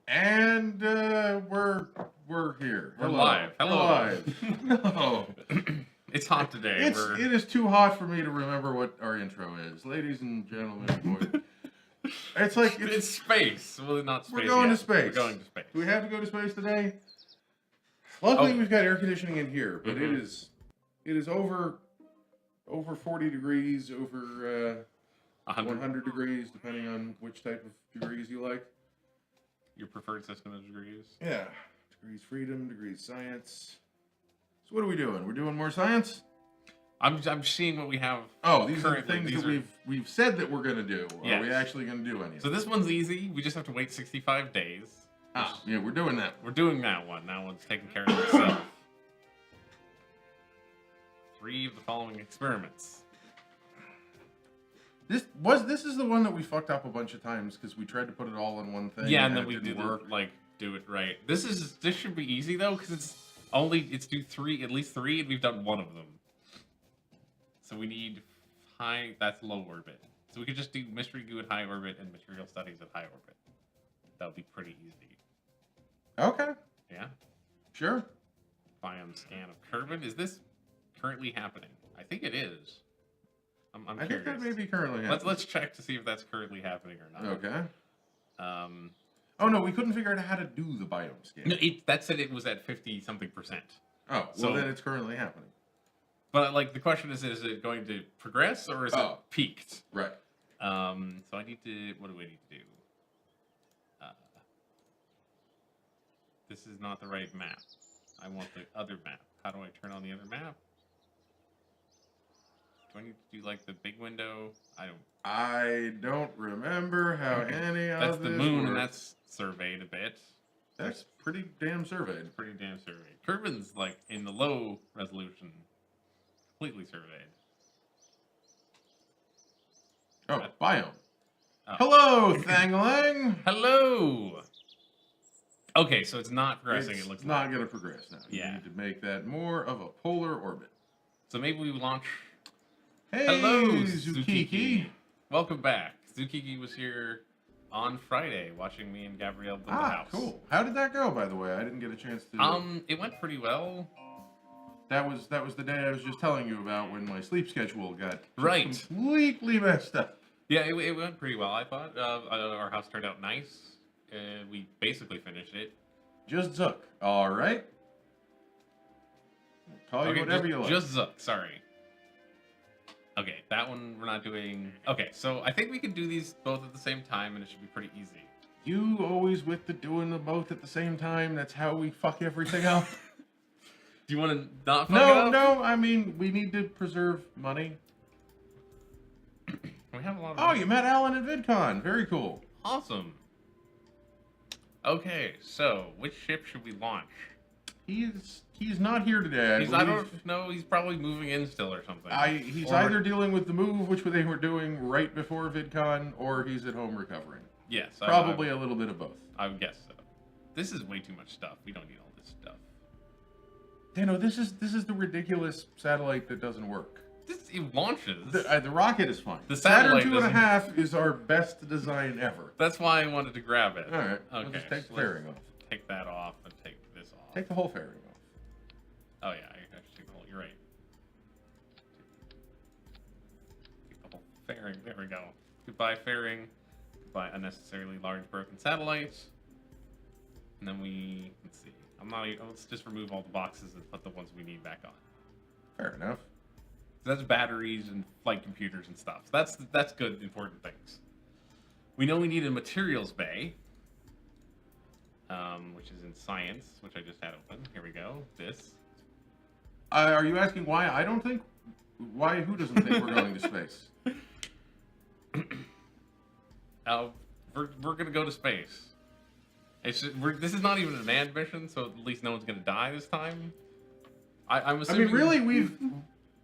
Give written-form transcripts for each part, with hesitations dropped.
And we're here. We're live. Hello. We're live. No. It's hot today. It is too hot for me to remember what our intro is. Ladies and gentlemen, boys. It's like it's space. Well, not space. We're going yet. to space. We're going to space. Do we have to go to space today? Luckily, we've got air conditioning in here, but it is over 40 degrees, over 100 degrees, depending on which type of degrees you like. Your preferred system of degrees? Yeah. Degrees freedom, degrees science. So what are we doing? We're doing more science? I'm seeing what we have. Oh, these are the things that we've said that we're going to do. Yes. Are we actually going to do any of So this one's easy. We just have to wait 65 days. Yeah, we're doing that. We're doing that one. That one's taking care of itself. 3 of the following experiments. This is the one that we fucked up a bunch of times because we tried to put it all in one thing. Yeah, and then we didn't do it right. This should be easy though because it's do 3, at least 3, and we've done 1 of them. So we need high. That's low orbit. So we could just do mystery goo at high orbit and material studies at high orbit. That would be pretty easy. Okay. Yeah. Sure. Biome scan of Kerbal. Is this currently happening? I think it is. I'm I curious. think that may be currently happening. Let's check to see if that's currently happening or not. Okay. Oh no, we couldn't figure out how to do the biome scan. No, that said it was at 50-something%. Oh, well so then it's currently happening. But like the question is it going to progress or is it peaked? Right. So I need to. What do I need to do? This is not the right map. I want the other map. How do I turn on the other map? Do I need to do like the big window? I don't remember how any of this That's the moon, works. and that's surveyed a bit. That's pretty damn surveyed. Pretty damn surveyed. Kerbin's like in the low resolution, completely surveyed. Oh, biome. Oh. Hello, Thangling. Hello. Okay, so it's not progressing. It's it looks not going to progress now. Yeah. You need to make that more of a polar orbit. So maybe we launch. Hey, hello, Zukiki. Welcome back. Zukiki was here on Friday watching me and Gabrielle build the house. Cool. How did that go, by the way? I didn't get a chance to... It went pretty well. That was the day I was just telling you about when my sleep schedule got completely messed up. Yeah, it went pretty well, I thought. Our house turned out nice. We basically finished it. Just Zook, all right? Call you whatever you like. Just Zook, sorry. Okay, that one we're not doing... Okay, so I think we can do these both at the same time, and it should be pretty easy. You always with the doing them both at the same time. That's how we fuck everything up. Do you want to not fuck it up? No, I mean, we need to preserve money. We have a lot of... Oh, you met Alan at VidCon. Very cool. Awesome. Okay, so which ship should we launch? He's not here today. I don't know. He's probably moving in still or something. He's either dealing with the move, which they were doing right before VidCon, or he's at home recovering. Yes, probably a little bit of both. I would guess so. This is way too much stuff. We don't need all this stuff. You know, this is the ridiculous satellite that doesn't work. It launches. The rocket is fine. The satellite Saturn 2.5 is our best design ever. That's why I wanted to grab it. All right. Okay. We'll just take the fairing off. Take that off and take this off. Take the whole fairing off. Oh yeah, I should take the whole. You're right. Take the whole fairing. There we go. Goodbye fairing. Goodbye unnecessarily large broken satellites. And then let's see. Let's just remove all the boxes and put the ones we need back on. Fair enough. So that's batteries and flight computers and stuff. So that's good, important things. We know we need a materials bay, which is in science, which I just had open. Here we go. This. Are you asking why I don't think? Why? Who doesn't think we're going to space? We're gonna go to space. This is not even a manned mission, so at least no one's gonna die this time. I'm assuming. I mean, really,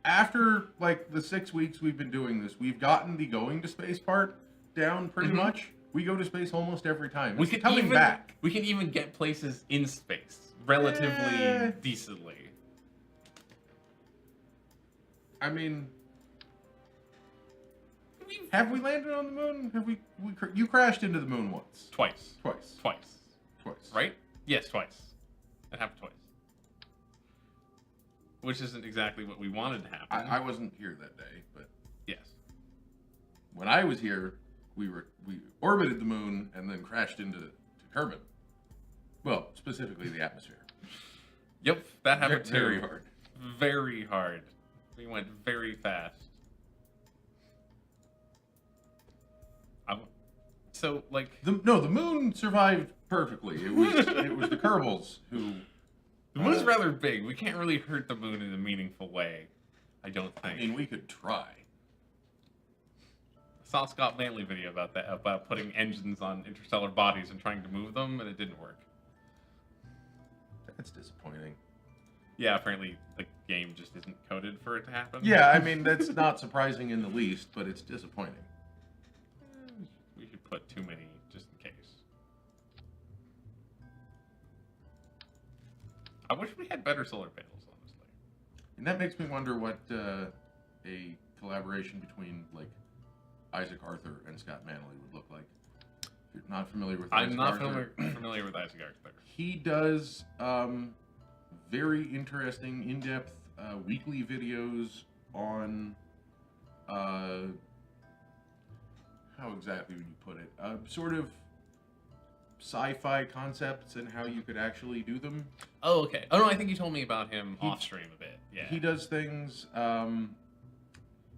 after like the 6 weeks we've been doing this, we've gotten the going to space part down pretty much. We go to space almost every time. We can even get places in space relatively decently. I mean, have we landed on the moon? You crashed into the moon once. Twice. Twice. Right? Yes, twice. It happened twice. Which isn't exactly what we wanted to happen. I wasn't here that day, but yes. When I was here, we orbited the moon and then crashed into Kerbal. Well, specifically the atmosphere. Yep, that happened very too. hard. Very hard. We went very fast. So like the moon survived perfectly. It was the Kerbals who. The moon's rather big. We can't really hurt the moon in a meaningful way. I don't think. I mean, we could try. I saw a Scott Manley video about that, about putting engines on interstellar bodies and trying to move them, and it didn't work. That's disappointing. Yeah, apparently the game just isn't coded for it to happen. Yeah, I mean, that's not surprising in the least, but it's disappointing. We should put too many just in case. I wish we had better solar panels, honestly. And that makes me wonder what a collaboration between, like, Isaac Arthur and Scott Manley would look like. If you're not familiar with Isaac Arthur, familiar with Isaac Arthur. He does very interesting, in-depth weekly videos on how exactly would you put it? Sort of sci-fi concepts and how you could actually do them. Oh, okay. Oh no, I think you told me about him off stream a bit. Yeah. He does things.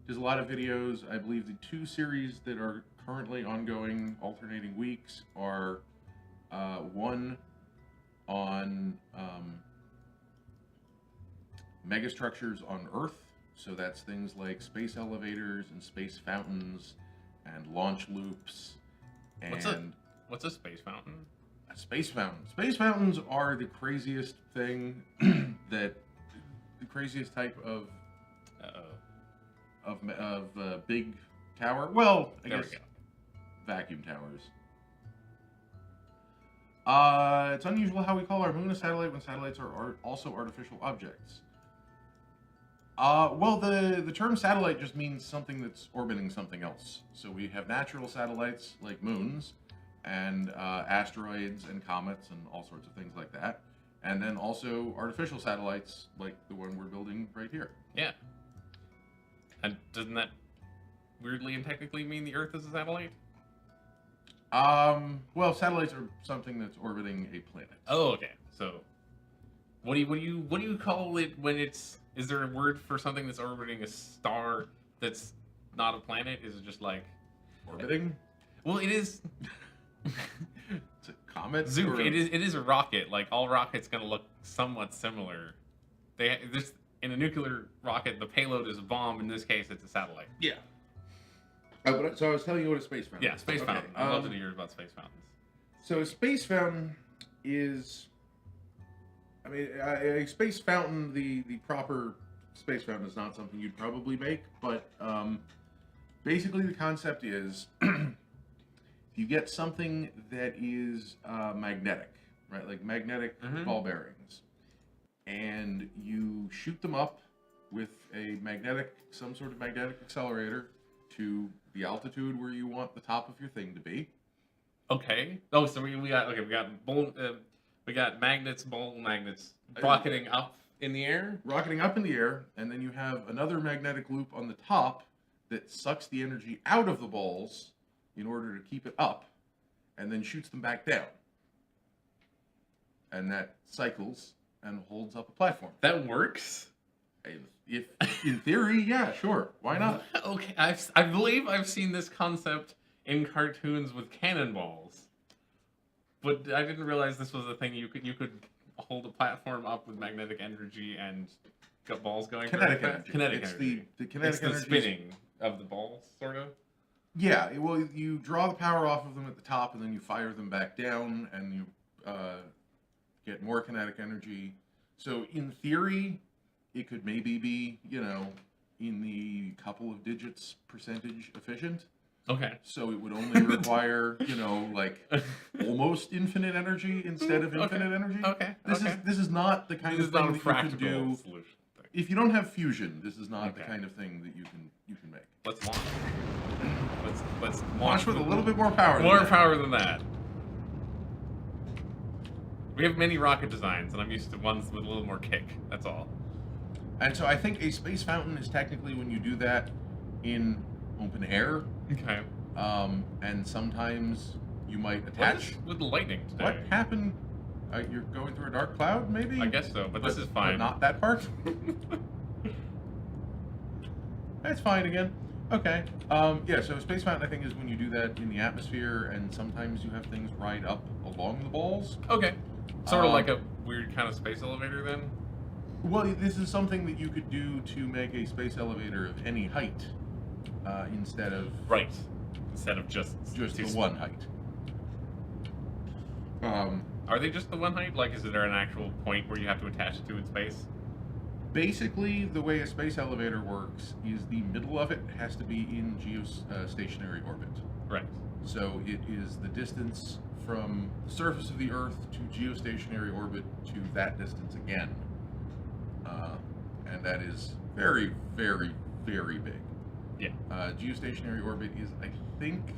Does a lot of videos. I believe the 2 series that are currently ongoing, alternating weeks, are one on megastructures on Earth. So that's things like space elevators and space fountains and launch loops. And what's a space fountain? A space fountain. Space fountains are the craziest thing the craziest type of big tower. Well, I guess vacuum towers. It's unusual how we call our moon a satellite when satellites are also artificial objects. Well, the term satellite just means something that's orbiting something else. So we have natural satellites like moons, and asteroids and comets and all sorts of things like that. And then also artificial satellites like the one we're building right here. Yeah. And doesn't that weirdly and technically mean the Earth is a satellite? Well, satellites are something that's orbiting a planet. Oh, okay. So, what do you call it when it's? Is there a word for something that's orbiting a star that's not a planet? Is it just like orbiting? Well, it is. It's a comet. Zoom. It is a rocket. Like all rockets, gonna look somewhat similar. There's in a nuclear rocket, the payload is a bomb. In this case, it's a satellite. Yeah. So I was telling you what a space fountain is. Yeah, space fountain. I'd love to hear about space fountains. So a space fountain is, I mean, a space fountain, the proper space fountain is not something you'd probably make, but basically the concept is you get something that is magnetic, right? Like magnetic ball bearings. And you shoot them up with some sort of magnetic accelerator to the altitude where you want the top of your thing to be. Okay. Oh, so we got magnets, ball magnets rocketing up in the air. Rocketing up in the air, and then you have another magnetic loop on the top that sucks the energy out of the balls in order to keep it up, and then shoots them back down. And that cycles and holds up a platform. That works? If in theory, yeah, sure. Why not? Okay, I believe I've seen this concept in cartoons with cannonballs, but I didn't realize this was a thing you could hold a platform up with magnetic energy and got balls going. Kinetic energy. Kinetic it's energy. The kinetic it's the energy. spinning of the balls, sort of. Yeah, well, you draw the power off of them at the top, and then you fire them back down, and you get more kinetic energy. So in theory, it could maybe be, in the couple of digits percentage efficient. Okay. So it would only require, almost infinite energy instead of infinite energy. Okay. This is not the kind of thing that you can do. Solution thing. If you don't have fusion, this is not the kind of thing that you can make. Let's launch. Let's launch with a little bit more power. More power than that. We have many rocket designs, and I'm used to ones with a little more kick. That's all. And so I think a space fountain is technically when you do that in open air. Okay. And sometimes you might What attach. is with the lightning today? What happened? You're going through a dark cloud, maybe? I guess so, but this is fine. But not that part? That's fine again. Okay. Yeah, so space fountain, I think, is when you do that in the atmosphere, and sometimes you have things ride up along the balls. Okay. Sort of like a weird kind of space elevator, then? Well, this is something that you could do to make a space elevator of any height, instead of... Right. Instead of just the one height. Are they just the one height? Like, is there an actual point where you have to attach it to in space? Basically, the way a space elevator works is the middle of it has to be in geostationary orbit. Right. So it is the distance from the surface of the Earth to geostationary orbit to that distance again. And that is very, very, very big. Yeah. Geostationary orbit is, I think...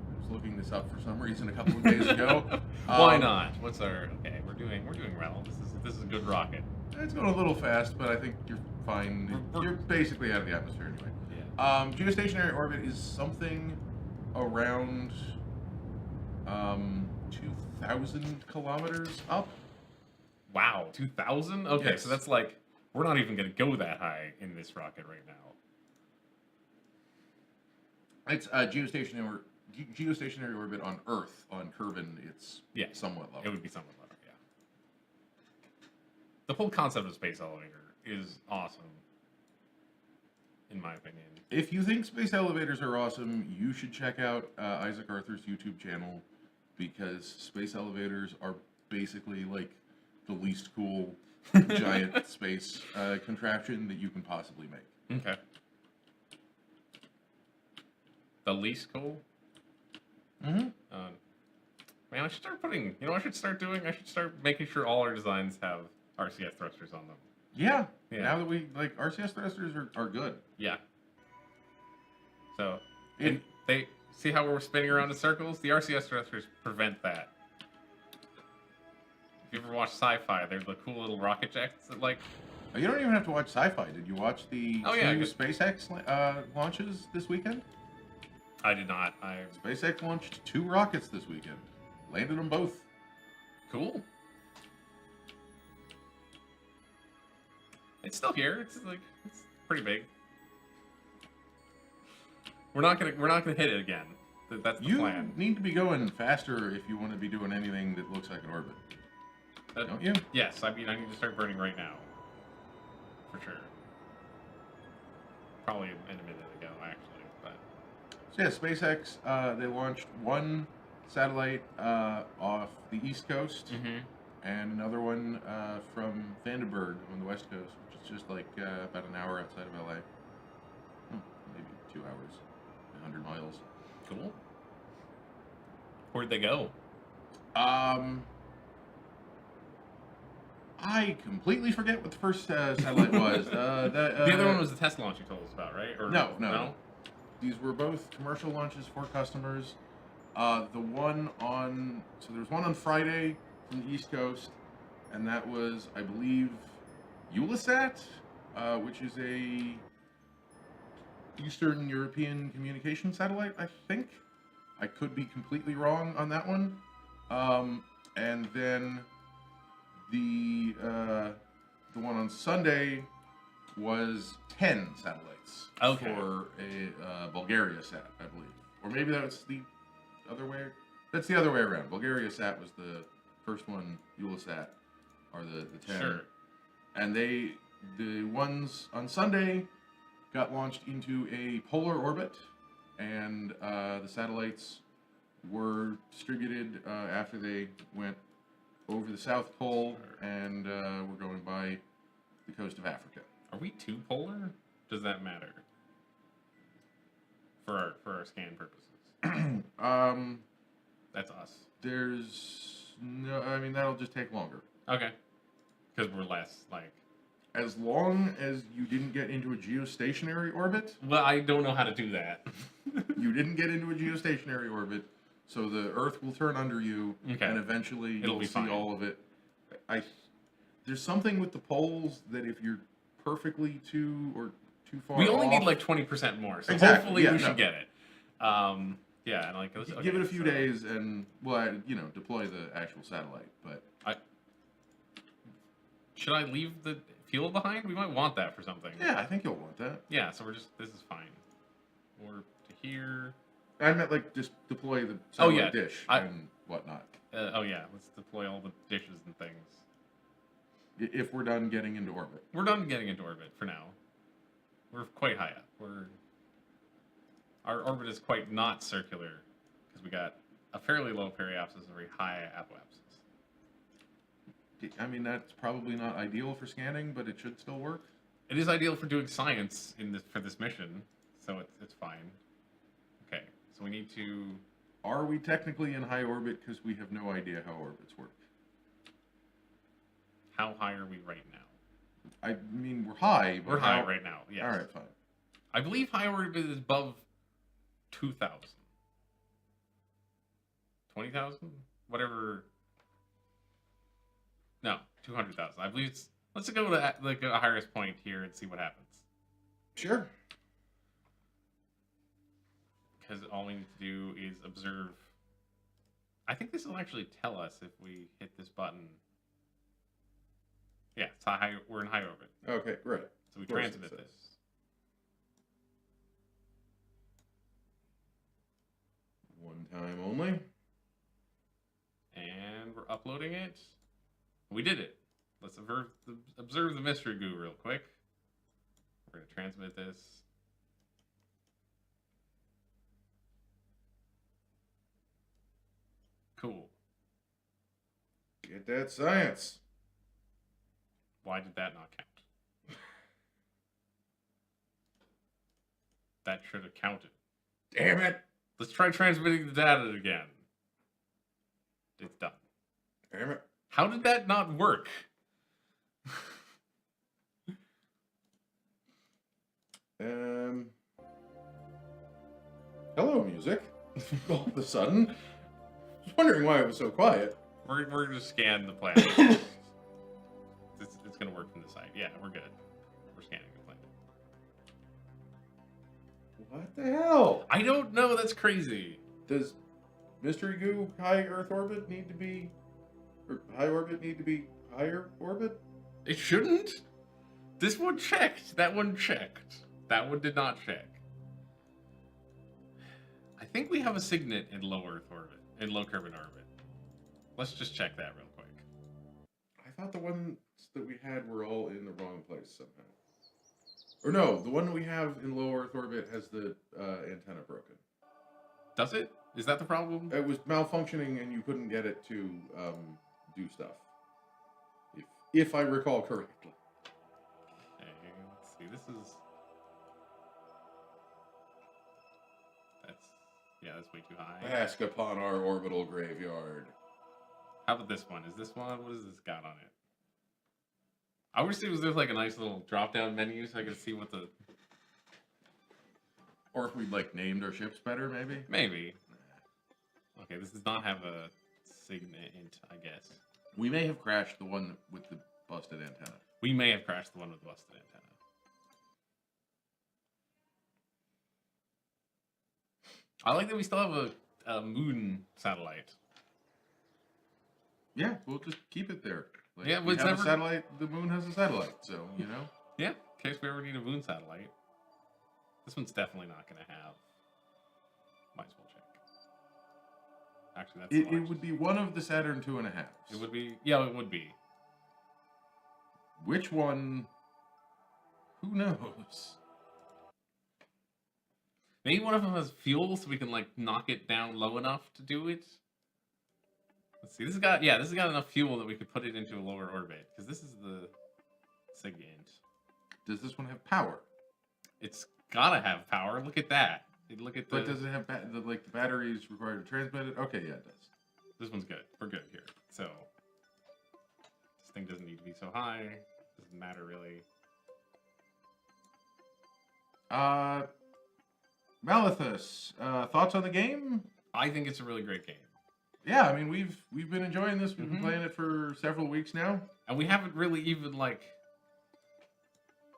I was looking this up for some reason a couple of days ago. Why not? What's our... Okay, we're doing well. This is a good rocket. It's going a little fast, but I think you're fine. You're basically out of the atmosphere anyway. Yeah. Geostationary orbit is something around 2,000 kilometers up. Wow, 2,000? Okay, Yes. so that's like... We're not even going to go that high in this rocket right now. It's geostationary orbit on Earth. On Kerbal, it's somewhat low. It would be somewhat lower, yeah. The whole concept of space elevator is awesome, in my opinion. If you think space elevators are awesome, you should check out Isaac Arthur's YouTube channel, because space elevators are basically like the least cool giant space contraption that you can possibly make. Okay. The least cool? Mm-hmm. Man, I should start putting... You know what I should start doing? I should start making sure all our designs have RCS thrusters on them. Yeah. Yeah. Now that we... Like, RCS thrusters are good. Yeah. So, they... See how we're spinning around in circles? The RCS thrusters prevent that. If you ever watch sci-fi, there's the cool little rocket jets that, like... You don't even have to watch sci-fi. Did you watch the two SpaceX launches this weekend? I did not. SpaceX launched 2 rockets this weekend. Landed them both. Cool. It's still here. It's pretty big. We're not gonna hit it again. That's the plan. You need to be going faster if you want to be doing anything that looks like an orbit. Don't you? Yes. I mean, I need to start burning right now. For sure. Probably in a minute ago, actually. But so yeah, SpaceX, they launched 1 satellite off the East Coast, and another one from Vandenberg on the West Coast, which is just like about an hour outside of LA. Maybe 2 hours, 100 miles. Cool. Where'd they go? I completely forget what the first satellite was. The other one was the test launch you told us about, right? Or, no. These were both commercial launches for customers. There was one on Friday from the East Coast, and that was, I believe, Ulisat, which is a Eastern European communication satellite, I think. I could be completely wrong on that one. And then the one on Sunday was 10 satellites for a Bulgaria sat, I believe. Or maybe that's the other way. That's the other way around. Bulgaria sat was the first one. Ulisat are the 10. Sure. And the ones on Sunday got launched into a polar orbit, and the satellites were distributed after they went over the South Pole and were going by the coast of Africa. Are we too polar? Does that matter for our scan purposes? That's us. There's no. I mean, that'll just take longer. Okay. Because we're less like. As long as you didn't get into a geostationary orbit. Well, I don't know how to do that. You didn't get into a geostationary orbit, So the Earth will turn under you, and eventually you'll see all of it. There's something with the poles that if you're perfectly too far we only off, need like 20% more, so exactly. hopefully we should get it. Yeah, and like give it a few days, and deploy the actual satellite. But should I leave the fuel behind? We might want that for something. Yeah, I think you'll want that. Yeah, so this is fine. Or to here. I meant like just deploy the satellite dish and whatnot. Let's deploy all the dishes and things. If we're done getting into orbit. We're done getting into orbit for now. We're quite high up. Our orbit is quite not circular because we got a fairly low periapsis and a very high apoapsis. I mean, that's probably not ideal for scanning, but it should still work. It is ideal for doing science for this mission, so it's fine. Okay, so we need to... Are we technically in high orbit because we have no idea how orbits work? How high are we right now? I mean, we're high. We're high right now, yes. All right, fine. I believe high orbit is above 2,000. 20,000? Whatever. No, 200,000. I believe it's... Let's go to like a highest point here and see what happens. Sure. Because all we need to do is observe. I think this will actually tell us if we hit this button. Yeah, it's high. We're in high orbit. Okay, great. So we transmit this. One time only. And we're uploading it. We did it. Let's observe the mystery goo real quick. We're going to transmit this. Cool. Get that science. Why did that not count? That should have counted. Damn it. Let's try transmitting the data again. It's done. Damn it. How did that not work? Hello, music. All of a sudden. I was wondering why it was so quiet. We're going to scan the planet. It's going to work from the side. Yeah, we're good. We're scanning the planet. What the hell? I don't know. That's crazy. Does Mystery Goo high Earth orbit need to be... Or high orbit need to be higher orbit? It shouldn't. This one checked. That one checked. That one did not check. I think we have a signet in low Earth orbit. In low Kerbal orbit. Let's just check that real quick. I thought the ones that we had were all in the wrong place somehow. Or no, the one that we have in low Earth orbit has the antenna broken. Does it? Is that the problem? It was malfunctioning and you couldn't get it to do stuff. If I recall correctly. Okay, let's see. This is... That's way too high. Bask upon our orbital graveyard. How about this one? Is this one? What has this got on it? I wish there was like a nice little drop-down menu so I could see what the... Or if we'd like named our ships better, maybe? Maybe. Okay, this does not have a signet, I guess. We may have crashed the one with the busted antenna. We may have crashed the one with the busted antenna. I like that we still have a moon satellite. Yeah, we'll just keep it there. Like, yeah, but we it's have never... a satellite. The moon has a satellite, so you know. Yeah, in case we ever need a moon satellite. This one's definitely not going to have. Might as well check. Actually, that's it would be one of the Saturn 2.5s. It would be. Yeah, it would be. Which one? Who knows? Maybe one of them has fuel, so we can like knock it down low enough to do it. Let's see. This has got enough fuel that we could put it into a lower orbit because this is the SIGINT. Does this one have power? It's gotta have power. Look at that. Look at the. But does it have the batteries required to transmit it? Okay, yeah, it does. This one's good. We're good here. So this thing doesn't need to be so high. Doesn't matter really. Malithus, thoughts on the game? I think it's a really great game. Yeah, I mean we've been enjoying this. We've been playing it for several weeks now, and we haven't really even like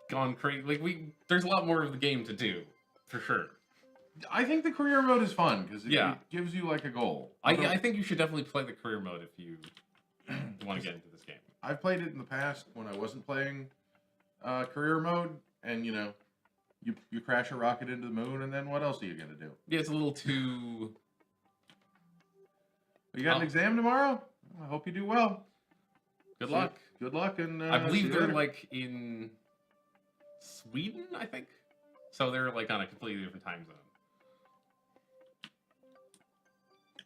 gone crazy. Like there's a lot more of the game to do, for sure. I think the career mode is fun because it gives you like a goal. I think you should definitely play the career mode if you want to get into this game. I've played it in the past when I wasn't playing career mode, and you crash a rocket into the moon, and then what else are you gonna do? Yeah, it's a little too. You got an exam tomorrow? I hope you do well. Good luck. Good luck, and I believe they're like in Sweden, I think. So they're like on a completely different time zone.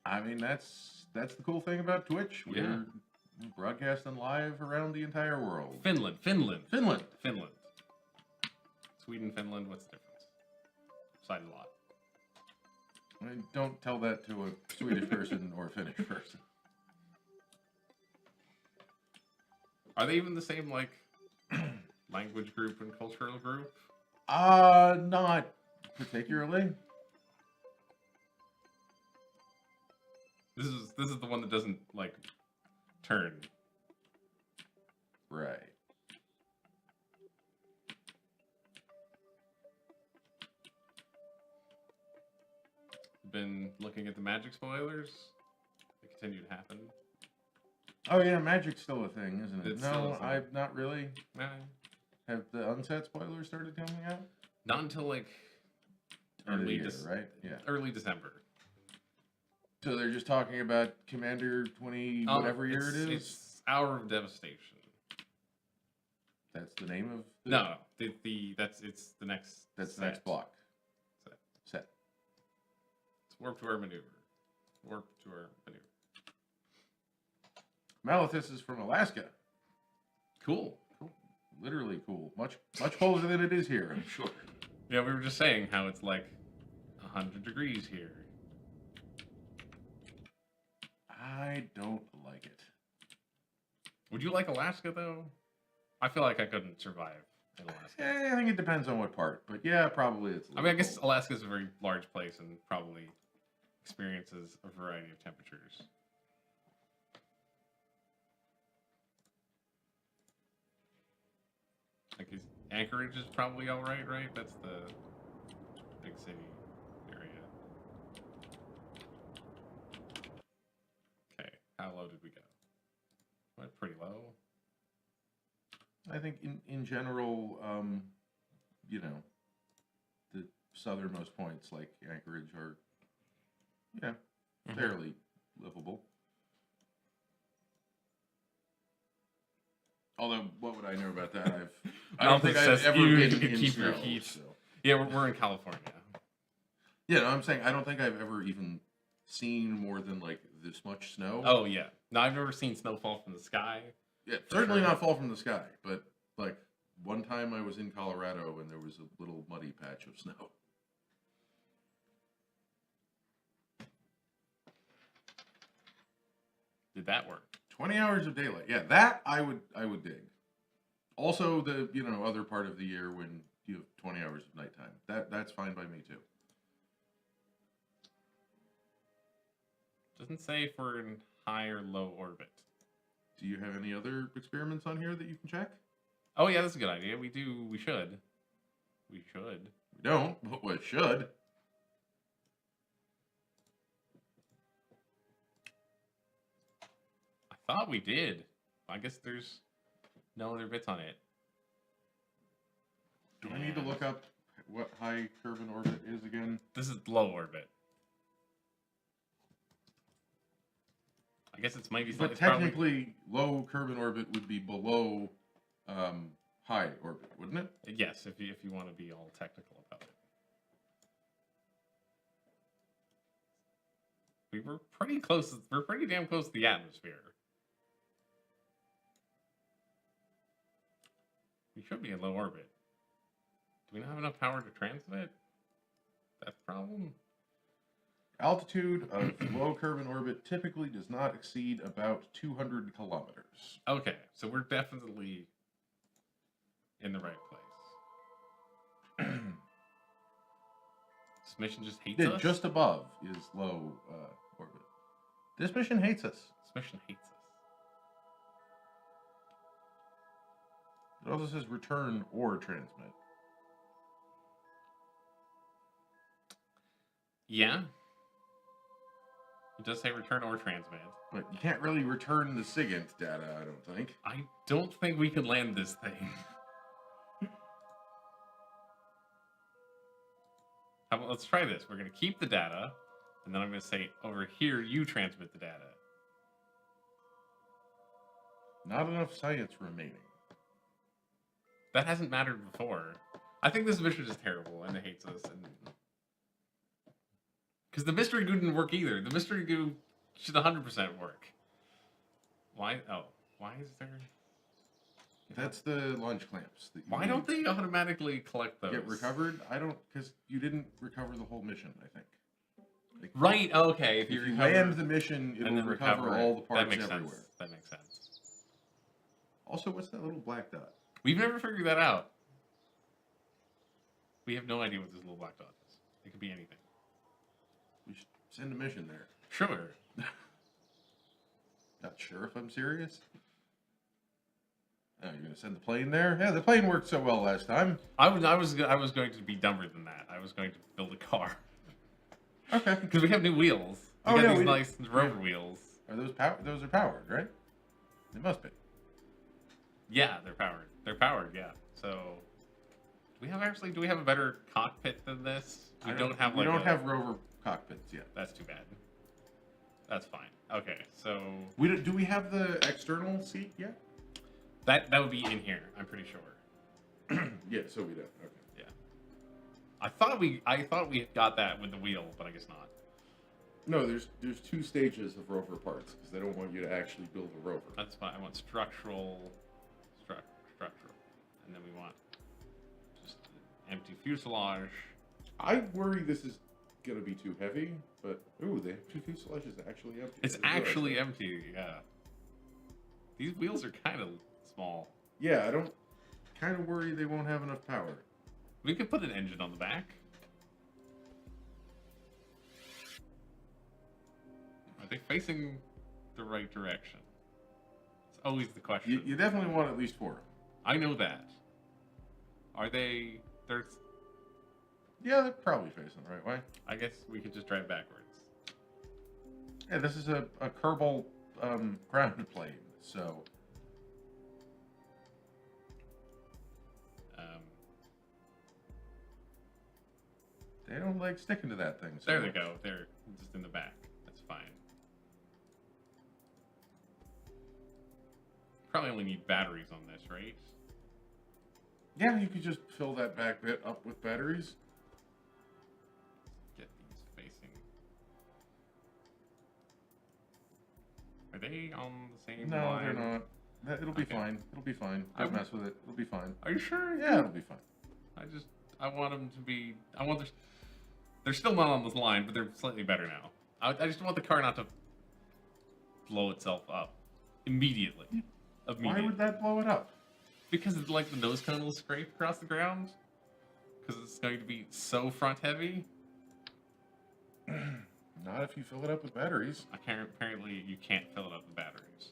I mean, that's the cool thing about Twitch. We're broadcasting live around the entire world. Finland. Finland. Sweden, Finland. What's the difference? Besides a lot. I mean, don't tell that to a Swedish person or a Finnish person. Are they even the same like language group and cultural group? Not particularly. This is the one that doesn't like turn. Right. Been looking at the Magic spoilers. They continue to happen. Oh yeah, Magic's still a thing, isn't it? It's No, I've not really. Nah. Have the unset spoilers started coming out? Not until like early right? Yeah. Early December. So they're just talking about Commander 20 whatever year it is? It's Hour of Devastation. That's the name of the... No. It's the next That's the next block. Set. It's Warp Tour Maneuver. Warp Tour Maneuver. Malithus is from Alaska. Cool. Literally cool. Much colder than it is here, I'm sure. Yeah, we were just saying how it's like 100 degrees here. I don't like it. Would you like Alaska, though? I feel like I couldn't survive in Alaska. I think it depends on what part, but yeah, probably it's I guess Alaska is a very large place and probably experiences a variety of temperatures. Like, Anchorage is probably alright, right? That's the big city area. Okay, how low did we go? Went pretty low. I think in general, the southernmost points like Anchorage are, fairly livable. Although, what would I know about that? I don't think I've ever been in keep snow. Your heat. So. Yeah, we're in California. Yeah, no, I'm saying I don't think I've ever even seen more than like this much snow. Oh yeah, no, I've never seen snow fall from the sky. Yeah, certainly not fall from the sky, but like one time I was in Colorado and there was a little muddy patch of snow. Did that work? 20 hours of daylight. Yeah, that I would dig. Also the, other part of the year when you have 20 hours of nighttime. That's fine by me too. Doesn't say if we're in high or low orbit. Do you have any other experiments on here that you can check? Oh yeah, that's a good idea. We should. We don't, but we should. I thought we did. I guess there's no other bits on it. Do I need to look up what high Kerbal orbit is again? This is low orbit. I guess it's maybe. But technically, low Kerbal orbit would be below high orbit, wouldn't it? Yes, if you want to be all technical about it. We were pretty close. We're pretty damn close to the atmosphere. We should be in low orbit. Do we not have enough power to transmit? That's the problem. Altitude of low Kerbal orbit typically does not exceed about 200 kilometers. Okay, so we're definitely in the right place. This mission just hates us? Just above is low This mission hates us. This mission hates us. It also says return or transmit. Yeah. It does say return or transmit. But you can't really return the SIGINT data, I don't think. I don't think we can land this thing. How about, let's try this. We're going to keep the data, and then I'm going to say, over here, you transmit the data. Not enough science remaining. That hasn't mattered before. I think this mission is terrible, and it hates us. Because the mystery goo didn't work either. The mystery goo should 100% work. Why? Oh, why is there... That's the launch clamps. Why don't they automatically collect those? Get recovered? I don't, because you didn't recover the whole mission, I think. Like, right, okay. If you land the mission, it'll and then recover all the parts everywhere. Sense. That makes sense. Also, what's that little black dot? We've never figured that out. We have no idea what this little black dot is. It could be anything. We should send a mission there. Sure. Not sure if I'm serious. Oh, you're gonna send the plane there? Yeah, the plane worked so well last time. I was going to be dumber than that. I was going to build a car. Okay. Because we have new wheels. We got these nice rover wheels. Are those powered? Those are powered, right? They must be. Yeah, they're powered. They're powered. Yeah. So, do we have a better cockpit than this? We don't have rover cockpits yet. That's too bad. That's fine. Okay, so do we have the external seat yet? That would be in here, I'm pretty sure. Yeah, so we don't. Okay. Yeah. I thought we got that with the wheel, but I guess not. No, there's 2 stages of rover parts because they don't want you to actually build a rover. That's fine. I want structural, and then we want just empty fuselage. I worry this is gonna be too heavy, but ooh, the empty fuselage is actually empty. It's actually empty. Yeah. These wheels are kind of small. Yeah, I don't kind of worry they won't have enough power. We could put an engine on the back. Are they facing the right direction? It's always the question. You definitely want at least 4 of them. I know that. Are they... Yeah, they're probably facing the right way. I guess we could just drive backwards. Yeah, this is a Kerbal ground plane, so... They don't like sticking to that thing. So there they go. They're just in the back. That's fine. Probably only need batteries on this, right? Yeah, you could just fill that back bit up with batteries. Get these facing. Are they on the same line? No, they're not. It'll be fine. It'll be fine. Don't mess with it. It'll be fine. Are you sure? Yeah, it'll be fine. I want them to be... They're still not on this line, but they're slightly better now. I just want the car not to blow itself up immediately. Why would that blow it up? Because it's like the nose cone will scrape across the ground. Because it's going to be so front heavy. Not if you fill it up with batteries. Apparently, you can't fill it up with batteries.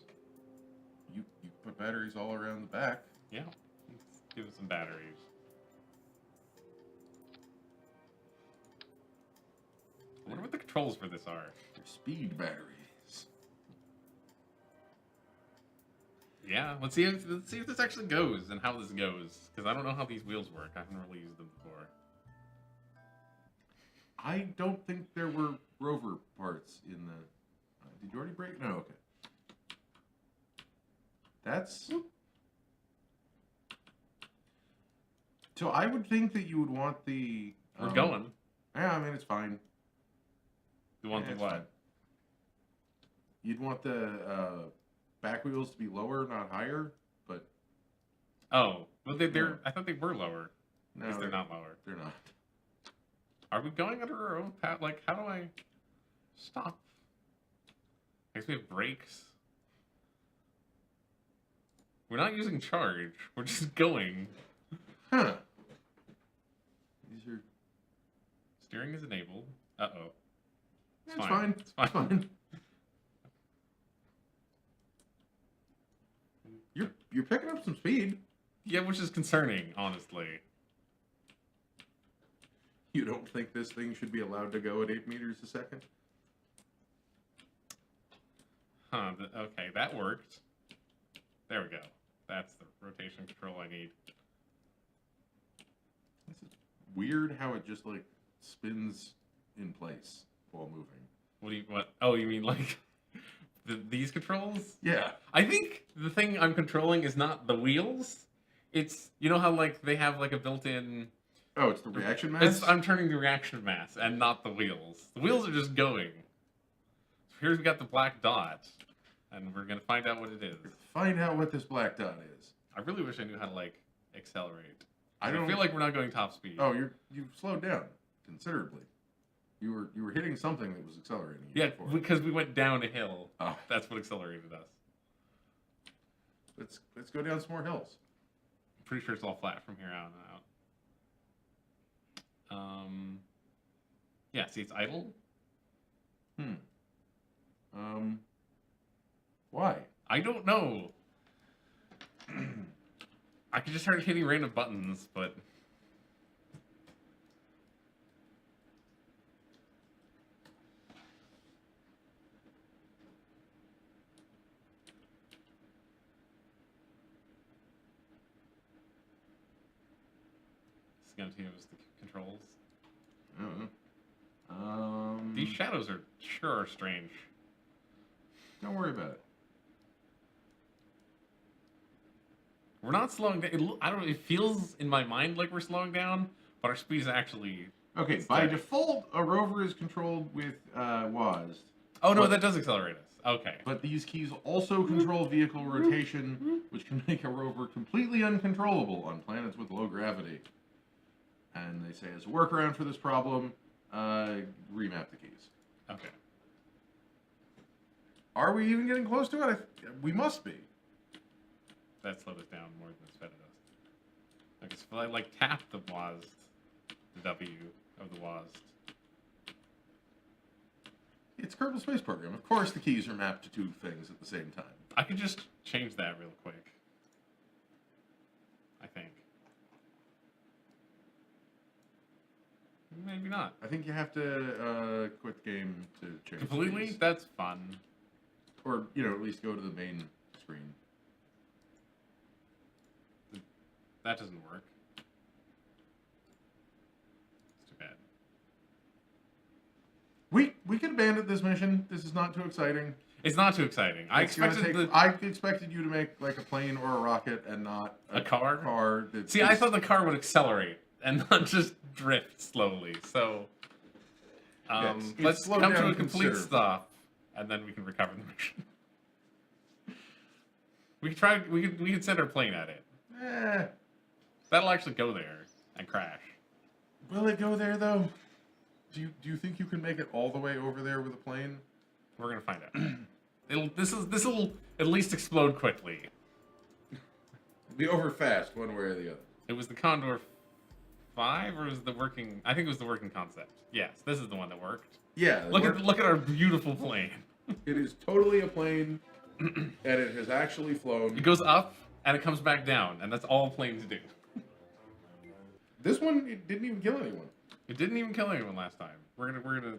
You put batteries all around the back. Yeah. Let's give it some batteries. I wonder what the controls for this are. They're speed batteries. Yeah, let's see if this actually goes and how this goes. Because I don't know how these wheels work. I haven't really used them before. I don't think there were rover parts in the... did you already break? No, okay. That's... So I would think that you would want the... We're going. Yeah, I mean, it's fine. You want the what? Fine. You'd want the back wheels to be lower, not higher, but... Oh, well, they're. I thought they were lower. No, they're not lower. They're not. Are we going under our own path? Like, how do I stop? I guess we have brakes. We're not using charge. We're just going. Huh. These are... Steering is enabled. Uh-oh. It's fine. It's fine. You're picking up some speed. Yeah, which is concerning, honestly. You don't think this thing should be allowed to go at 8 meters a second? Huh, okay, that worked. There we go. That's the rotation control I need. This is weird how it just, like, spins in place while moving. What? Oh, you mean, like, these controls? Yeah. I think the thing I'm controlling is not the wheels. It's, you know how, like, they have, like, a built-in... Oh, it's the reaction mass? I'm turning the reaction mass and not the wheels. The wheels are just going. So here's we got the black dot, and we're gonna find out what it is. Find out what this black dot is. I really wish I knew how to like accelerate. I feel like we're not going top speed. Oh, you've slowed down considerably. You were hitting something that was accelerating you. Yeah, before. because we went down a hill. Oh. That's what accelerated us. Let's go down some more hills. I'm pretty sure it's all flat from here on out. Yeah, see, it's idle. Why? I don't know. I could just start hitting random buttons, but it's gonna use the controls. I don't know. These shadows are sure strange. Don't worry about it. We're not slowing down. I don't know. It feels in my mind like we're slowing down, but our speed is actually okay. steady. By default, a rover is controlled with WASD. Oh no, that does accelerate us. Okay. But these keys also control vehicle rotation, which can make a rover completely uncontrollable on planets with low gravity. And they say, as a workaround for this problem, remap the keys. Okay. Are we even getting close to it? We must be. That slowed us down more than it's fed us. I guess if I like tap the WASD, the W of the WASD. It's Kerbal Space Program. Of course the keys are mapped to two things at the same time. I could just change that real quick. I think. Maybe not. I think you have to quit the game to change the Completely? keys. That's fun. Or, you know, at least go to the main screen. That doesn't work. It's too bad. We could abandon this mission. This is not too exciting. It's not too exciting. I expected you to make like a plane or a rocket and not a car. See, I thought the car would accelerate and not just drift slowly. So let's come to a complete stop, and then we can recover the mission. We could try. We could send our plane at it. That'll actually go there and crash. Will it go there though? Do you think you can make it all the way over there with a plane? We're gonna find out. This will at least explode quickly. It'll be over fast, one way or the other. It was the Condor 5, or was the working? I think it was the working concept. Yes, this is the one that worked. Yeah. Look at our beautiful plane. It is totally a plane, and it has actually flown. It goes up and it comes back down, and that's all planes do. This one, it didn't even kill anyone. It didn't even kill anyone last time. We're gonna.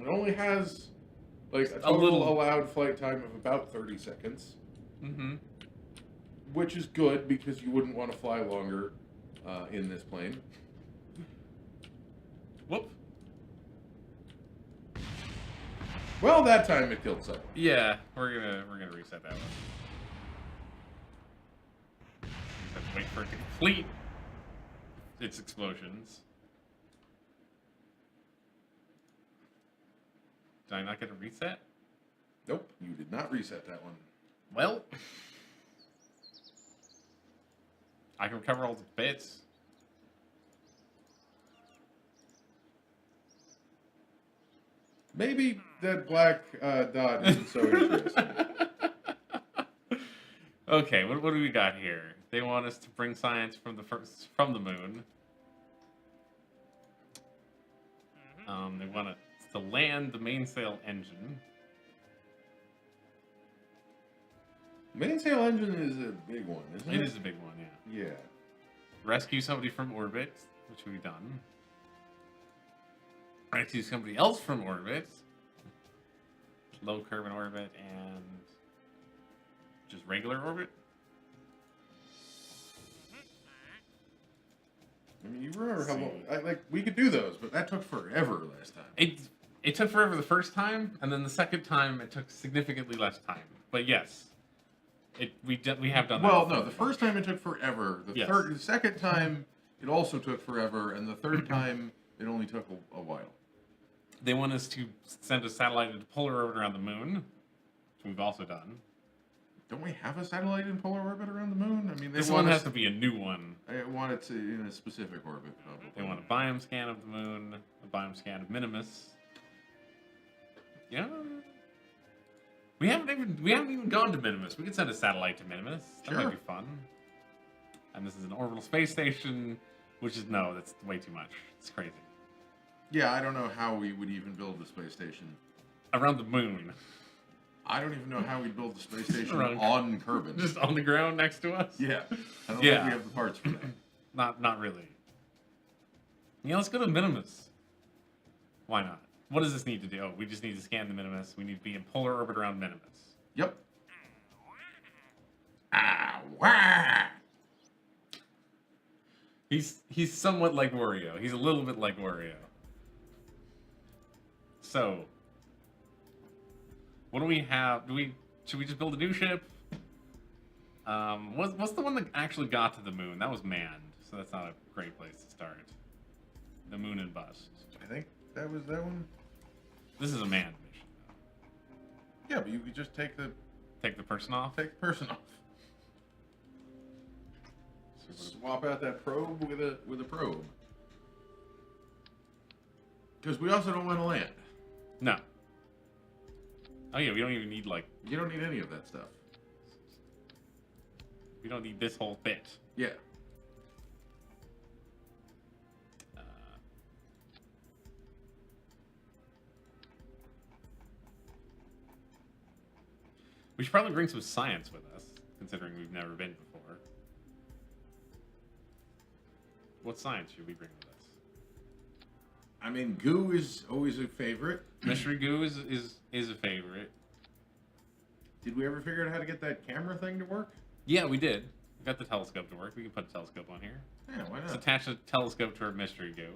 It only has like a total allowed flight time of about 30 seconds. Mm-hmm. Which is good because you wouldn't want to fly longer in this plane. Whoop. Well, that time it killed something. Yeah, we're gonna reset that one. Just have to wait for it to complete its explosions. Did I not get a reset? Nope, you did not reset that one. Well, I can recover all the bits. Maybe that black dot isn't so interesting. Okay, what do we got here? They want us to bring science from the moon. They want us to land the mainsail engine. Mainsail engine is a big one, isn't it? It is a big one, yeah. Yeah. Rescue somebody from orbit, which we've done. Rescue somebody else from orbit. Low Kerbal orbit and just regular orbit. I mean, you remember how long... we could do those, but that took forever last time. It took forever the first time, and then the second time it took significantly less time. But yes, we have done that. Well, no, the first time it took forever. Yes. The second time it also took forever, and the third time it only took a while. They want us to send a satellite into polar orbit around the moon, which we've also done. Don't we have a satellite in polar orbit around the moon? I mean, this one has to be a new one. I want it to in a specific orbit. Probably. They want a biome scan of the moon, a biome scan of Minimus. Yeah, we haven't even gone to Minimus. We could send a satellite to Minimus. That might be fun. And this is an orbital space station, which is that's way too much. It's crazy. Yeah, I don't know how we would even build the space station around the moon. I don't even know how we'd build the space station on Kerbin. Just on the ground next to us? Yeah. I don't think we have the parts for that. Not really. Yeah, let's go to Minimus. Why not? What does this need to do? Oh, we just need to scan the Minimus. We need to be in polar orbit around Minimus. Yep. Wah! He's somewhat like Wario. He's a little bit like Wario. So, what do we have? Should we just build a new ship? What's the one that actually got to the moon? That was manned, so that's not a great place to start. The moon and bust. I think that was that one. This is a manned mission. Yeah, but you could just take the person off. Take the person off. Swap out that probe with a probe. Because we also don't want to land. No. Oh yeah, we don't even need You don't need any of that stuff. We don't need this whole bit. Yeah. We should probably bring some science with us, considering we've never been before. What science should we bring with us? I mean, goo is always a favorite. Mystery goo is a favorite. Did we ever figure out how to get that camera thing to work? Yeah, we did. We got the telescope to work. We can put a telescope on here. Yeah, why not? Let's attach a telescope to our mystery goo.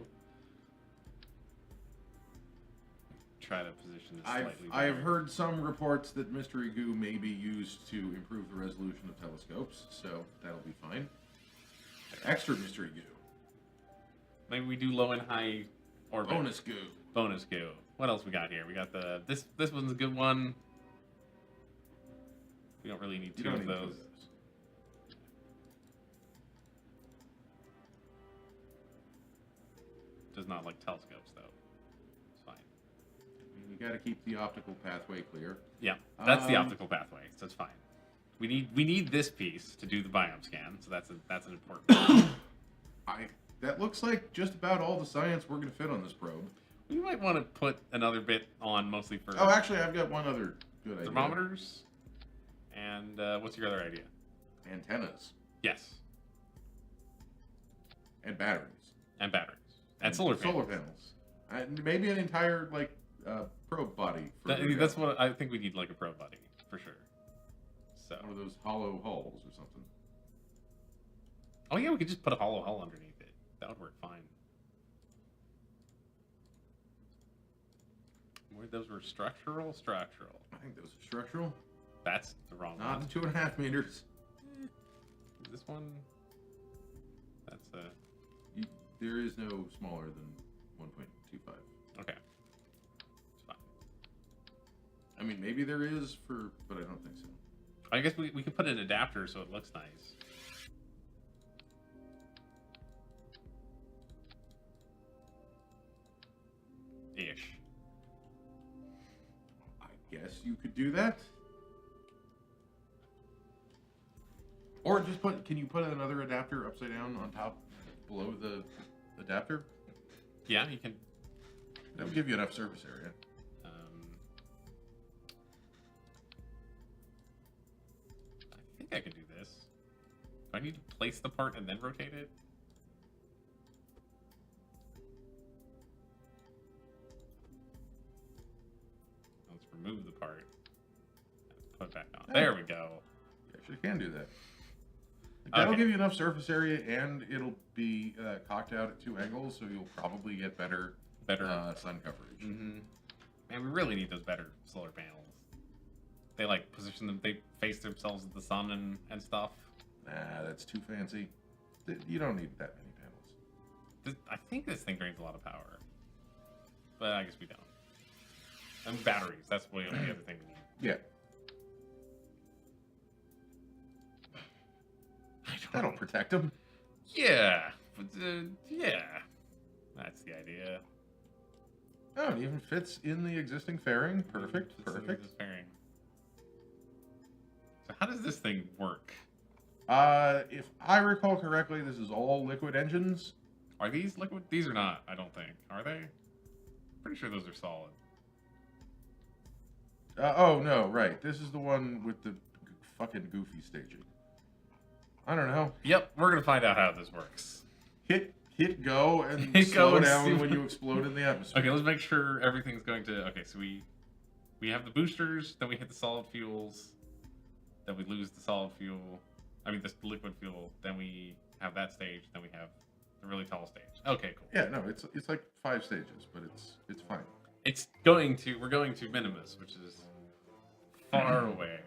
Try to position this slightly. I have heard some reports that mystery goo may be used to improve the resolution of telescopes, so that'll be fine. Extra mystery goo. Maybe we do low and high orbit. Bonus goo. Bonus goo. What else we got here? We got this one's a good one. We don't really need two of those. Does not like telescopes though. It's fine. We got to keep the optical pathway clear. Yeah, that's the optical pathway, so it's fine. We need this piece to do the biome scan, so that's an important one. That looks like just about all the science we're going to fit on this probe. We might want to put another bit on, mostly for... Oh, actually, I've got one other good idea. Thermometers? And what's your other idea? Antennas. Yes. And batteries. And batteries. And solar panels. Solar panels. And maybe an entire, probe body. That's what I think we need, a probe body, for sure. So. One of those hollow hulls or something. Oh yeah, we could just put a hollow hull underneath it. That would work fine. Those were structural? Structural. I think those are structural. That's the wrong one. Not 2.5 meters. This one? That's there is no smaller than 1.25. Okay. It's fine. I mean, maybe there is but I don't think so. I guess we could put an adapter so it looks nice. Ish. I guess you could do that. Or just can you put another adapter upside down on top, below the adapter? Yeah, you can. That would give you enough surface area. think I could do this. Do I need to place the part and then rotate it? Let's remove the part. And put it back on. There we go. You actually can do that. That'll Okay. give you enough surface area, and it'll be cocked out at 2 angles, so you'll probably get better sun coverage. Mm-hmm. Man, we really need those better solar panels. They like position them. They face themselves at the sun and stuff. Nah, that's too fancy. You don't need that many panels. I think this thing drains a lot of power, but I guess we don't. And batteries. That's really the other thing we need. Yeah. That'll protect them. Yeah, but yeah, that's the idea. Oh, it even fits in the existing fairing. Perfect, perfect. Fairing. So how does this thing work? If I recall correctly, this is all liquid engines. Are these liquid? These are not, I don't think. Are they? Pretty sure those are solid. Oh, no, right. This is the one with the fucking goofy staging. I don't know. Yep, we're going to find out how this works. Hit go and Hit slow go and down see when you explode in the atmosphere. Okay, let's make sure everything's going to... Okay, so we have the boosters, then we hit the solid fuels, then we lose the solid fuel. I mean, this liquid fuel, then we have that stage, then we have the really tall stage. Okay, cool. Yeah, no, it's like 5 stages, but it's fine. We're going to Minimus, which is far away.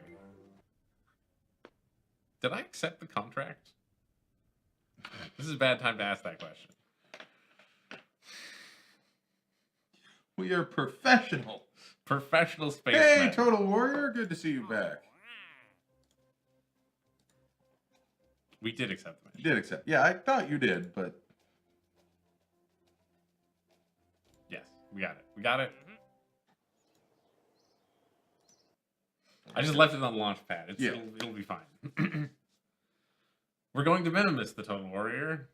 Did I accept the contract? This is a bad time to ask that question. We are professional. Professional spacemen. Hey, Total Warrior, good to see you back. We did accept the You did accept. Yeah, I thought you did, but... Yes, we got it. We got it. I just left it on the launch pad. It'll be fine. We're going to Minimus, the Total Warrior.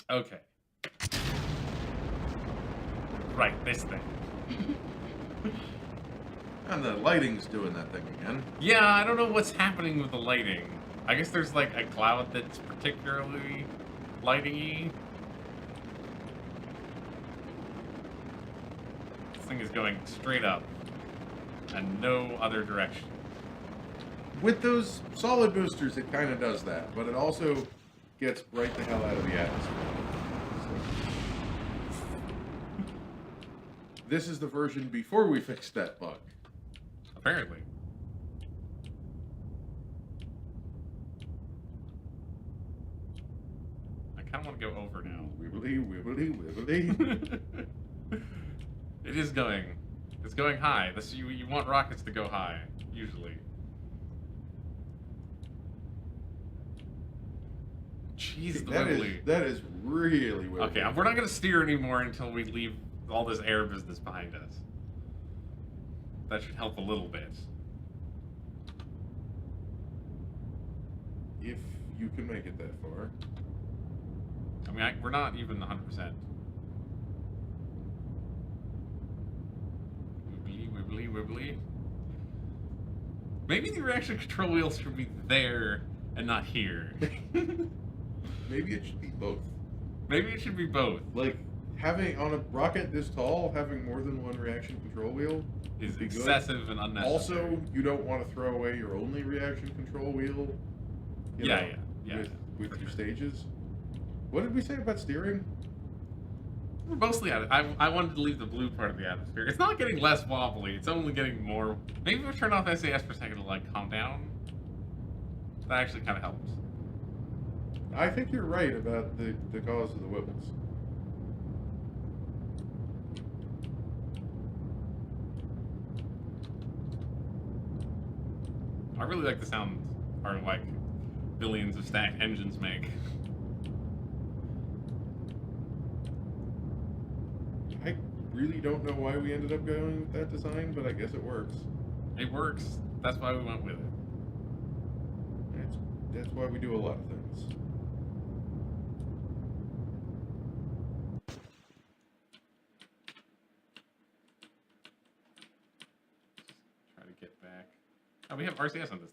Okay. Right, this thing. And the lighting's doing that thing again. Yeah, I don't know what's happening with the lighting. I guess there's like a cloud that's particularly lighting-y. This thing is going straight up and no other direction. With those solid boosters, it kind of does that, but it also gets right the hell out of the atmosphere. So. This is the version before we fixed that bug. Apparently. I kind of want to go over now. Wibbly, wibbly, wibbly. It is going. It's going high. You want rockets to go high, usually. Jeez, the wibbly. That is really wibbly. Okay, we're not going to steer anymore until we leave all this air business behind us. That should help a little bit. If you can make it that far. I mean, we're not even 100%. Wibbly, wibbly, wibbly. Maybe the reaction control wheels should be there and not here. Maybe it should be both. Maybe it should be both. Like, having, on a rocket this tall, having more than one reaction control wheel Is be excessive and unnecessary. Also, you don't want to throw away your only reaction control wheel. Yeah. With your stages. What did we say about steering? We're mostly out of I wanted to leave the blue part of the atmosphere. It's not getting less wobbly. It's only getting more. Maybe we'll turn off SAS for a second to like calm down. That actually kind of helps. I think you're right about the cause of the wibbles. I really like the sound our like billions of stacked engines make. I really don't know why we ended up going with that design, but I guess it works. It works. That's why we went with it. That's why we do a lot of things. Try to get back. Oh, we have RCS on this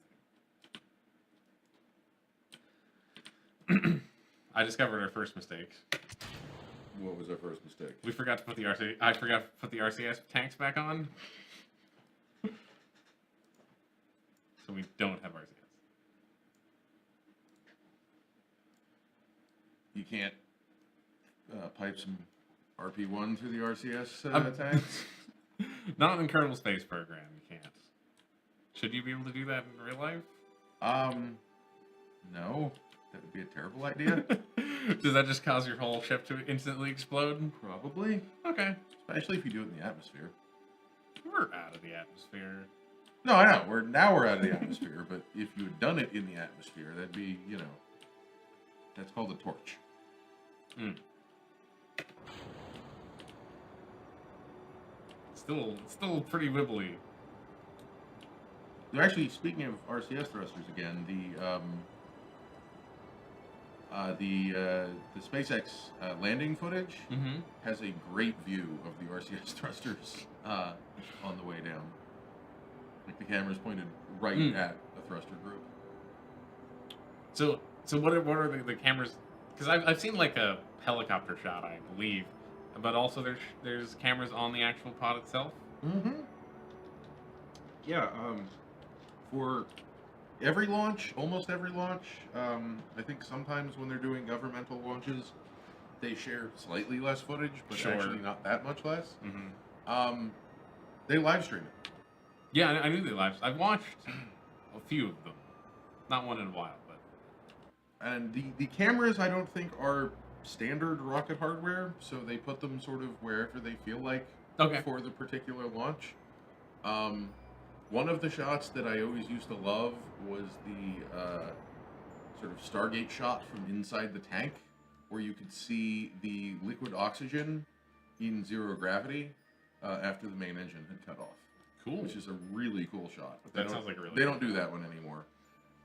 thing. I discovered our first mistake. What was our first mistake? We forgot to put the I forgot to put the RCS tanks back on. So we don't have RCS. You can't pipe some RP1 through the RCS tanks? Not in Kerbal Space Program, you can't. Should you be able to do that in real life? No. That would be a terrible idea. Does that just cause your whole ship to instantly explode? Probably. Okay. Especially if you do it in the atmosphere. We're out of the atmosphere. No, I know. We're out of the atmosphere, but if you had done it in the atmosphere, that'd be, that's called a torch. Hmm. Still pretty wibbly. Actually, speaking of RCS thrusters again, the SpaceX landing footage has a great view of the RCS thrusters on the way down. Like the camera's pointed right at the thruster group. So what are the cameras? Because I've seen like a helicopter shot, I believe, but also there's cameras on the actual pod itself. Mm-hmm. Yeah. For every launch, almost every launch, I think sometimes when they're doing governmental launches, they share slightly less footage, but actually not that much less. Mm-hmm. They live stream it. Yeah, I knew they live. I've watched a few of them, not one in a while, but. And the cameras, I don't think are standard rocket hardware, so they put them sort of wherever they feel like for the particular launch. One of the shots that I always used to love was the sort of Stargate shot from inside the tank, where you could see the liquid oxygen in zero gravity after the main engine had cut off. Cool. Which is a really cool shot. But that sounds like a really They don't do that one anymore.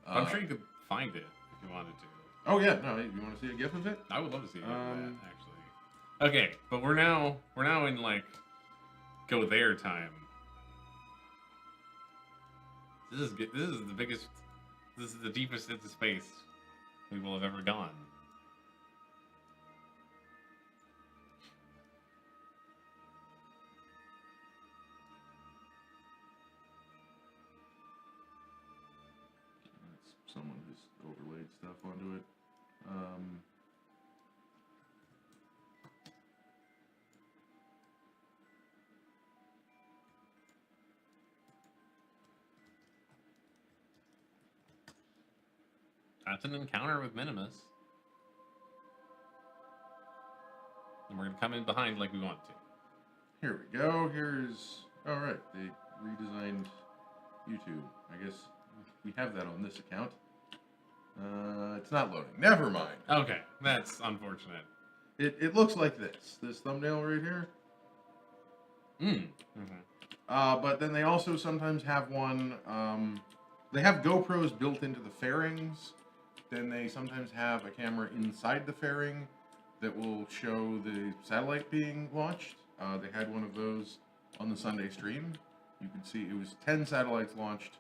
I'm sure you could find it if you wanted to. Oh yeah, no, you want to see a GIF of it? I would love to see a GIF of that, actually. Okay, but we're now in like go there time. This is good. This is the biggest. This is the deepest into space we will have ever gone. That's someone who's overlaid stuff onto it. That's an encounter with Minimus. And we're going to come in behind like we want to. Here we go. Here's... Alright, they redesigned YouTube. I guess we have that on this account. It's not loading. Never mind. Okay, that's unfortunate. It looks like this. This thumbnail right here. But then they also sometimes have one... they have GoPros built into the fairings. Then they sometimes have a camera inside the fairing that will show the satellite being launched. They had one of those on the Sunday stream. You could see it was 10 satellites launched,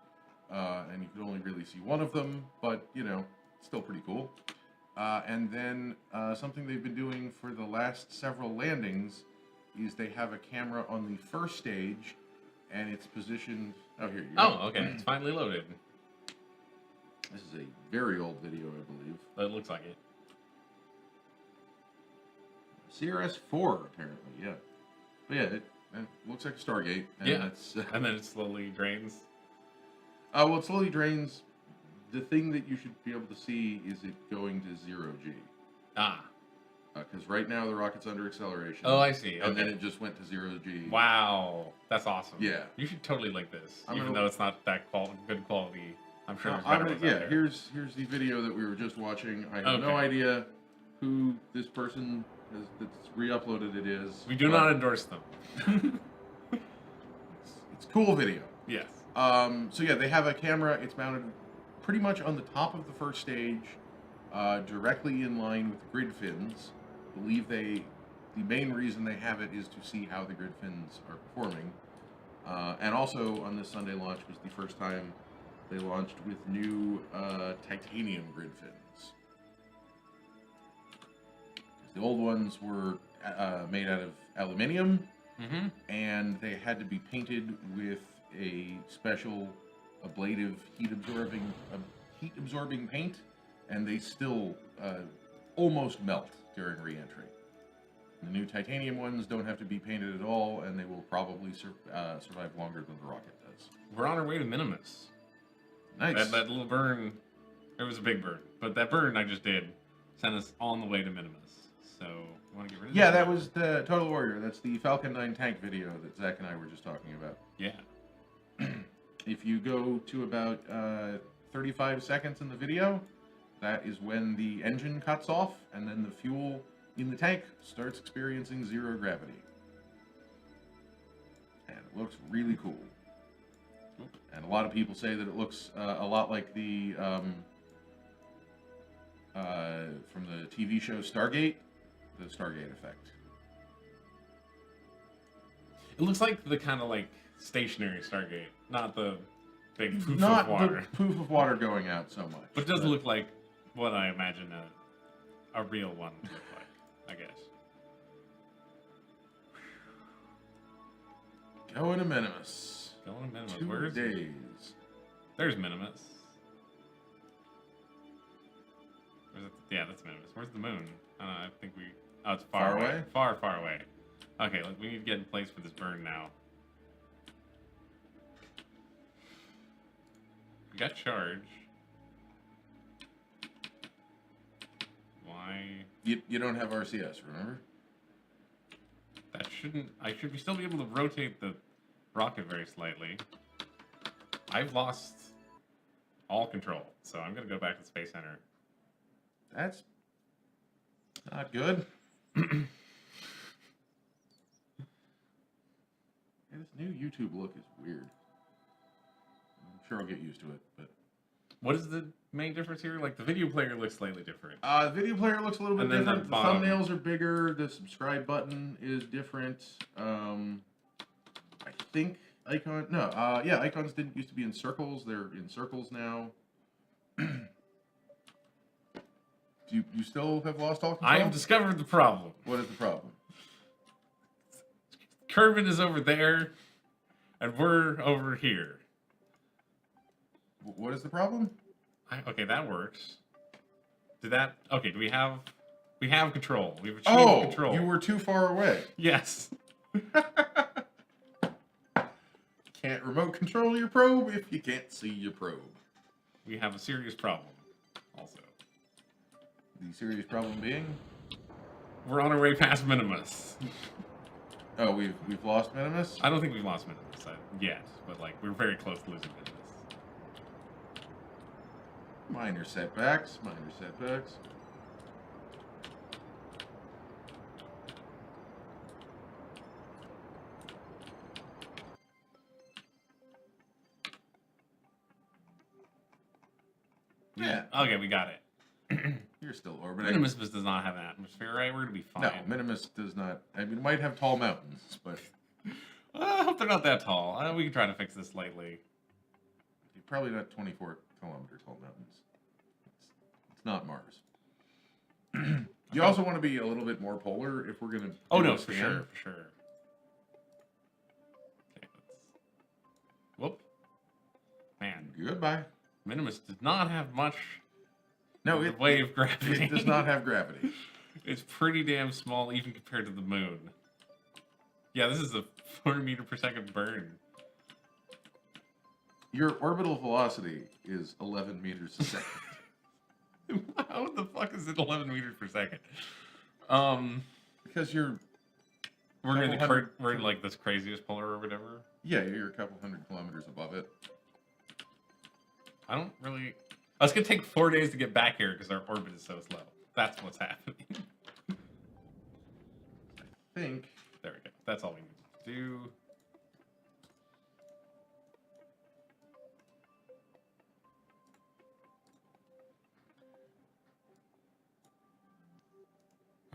and you could only really see one of them, but, still pretty cool. And then something they've been doing for the last several landings is they have a camera on the first stage, and it's positioned... Oh, here you go. Oh, okay. It's finally loaded. This is a very old video, I believe. But it looks like it. CRS-4, apparently, yeah. But yeah, it looks like a Stargate. And that's, and then it slowly drains. Well, it slowly drains. The thing that you should be able to see is it going to 0G. Ah. Because right now the rocket's under acceleration. Oh, I see. And then it just went to 0G. Wow. That's awesome. Yeah. You should totally like this, even though it's not that good quality. I'm sure there's better ones out there. Here's the video that we were just watching. I have no idea who this person that's re-uploaded it is. We do not endorse them. It's cool video. Yes. So yeah, they have a camera. It's mounted pretty much on the top of the first stage, directly in line with the grid fins. I believe the main reason they have it is to see how the grid fins are performing. And also on this Sunday launch was the first time They launched with new titanium grid fins. The old ones were made out of aluminium, and they had to be painted with a special ablative heat-absorbing paint, and they still almost melt during re-entry. The new titanium ones don't have to be painted at all, and they will probably survive longer than the rocket does. We're on our way to Minimus. Nice. That little burn, it was a big burn, but that burn I just did sent us on the way to Minimus. So, you want to get rid of Yeah, that was the Total Warrior. That's the Falcon 9 tank video that Zach and I were just talking about. Yeah. If you go to about 35 seconds in the video, that is when the engine cuts off, and then the fuel in the tank starts experiencing zero gravity. And it looks really cool. And a lot of people say that it looks a lot like the from the TV show Stargate, the Stargate effect. It looks like the kind of like stationary Stargate, not the big poof Not of water. the poof of water going out so much. But it does look like what I imagine a real one would look like, I guess. Going to Minimus. Going to Minimus. 2 Where's days. There's Minimus. Where's it? Yeah, that's Minimus. Where's the moon? I think we... Oh, it's far away. Far, far away. Okay, look, we need to get in place for this burn now. We got charge. Why? You don't have RCS, remember? That shouldn't... I should still be able to rotate the rocket very slightly. I've lost all control, so I'm going to go back to the Space Center. That's not good. Yeah, this new YouTube look is weird. I'm sure I'll get used to it, but... What is the main difference here? Like, the video player looks slightly different. The video player looks a little bit And then different. the The bottom. thumbnails are bigger. The subscribe button is different. I think icon... No, yeah, icons didn't used to be in circles. They're in circles now. Do you still have lost all control? I have discovered the problem. What is the problem? Kerbin is over there, and we're over here. What is the problem? Okay, that works. Did that... Okay, do we have... We have control. We've achieved control. You were too far away. Yes. Can't remote control your probe if you can't see your probe. We have a serious problem, also. The serious problem being? We're on our way past Minimus. Oh, we've lost Minimus? I don't think we've lost Minimus yet, but like we're very close to losing Minimus. Minor setbacks, minor setbacks. Yeah. Okay, we got it. You're still orbiting. Minimus does not have an atmosphere, right? We're gonna be fine. No, Minimus does not. I mean, it might have tall mountains, but I hope they're not that tall. We can try to fix this slightly. probably not 24-kilometer tall mountains. It's not Mars. You Okay. also want to be a little bit more polar if we're going to. Oh no, for sure, for sure. Okay, let's... Whoop. Man, Goodbye. Minimus does not have much. No, in the way of gravity. It does not have gravity. It's pretty damn small, even compared to the moon. Yeah, this is a 4 meter per second burn. Your orbital velocity is 11 meters a second. How the fuck is it 11 meters per second? Because you're... We're in like this craziest polar or whatever. Yeah, you're a couple hundred kilometers above it. I don't really... Oh, it's gonna take 4 days to get back here because our orbit is so slow. That's what's happening. I think... There we go. That's all we need to do.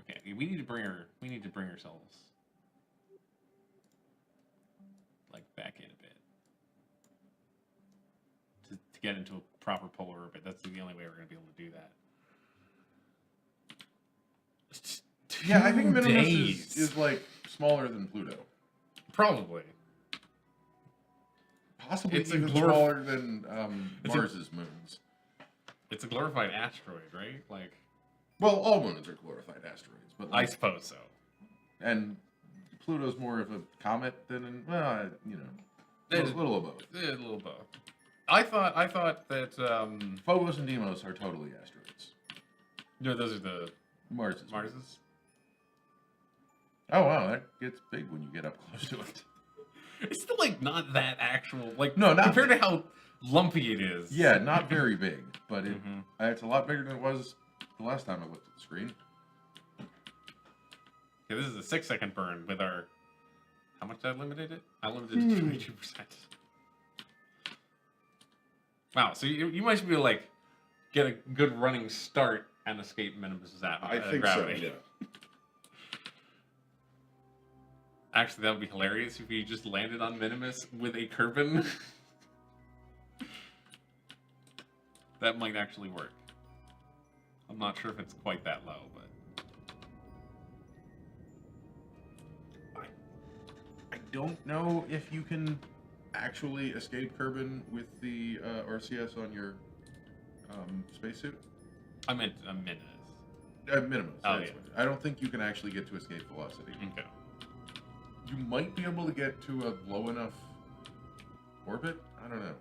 Okay, we need to bring ourselves like back in a bit. to get into a proper polar orbit. That's the only way we're going to be able to do that. Yeah, I think Minimus days. is like smaller than Pluto. Probably. Possibly It's even smaller than Mars's moons. It's a glorified asteroid, right? Like, well, all moons are glorified asteroids, but like, I suppose so. And Pluto's more of a comet than an, well, you know, a little of both. A little of both. I thought that Phobos and Deimos are totally asteroids. No, those are the Mars's. Oh wow, that gets big when you get up close to it. It's still like not that actual, like, no, not compared to how lumpy it is. Yeah, not very big, but it's a lot bigger than it was the last time I looked at the screen. Okay, this is a 6-second burn with our. How much did I limited it? I limited it to 22%. Wow, so you might be able to, like, get a good running start and escape Minimus's I think gravity. so, yeah. Actually, that would be hilarious if we just landed on Minimus with a Kerbin. That might actually work. I'm not sure if it's quite that low, but... I don't know if you can actually escape Kerbin with the RCS on your spacesuit. I meant a Minimus. Minimus. Oh, yeah. I don't think you can actually get to escape velocity. Okay. You might be able to get to a low enough orbit. I don't know.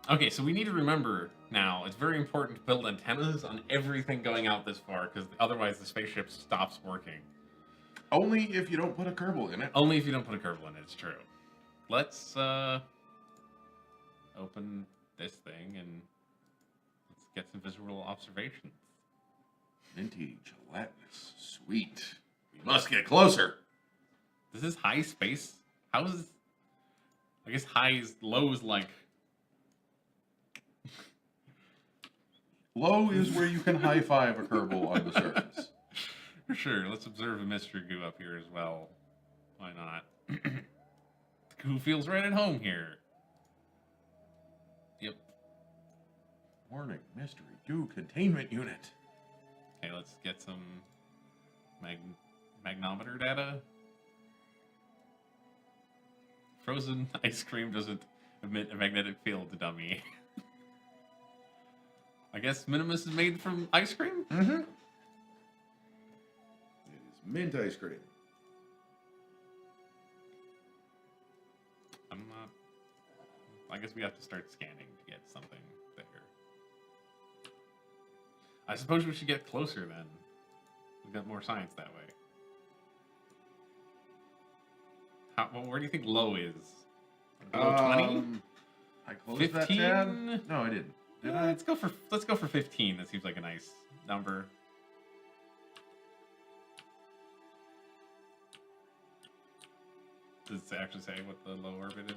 Okay, so we need to remember now, it's very important to build antennas on everything going out this far, because otherwise the spaceship stops working. Only if you don't put a Kerbal in it. Only if you don't put a Kerbal in it, it's true. Let's open this thing and let's get some visual observations. Vintage, Atlas, sweet. We must get closer. This is high space. How is... I guess high is... Low is like... Low is where you can high-five a Kerbal on the surface. For sure. Let's observe a mystery goo up here as well. Why not? The goo feels right at home here. Yep. Warning, mystery goo containment unit. Okay, let's get some magnometer data. Frozen ice cream doesn't emit a magnetic field, dummy. I guess Minimus is made from ice cream? Mm-hmm. It is mint ice cream. I'm not... I guess we have to start scanning to get something there. I suppose we should get closer then. We've got more science that way. Well, where do you think low is? Below 20? I closed 15? that tab. No, I didn't. Did I? Let's go for 15. That seems like a nice number. Does it actually say what the low orbit is?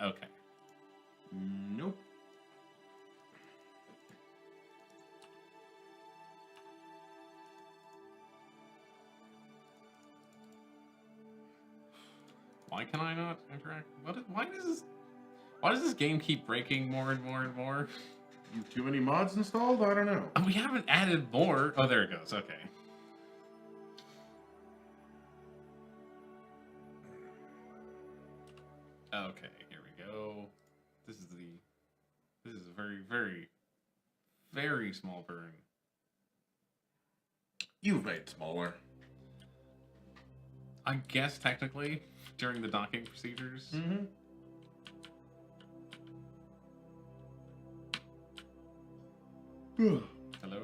Okay. Nope. Why can I not interact? Why does this game keep breaking more and more and more? You have too many mods installed? I don't know. We haven't added more. Oh, there it goes. Okay. Okay, here we go. This is a very, very, very small burn. You've made smaller. I guess technically during the docking procedures. Mm-hmm. Hello.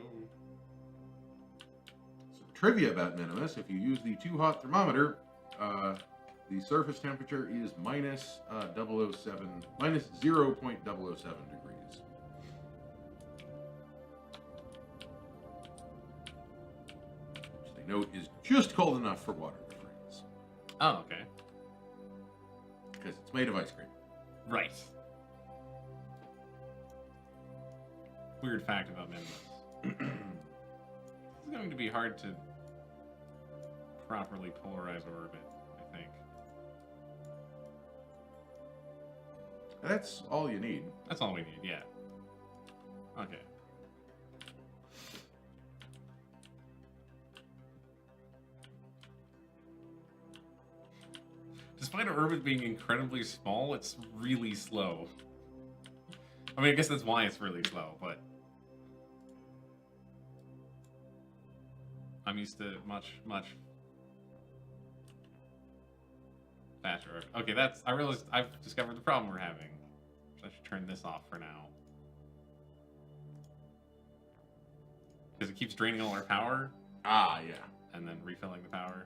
Some trivia about Minimus: if you use the too hot thermometer, the surface temperature is minus 0.007 degrees. Which they note is just cold enough for water to freeze. Oh, okay. Because it's made of ice cream. Right. Weird fact about Minimus. It's going to be hard to properly polarize orbit, I think. That's all you need. That's all we need, yeah. Okay. Despite our orbit being incredibly small, it's really slow. I mean, I guess that's why it's really slow, but I'm used to much faster orbit. Okay, I realized I've discovered the problem we're having. So I should turn this off for now. Because it keeps draining all our power. Ah, yeah. And then refilling the power.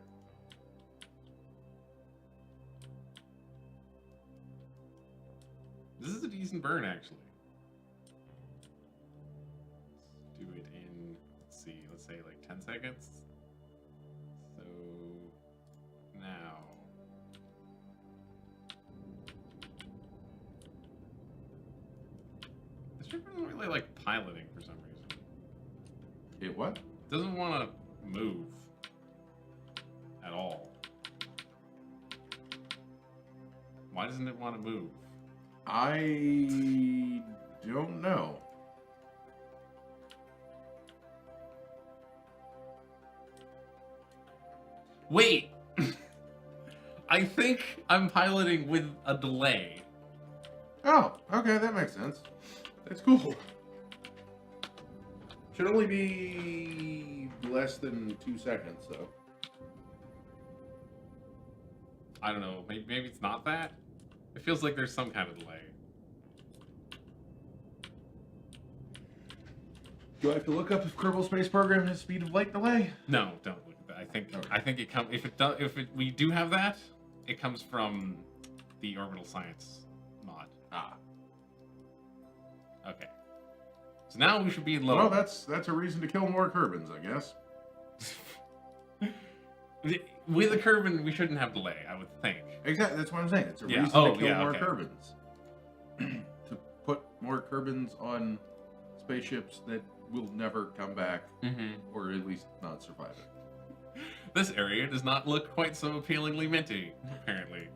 This is a decent burn, actually. Let's do it in, let's say like 10 seconds. So, now. This ship doesn't really like piloting for some reason. It what? Doesn't want to move at all. Why doesn't it want to move? I don't know. Wait! I think I'm piloting with a delay. Oh, okay, that makes sense. That's cool. Should only be less than 2 seconds, though. I don't know. Maybe it's not that. It feels like there's some kind of delay. Do I have to look up if Kerbal Space Program has speed of light delay? No, don't look at that. I think it comes we do have that, it comes from the orbital science mod. Ah. Okay. So now we should be in low. Well, that's a reason to kill more Kerbins, I guess. With a Kerbin, we shouldn't have delay, I would think. Exactly, that's what I'm saying. It's a reason to kill more Kerbins. To put more Kerbins on spaceships that will never come back, or at least not survive it. This area does not look quite so appealingly minty, apparently.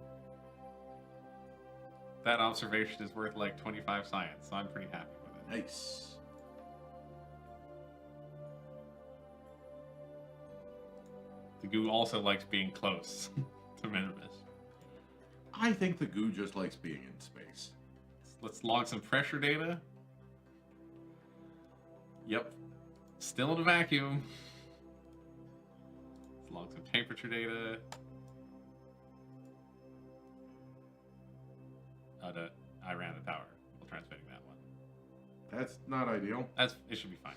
That observation is worth like 25 science, so I'm pretty happy with it. Nice. The goo also likes being close to Minimus. I think the goo just likes being in space. Let's log some pressure data. Yep. Still in a vacuum. Let's log some temperature data. I ran the power while transmitting that one. That's not ideal. It should be fine.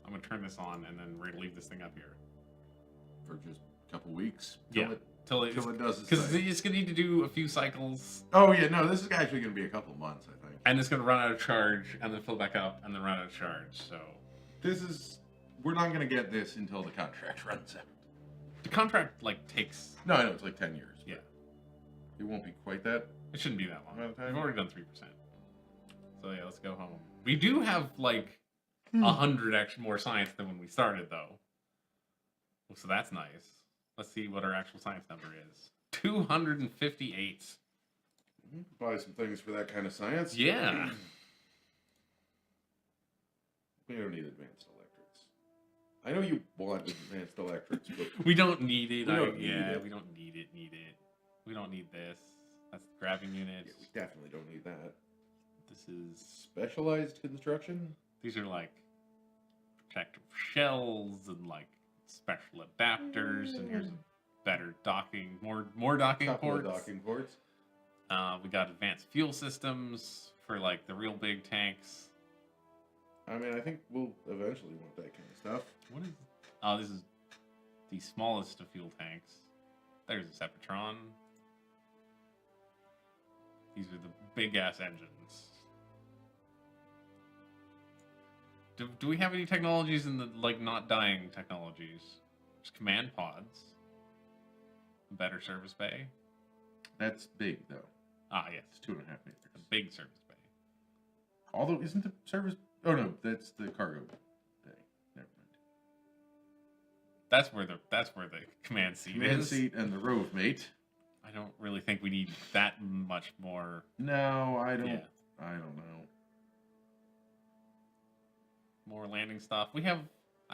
I'm gonna turn this on and then we're gonna leave this thing up here. For just a couple weeks? Till it does its Because it's gonna need to do a few cycles. Oh yeah, no, this is actually gonna be a couple months, I think. And it's gonna run out of charge and then fill back up and then run out of charge, so. We're not gonna get this until the contract runs out. The contract, like, takes... No, I know, it's like 10 years. Yeah. It won't be quite that. It shouldn't be that long. Amount of time? We've already done 3%. So yeah, let's go home. We do have, like, 100 extra more science than when we started, though. So that's nice. Let's see what our actual science number is. 258. Buy some things for that kind of science. Yeah. We don't need advanced electrics. I know you want advanced electrics, but... We don't need it. We don't need it. We don't need it. We don't need this. That's the grabbing unit. Yeah, we definitely don't need that. This is... Specialized construction? These are, like, protective shells and, like, special adapters. And here's a better docking, more docking ports. Couple of docking ports. We got advanced fuel systems for, like, the real big tanks. I mean, I think we'll eventually want that kind of stuff. What is... Oh, this is the smallest of fuel tanks. There's a Sepatron. These are the big-ass engines. Do we have any technologies in the, like, not dying technologies? There's command pods. A better service bay. That's big, though. Ah, yes. It's 2.5 meters. A big service bay. Although, isn't the service Oh no, that's the cargo bay. Never mind. That's where the command seat Command is. seat and the rove mate. I don't really think we need that much more. No, I don't. Yeah. I don't know. More landing stuff. I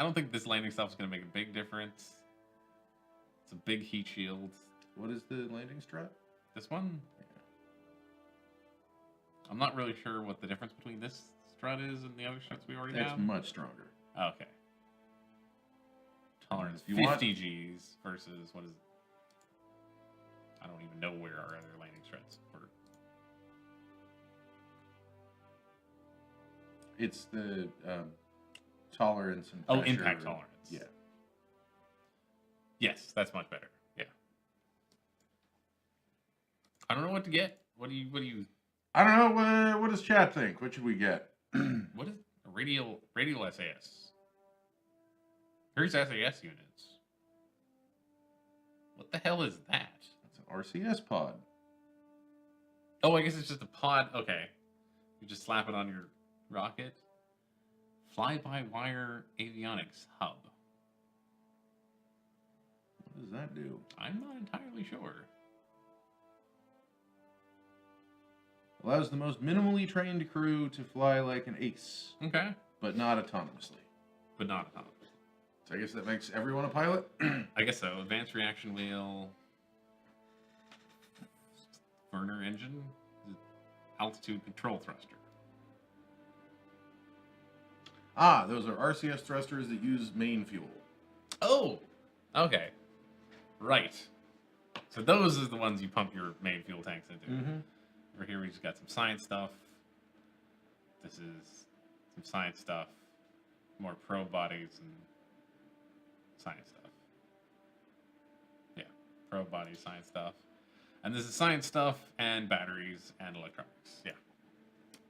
don't think this landing stuff is going to make a big difference. It's a big heat shield. What is the landing strut? This one? Yeah. I'm not really sure what the difference between this strut is and the other struts we already have. It's much stronger. Okay. Tolerance If you 50 Gs versus what is it? I don't even know where our other landing struts were. It's the tolerance and pressure. Impact tolerance. Yeah. Yes, that's much better. Yeah. I don't know what to get. What do you? I don't know. What does chat think? What should we get? What is a radial SAS? Here's SAS units. What the hell is that? It's an RCS pod. Oh, I guess it's just a pod. Okay. You just slap it on your rocket. Fly-by-wire avionics hub. What does that do? I'm not entirely sure. Allows the most minimally trained crew to fly like an ace. Okay. But not autonomously. But not autonomous. So I guess that makes everyone a pilot? I guess so. Advanced reaction wheel. Burner engine. Altitude control thruster. Ah, those are RCS thrusters that use main fuel. Oh! Okay. Right. So those are the ones you pump your main fuel tanks into. Mm-hmm. Over here we just got some science stuff. This is some science stuff. More probe bodies and science stuff. Yeah, probe bodies, science stuff. And this is science stuff and batteries and electronics. Yeah.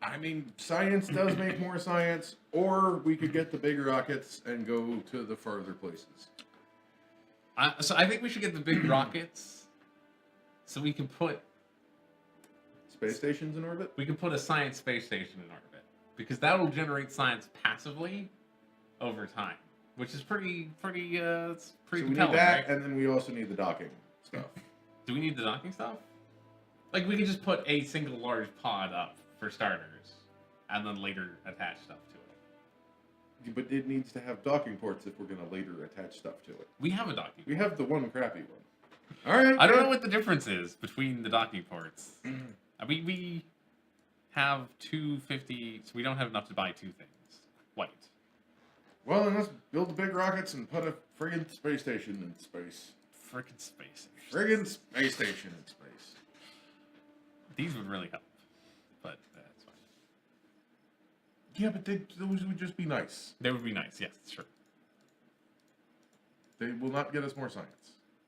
I mean, science does make more science, or we could get the big rockets and go to the farther places. So I think we should get the big rockets so we can put Space stations in orbit? we can put a science space station in orbit, because that will generate science passively over time, which is pretty So we compelling, need that, right? and then we also need the docking stuff. Do we need the docking stuff? Like, we could just put a single large pod up for starters, and then later attach stuff to it. But it needs to have docking ports if we're going to later attach stuff to it. We have a docking We port. have the one crappy one. All right. I don't know what the difference is between the docking ports. I mean, we have 250, so we don't have enough to buy two things. Quite. Well, then let's build the big rockets and put a friggin' space station in space. Frickin' space. Friggin' space station in space. These would really help, but that's fine. Yeah, but those would just be nice. They would be nice, yes, sure. They will not get us more science.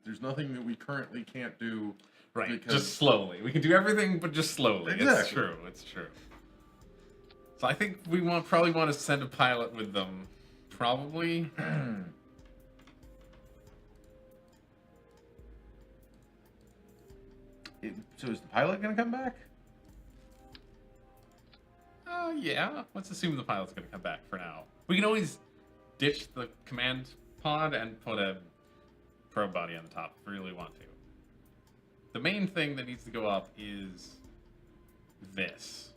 There's nothing that we currently can't do. Right, Because- just slowly. We can do everything, but just slowly. It's Exactly. true, it's true. So I think we probably want to send a pilot with them. Probably. So is the pilot going to come back? Yeah. Let's assume the pilot's going to come back for now. We can always ditch the command pod and put a probe body on the top if we really want to. The main thing that needs to go up is this.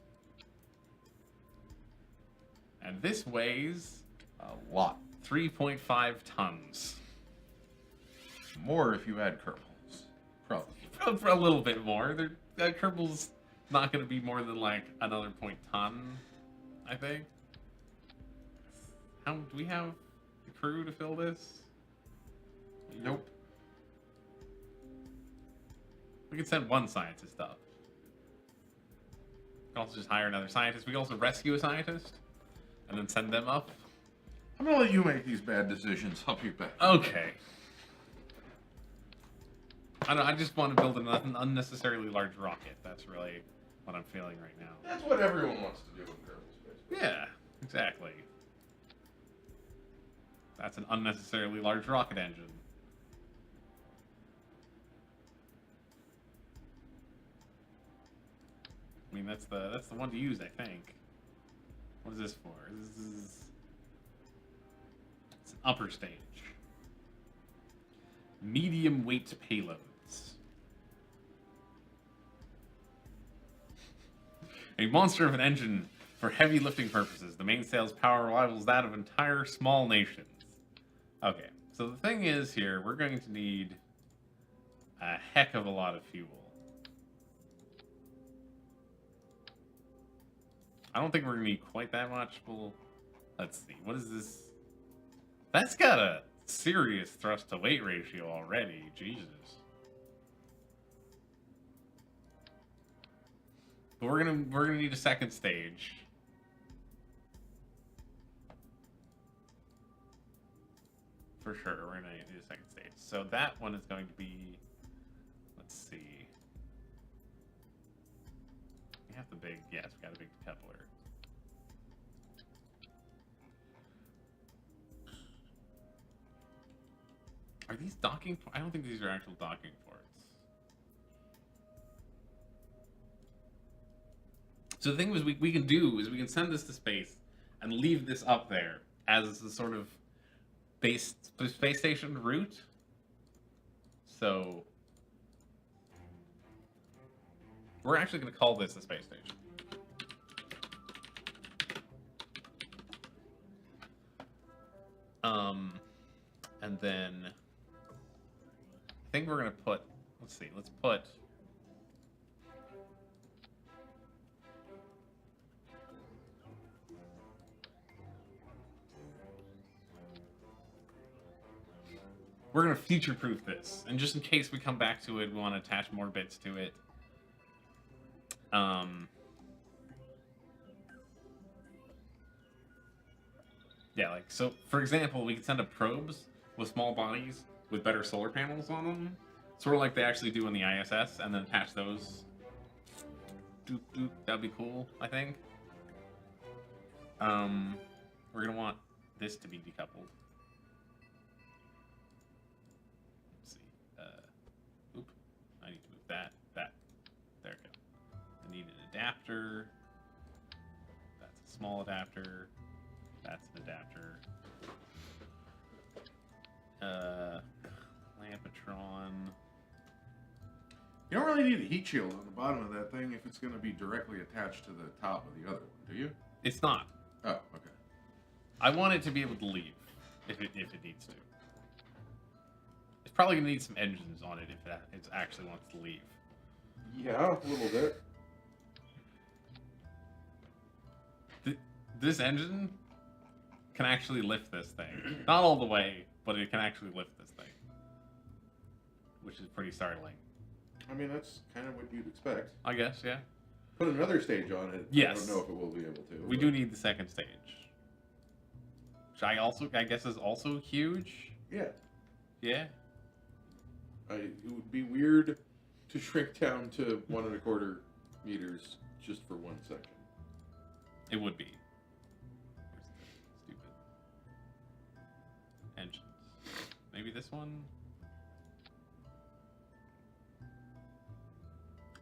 And this weighs A lot. 3.5 tons. More if you add Kerbals. Probably. For a little bit more. Kerbal's not going to be more than like another point ton, I think. How do we have the crew to fill this? Nope. We could send one scientist up. We can also just hire another scientist. We can also rescue a scientist and then send them up. I'm going to let you make these bad decisions. I'll be back. Okay. I just want to build an unnecessarily large rocket. That's really what I'm feeling right now. That's what everyone wants to do in Kerbal Space Program. Yeah, exactly. That's an unnecessarily large rocket engine. I mean, that's the one to use, I think. What is this for? It's an upper stage. Medium weight payloads. A monster of an engine for heavy lifting purposes. The mainsail's power rivals that of entire small nations. Okay, so the thing is here, we're going to need a heck of a lot of fuel. I don't think we're going to need quite that much. Well, let's see. What is this? That's got a serious thrust to weight ratio already. Jesus. But we're gonna need a second stage. For sure, we're gonna need a second stage. So that one is going to be, let's see. We have the big, yes, we got a big decoupler. Are these docking? I don't think these are actual docking ports. So the thing was, we can do is we can send this to space and leave this up there as a sort of space station route. So we're actually going to call this a space station. And then I think we're going to put, let's see, let's put we're going to future-proof this, and just in case we come back to it, we want to attach more bits to it. Yeah, like, so, for example, we could send up probes with small bodies with better solar panels on them, sort of like they actually do in the ISS, and then attach those. Doop, doop, that'd be cool, I think. We're going to want this to be decoupled. I need to move that. There we go. I need an adapter. That's a small adapter. That's an adapter. Lampatron. You don't really need a heat shield on the bottom of that thing if it's going to be directly attached to the top of the other one, do you? It's not. Oh, okay. I want it to be able to leave if it needs to. It's probably going to need some engines on it if it actually wants to leave. Yeah, a little bit. This engine can actually lift this thing. Not all the way, but it can actually lift this thing. Which is pretty startling. I mean, that's kind of what you'd expect. I guess, yeah. Put another stage on it. Yes. I don't know if it will be able to. We do need the second stage. Which I guess is also huge. Yeah. Yeah. It would be weird to shrink down to 1.25 meters just for 1 second. It would be. Stupid engines. Maybe this one?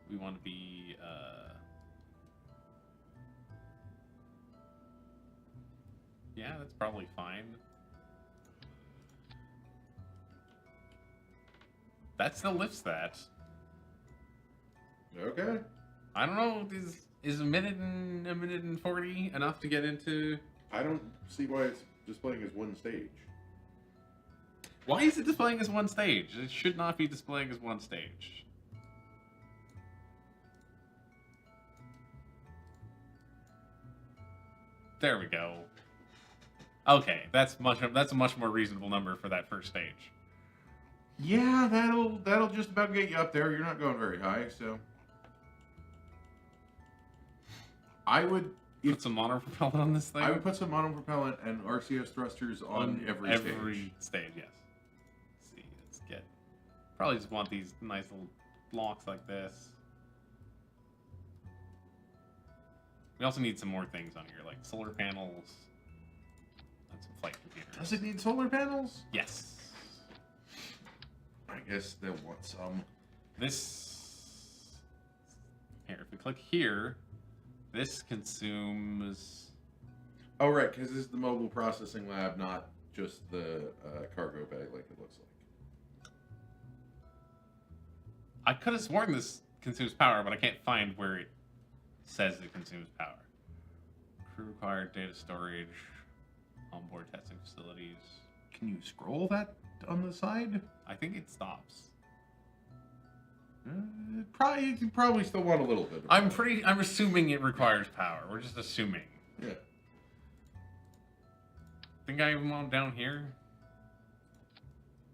We want to be, yeah, that's probably fine. That still lifts that. Okay. I don't know, is a minute and 40 enough to get into? I don't see why it's displaying as one stage. Why is it displaying as one stage? It should not be displaying as one stage. There we go. Okay, that's a much more reasonable number for that first stage. Yeah, that'll just about get you up there. You're not going very high, so I would put some monopropellant on this thing. I would put some monopropellant and RCS thrusters on every stage. Yes. Let's see, let's get. Probably just want these nice little blocks like this. We also need some more things on here, like solar panels and some flight computers. Does it need solar panels? Yes. I guess they'll want some. Here, if we click here, this consumes Oh, right, because this is the mobile processing lab, not just the cargo bay like it looks like. I could have sworn this consumes power, but I can't find where it says it consumes power. Crew required data storage, onboard testing facilities. Can you scroll that on the side? I think it stops. You can probably still want a little bit. I'm assuming it requires power. We're just assuming. Yeah. Think I even want down here?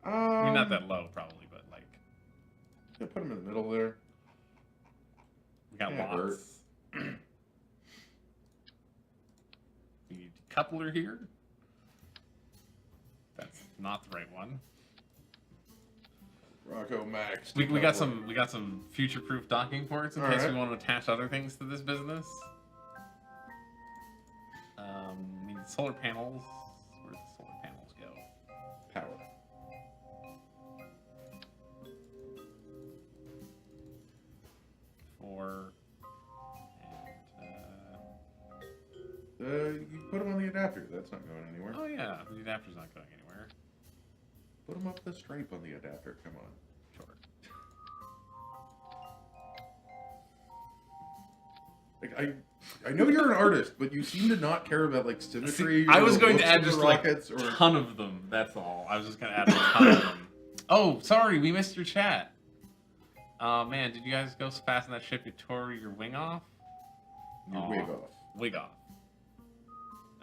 I mean, not that low, probably, but like. Yeah, put them in the middle there. We got lots. We need a coupler here. That's not the right one. Rocco Max. We got some future-proof docking ports in case we want to attach other things to this business. We need solar panels. Where do the solar panels go? Power. You put them on the adapter. That's not going anywhere. Oh yeah, the adapter's not going anywhere. Put them up the stripe on the adapter. Come on. Sure. Like I know you're an artist, but you seem to not care about like symmetry. I was going to add just like rockets a ton of them. That's all. I was just going to add a ton of them. Oh, sorry, we missed your chat. Man, did you guys go so fast in that ship you tore your wing off? Your wig off. Wig off.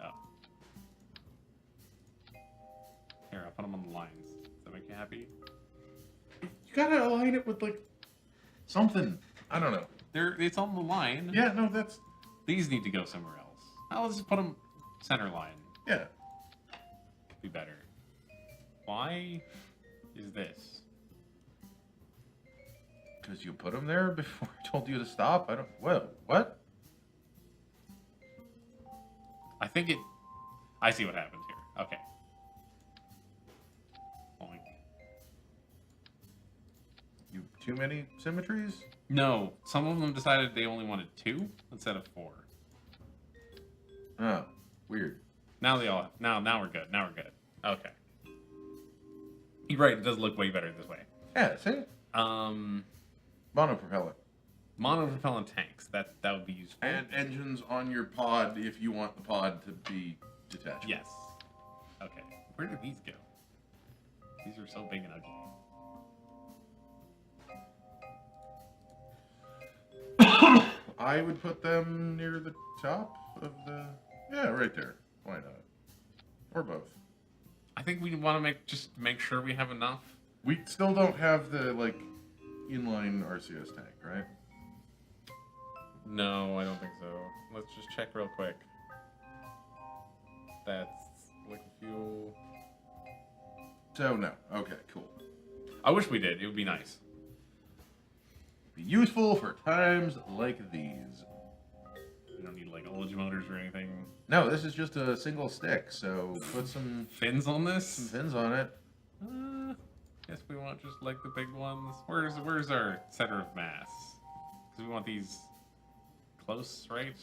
Oh. Here, I'll put them on the lines. Does that make you happy? You gotta align it with like something. I don't know. It's on the line. Yeah, no, that's. These need to go somewhere else. Let's just put them center line. Yeah. Be better. Why is this? Because you put them there before I told you to stop. I don't. Well, what? I think it. I see what happened here. Okay. Boing. You too many symmetries? No, some of them decided they only wanted 2 instead of 4. Oh, weird. Now they all. Now we're good. Now we're good. Okay. You're right. It does look way better this way. Yeah. See. Monopropellant. Monopropellant tanks. That would be useful. And engines on your pod if you want the pod to be detached. Yes. Okay. Where did these go? These are so big and ugly. I would put them near the top of the. Yeah, right there. Why not? Or both. I think we want to make sure we have enough. We still don't have the like inline RCS tank, right? No, I don't think so. Let's just check real quick. That's liquid fuel. So no. Okay, cool. I wish we did. It would be nice. Be useful for times like these. We don't need like ullage motors or anything. No, this is just a single stick, so put some fins on this. Some fins on it. Guess we want just like the big ones. Where's our center of mass? Because we want these close, right?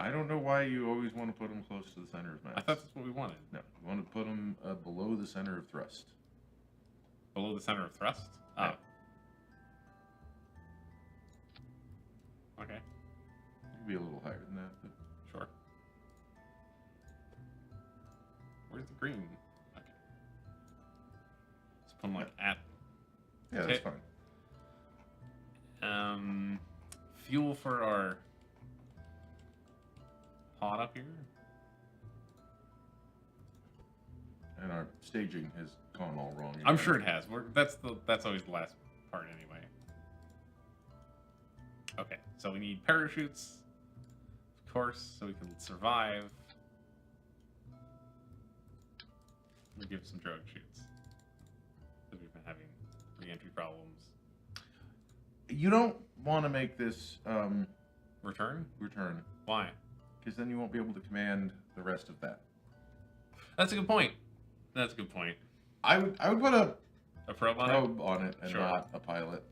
I don't know why you always want to put them close to the center of mass. I thought that's what we wanted. No, you want to put them below the center of thrust. Below the center of thrust? Oh. Yeah. Okay. It could be a little higher than that, but sure. Where's the green? Okay. Let's put them like at. Yeah, that's fine. Fuel for our pod up here. And our staging has gone all wrong. I'm sure it has. That's always the last part anyway. Okay, so we need parachutes, of course, so we can survive. We give some drogue chutes. Because we've been having re-entry problems. You don't want to make this Return? Why? Because then you won't be able to command the rest of that. That's a good point. That's a good point. I would put a probe on it and not a pilot.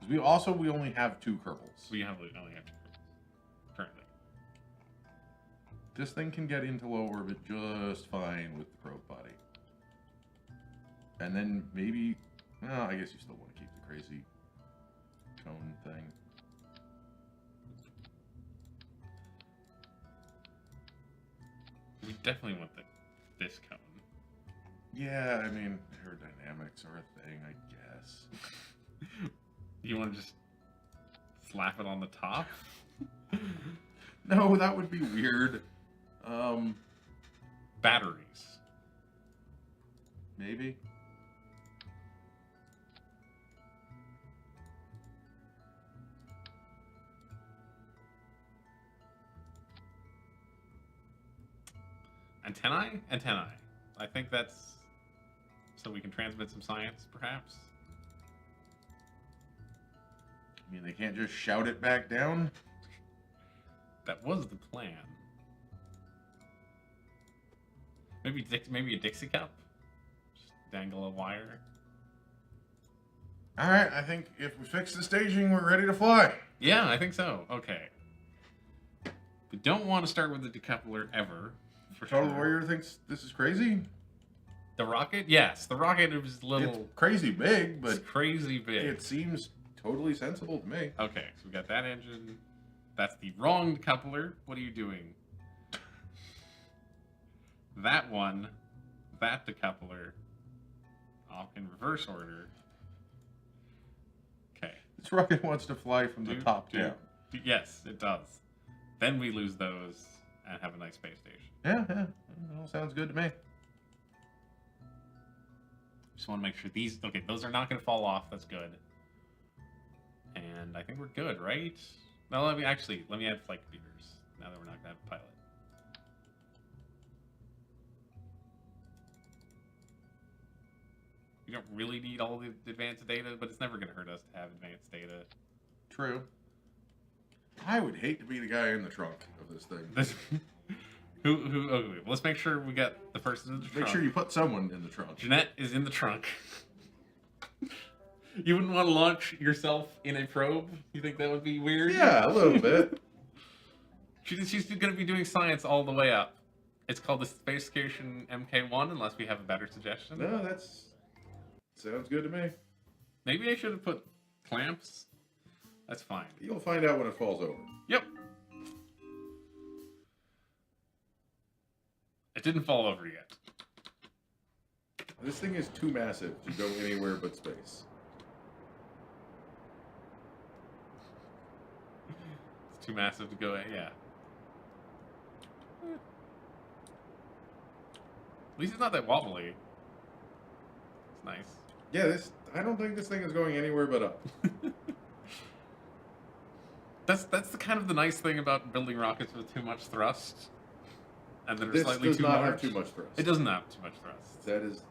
Because we only have 2 Kerbals. We only have 2 Kerbals currently. This thing can get into low orbit just fine with the probe body. And then maybe, well, I guess you still want to keep the crazy cone thing. We definitely want this cone. Yeah, I mean, aerodynamics are a thing, I guess. You want to just slap it on the top? No, that would be weird. Batteries. Maybe. Antennae? Antennae. I think that's so we can transmit some science, perhaps. I mean, they can't just shout it back down? That was the plan. Maybe a Dixie cup? Just dangle a wire. Alright, I think if we fix the staging, we're ready to fly. Yeah, I think so. Okay. We don't want to start with the decoupler ever. For Total sure. Warrior thinks this is crazy? The rocket? Yes, the rocket is little... It's crazy big, but... It's crazy big. It seems totally sensible to me. Okay, so we got that engine. That's the wrong decoupler. What are you doing? That one. That decoupler. Off in reverse order. Okay. This rocket wants to fly from the top down. Yes, it does. Then we lose those and have a nice space station. Yeah, it all sounds good to me. Just want to make sure these... Okay, those are not going to fall off. That's good. And I think we're good, right? No, let me add flight computers. Now that we're not going to have a pilot. We don't really need all the advanced data, but it's never going to hurt us to have advanced data. True. I would hate to be the guy in the trunk of this thing. Okay, let's make sure we got the person in the trunk. Make sure you put someone in the trunk. Jeanette is in the trunk. You wouldn't want to launch yourself in a probe? You think that would be weird? Yeah, a little bit. She's going to be doing science all the way up. It's called the Space Station MK1, unless we have a better suggestion. No, that's... Sounds good to me. Maybe I should have put clamps. That's fine. You'll find out when it falls over. Yep. It didn't fall over yet. This thing is too massive to go anywhere but space. It's too massive to go, yeah. At least it's not that wobbly. It's nice. Yeah, I don't think this thing is going anywhere but up. That's the kind of the nice thing about building rockets with too much thrust. And then This slightly does too not large. have too much thrust. It doesn't have too much thrust. That is...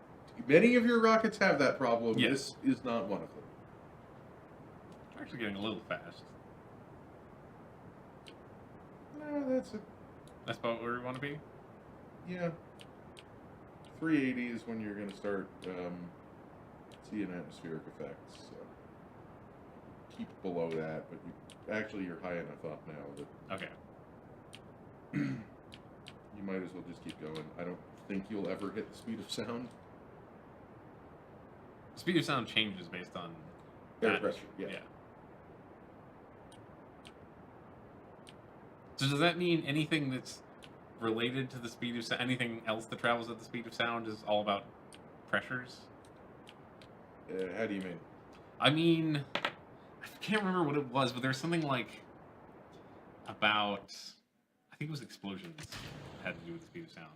Many of your rockets have that problem. Yes. This is not one of them. We're actually getting a little fast. No, That's about where we want to be? Yeah. 380 is when you're going to start seeing atmospheric effects. So keep below that, but you're high enough up now that... Okay. You might as well just keep going. I don't think you'll ever hit the speed of sound. Speed of sound changes based on Air pressure, yeah. So does that mean anything that's related to the speed of sound, anything else that travels at the speed of sound is all about pressures? How do you mean? I mean, I can't remember what it was, but there's something like about, I think it was explosions had to do with the speed of sound.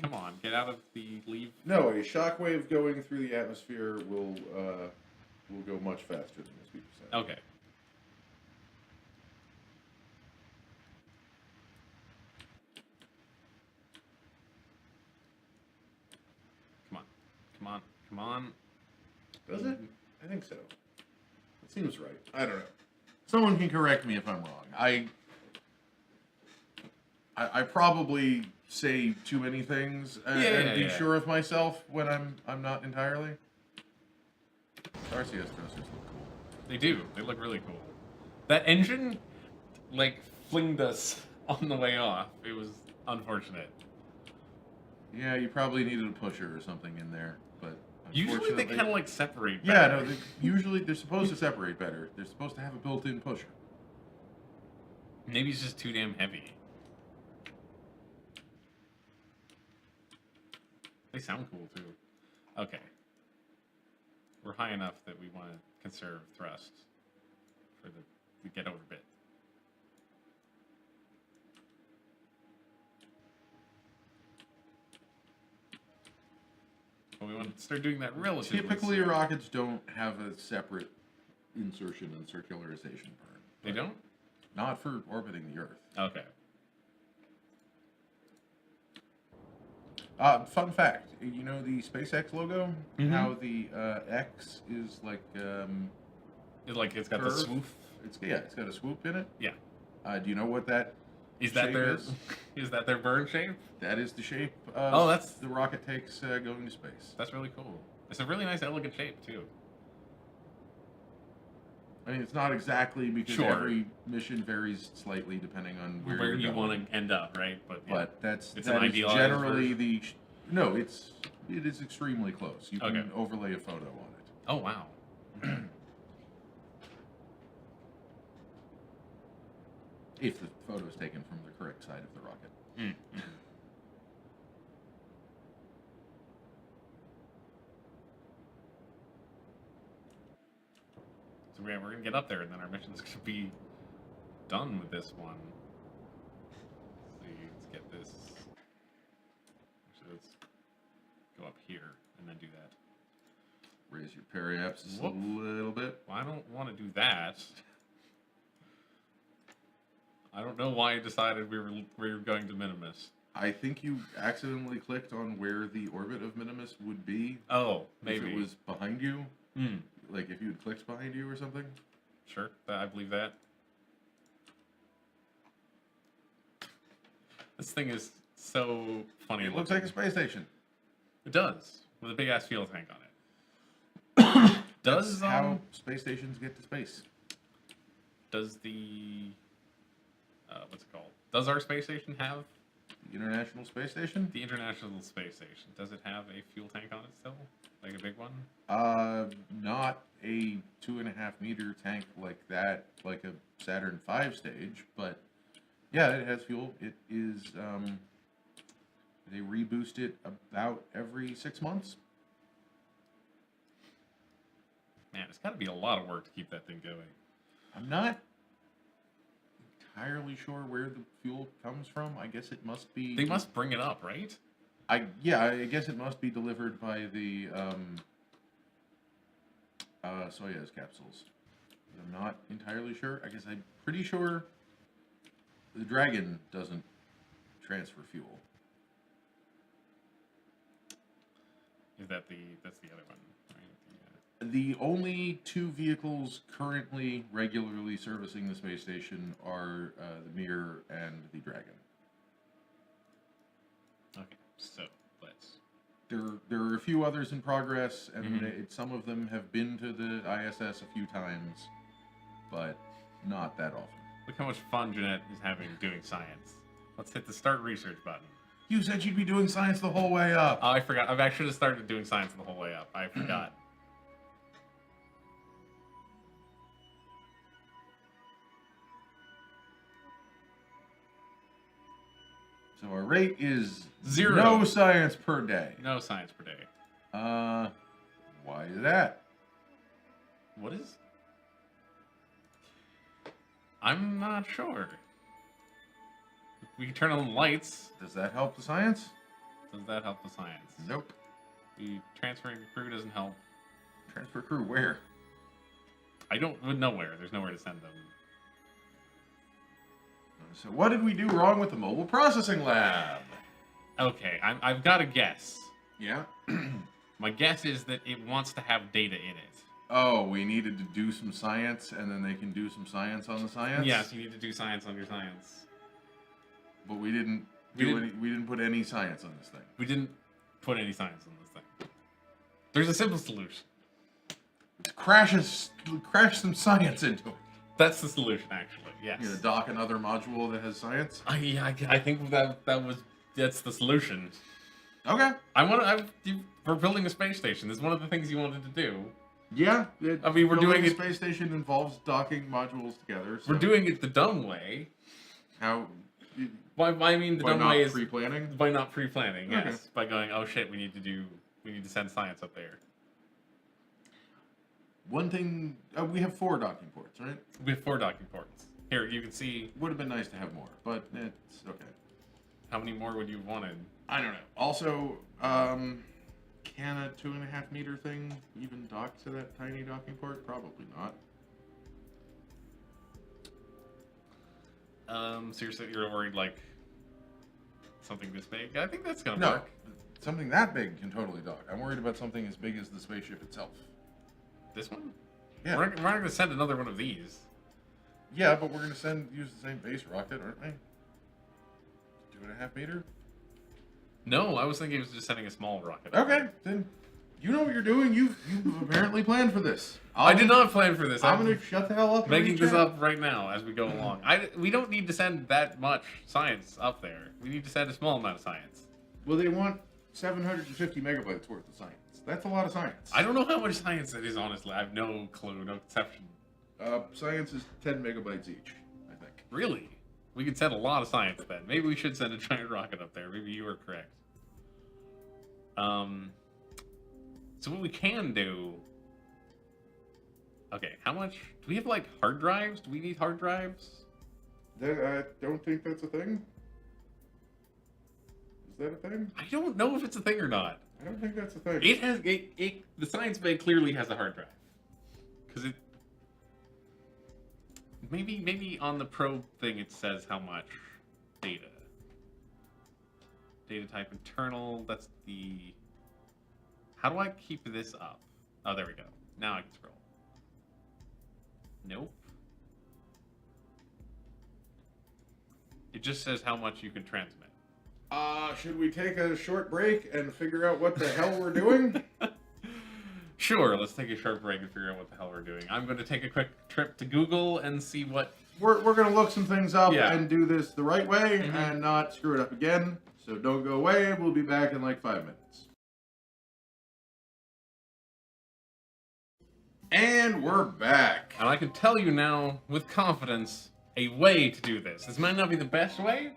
Come on, get out of the leave. No, a shockwave going through the atmosphere will go much faster than the speed of sound. Okay. Come on. Does it? I think so. It seems right. I don't know. Someone can correct me if I'm wrong. I probably say too many things and be sure of myself when I'm not entirely. RCS thrusters look cool. They do. They look really cool. That engine, like flinged us on the way off. It was unfortunate. Yeah, you probably needed a pusher or something in there, but Usually they kind of like separate. Yeah, better. no. Usually they're supposed to separate better. They're supposed to have a built-in pusher. Maybe it's just too damn heavy. They sound cool too. Okay. We're high enough that we want to conserve thrust for the get over bit. But we want to start doing that relatively Typically, soon. rockets don't have a separate insertion and circularization burn. They don't? Not for orbiting the Earth. Okay. Fun fact, you know the SpaceX logo? Mhm. How the X is like It's got the curve? swoop. It's got a swoop in it. Yeah. Do you know what that Is that shape their is? is that their burn shape? That is the shape of Oh, that's- the rocket takes going to space. That's really cool. It's a really nice, elegant shape too. I mean, it's not exactly because Sure. every mission varies slightly depending on where Where you're you going. want to end up, right? But yeah. But It's that an is idealized generally version. no. It is extremely close. You can Okay. overlay a photo on it. Oh wow. If the photo is taken from the correct side of the rocket. Mm. So we're gonna get up there, and then our mission's gonna be done with this one. Let's see, let's get this. Actually, let's go up here and then do that. Raise your periapsis Whoop. a little bit. Well, I don't want to do that. I don't know why I decided we were going to Minimus. I think you accidentally clicked on where the orbit of Minimus would be. Oh, If maybe. it was behind you. Hmm. Like if you had clicked behind you or something. Sure, I believe that. This thing is so funny. It looks like a space station. It does, with a big ass fuel tank on it. Does That's how space stations get to space. does the what's it called? Does our space station have The International Space Station? the International Space Station? Does it have a fuel tank on it still, like a big one? Not a 2.5 meter tank like that, like a Saturn V stage, but yeah, it has fuel. It is, they reboost it about every 6 months. Man, it's got to be a lot of work to keep that thing going. I'm not entirely sure where the fuel comes from. I guess it must be. They must bring it up, right? I guess it must be delivered by the Soyuz capsules. I'm not entirely sure. I guess I'm pretty sure the Dragon doesn't transfer fuel. Is that that's the other one, right? The only two vehicles currently regularly servicing the space station are the Mir and the Dragon. Okay, so let's. There are a few others in progress, and some of them have been to the ISS a few times, but not that often. Look how much fun Jeanette is having doing science. Let's hit the start research button. You said you'd be doing science the whole way up. Oh, I forgot. I've actually started doing science the whole way up. I forgot. So our rate is 0. No science per day. No science per day. Why is that? What is? I'm not sure. We can turn on the lights. Does that help the science? Does that help the science? Nope. The transferring the crew doesn't help. Transfer crew where? I don't know where. There's nowhere to send them. So what did we do wrong with the mobile processing lab? Okay, I've got a guess. Yeah. My guess is that it wants to have data in it. Oh, we needed to do some science, and then they can do some science on the science. Yes, you need to do science on your science. But we didn't We do didn't- any. We didn't put any science on this thing. We didn't put any science on this thing. There's a simple solution. Let's crash some science into it. That's the solution, actually. Yes. You know, dock another module that has science. I think that's the solution. Okay. We're building a space station. This is one of the things you wanted to do. Yeah. I mean, we're doing a it. Space station involves docking modules together. So We're doing it the dumb way. How? I mean, the dumb way is pre-planning. By not pre-planning. Yes. Okay. By going, oh shit, we need to send science up there. One thing, we have 4 docking ports, right? We have 4 docking ports. Here, you can see. Would have been nice to have more, but it's okay. How many more would you have wanted? I don't know. Also, can a 2.5 meter thing even dock to that tiny docking port? Probably not. Seriously, you're worried like something this big? I think that's gonna No, work. something that big can totally dock. I'm worried about something as big as the spaceship itself. This one? Yeah. We're not going to send another one of these. Yeah, but we're going to use the same base rocket, aren't we? 2.5 meter? No, I was thinking it was just sending a small rocket. Okay, then you know what you're doing. You've apparently planned for this. I did not plan for this. I'm going to shut the hell up. Making this up right now as we go along. We don't need to send that much science up there. We need to send a small amount of science. Well, they want 750 megabytes worth of science. That's a lot of science. I don't know how much science it is, honestly. I have no clue, no conception. Science is 10 megabytes each, I think. Really? We could send a lot of science then. Maybe we should send a giant rocket up there. Maybe you were correct. So what we can do... Okay, how much... Do we have, like, hard drives? Do we need hard drives? I don't think that's a thing. Is that a thing? I don't know if it's a thing or not. I don't think that's a thing. It has... the science bay clearly has a hard drive. Because it... Maybe on the probe thing it says how much data. Data type internal, that's the... How do I keep this up? Oh, there we go. Now I can scroll. Nope. It just says how much you can transmit. Should we take a short break and figure out what the hell we're doing? Sure, let's take a short break and figure out what the hell we're doing. I'm going to take a quick trip to Google and see what... We're going to look some things up and do this the right way and not screw it up again. So don't go away. We'll be back in like 5 minutes. And we're back. And I can tell you now, with confidence, a way to do this. This might not be the best way,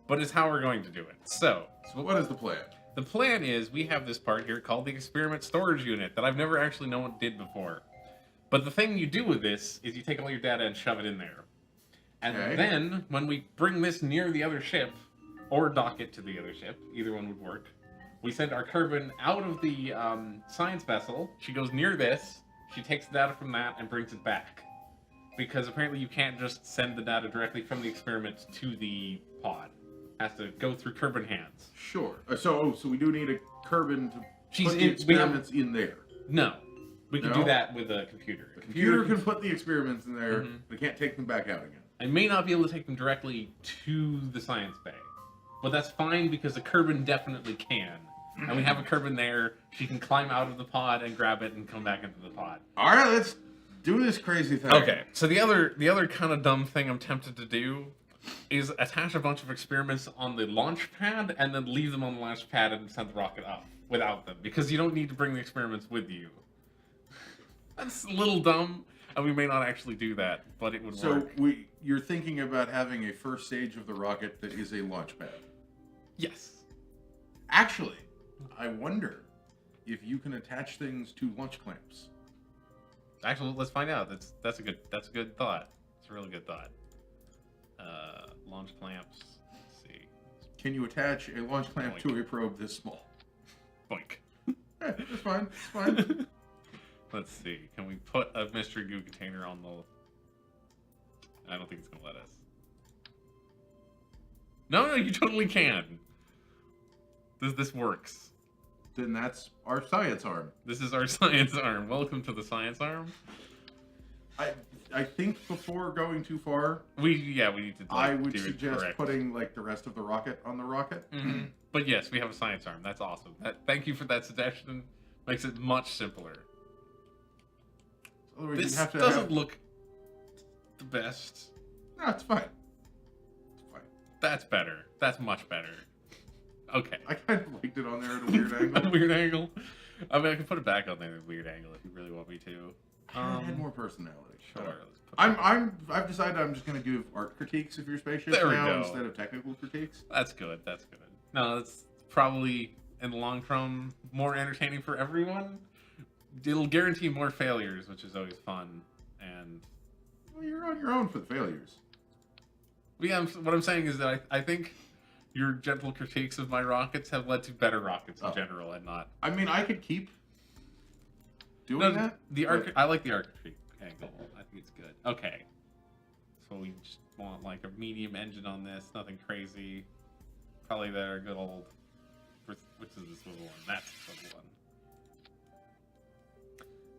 but it's how we're going to do it. So what is the plan? The plan is we have this part here called the experiment storage unit that I've never actually known what did before. But the thing you do with this is you take all your data and shove it in there. And then, when we bring this near the other ship, or dock it to the other ship, either one would work, we send our Kerbin out of the science vessel. She goes near this, she takes the data from that and brings it back. Because apparently you can't just send the data directly from the experiment to the pod. It has to go through Kerbin hands. Sure. So we do need a Kerbin to put the experiments in there. No. We can do that with a computer. The computer can put the experiments in there, but can't take them back out again. I may not be able to take them directly to the science bay. But that's fine because a Kerbin definitely can. And we have a Kerbin there. She can climb out of the pod and grab it and come back into the pod. All right, let's do this crazy thing. Okay, so the other kind of dumb thing I'm tempted to do is attach a bunch of experiments on the launch pad and then leave them on the launch pad and send the rocket up without them. Because you don't need to bring the experiments with you. That's a little dumb, and we may not actually do that, but it would work. So you're thinking about having a first stage of the rocket that is a launch pad? Yes. Actually, I wonder if you can attach things to launch clamps. Actually, let's find out. That's a good thought. It's a really good thought. Launch clamps. Let's see. Can you attach a launch clamp to a probe this small? Boink. Yeah, it's fine. It's fine. Let's see. Can we put a mystery goo container on the... I don't think it's going to let us. No, you totally can. This works. Then that's our science arm. This is our science arm. Welcome to the science arm. I think before going too far, we need to. I would suggest putting like the rest of the rocket on the rocket. Mm-hmm. But yes, we have a science arm. That's awesome. Thank you for that suggestion. Makes it much simpler. Otherwise, this doesn't look the best. No, it's fine. It's fine. That's better. That's much better. Okay. I kind of liked it on there at a weird angle. At a weird angle. I mean, I can put it back on there at a weird angle if you really want me to. It had more personality. Sure. Let's put I've decided I'm just gonna give art critiques of your spaceship There we now go. instead of technical critiques. That's good. That's good. No, that's probably in the long term more entertaining for everyone. It'll guarantee more failures, which is always fun. And Well, you're on your own for the failures. yeah, what I'm saying is that I think your gentle critiques of my rockets have led to better rockets in general, and not. I mean, I could keep doing No, that. I like the arc critique angle. I think it's good. Okay, so we just want like a medium engine on this, nothing crazy. Probably their good old. Which is this little one? That's the little one.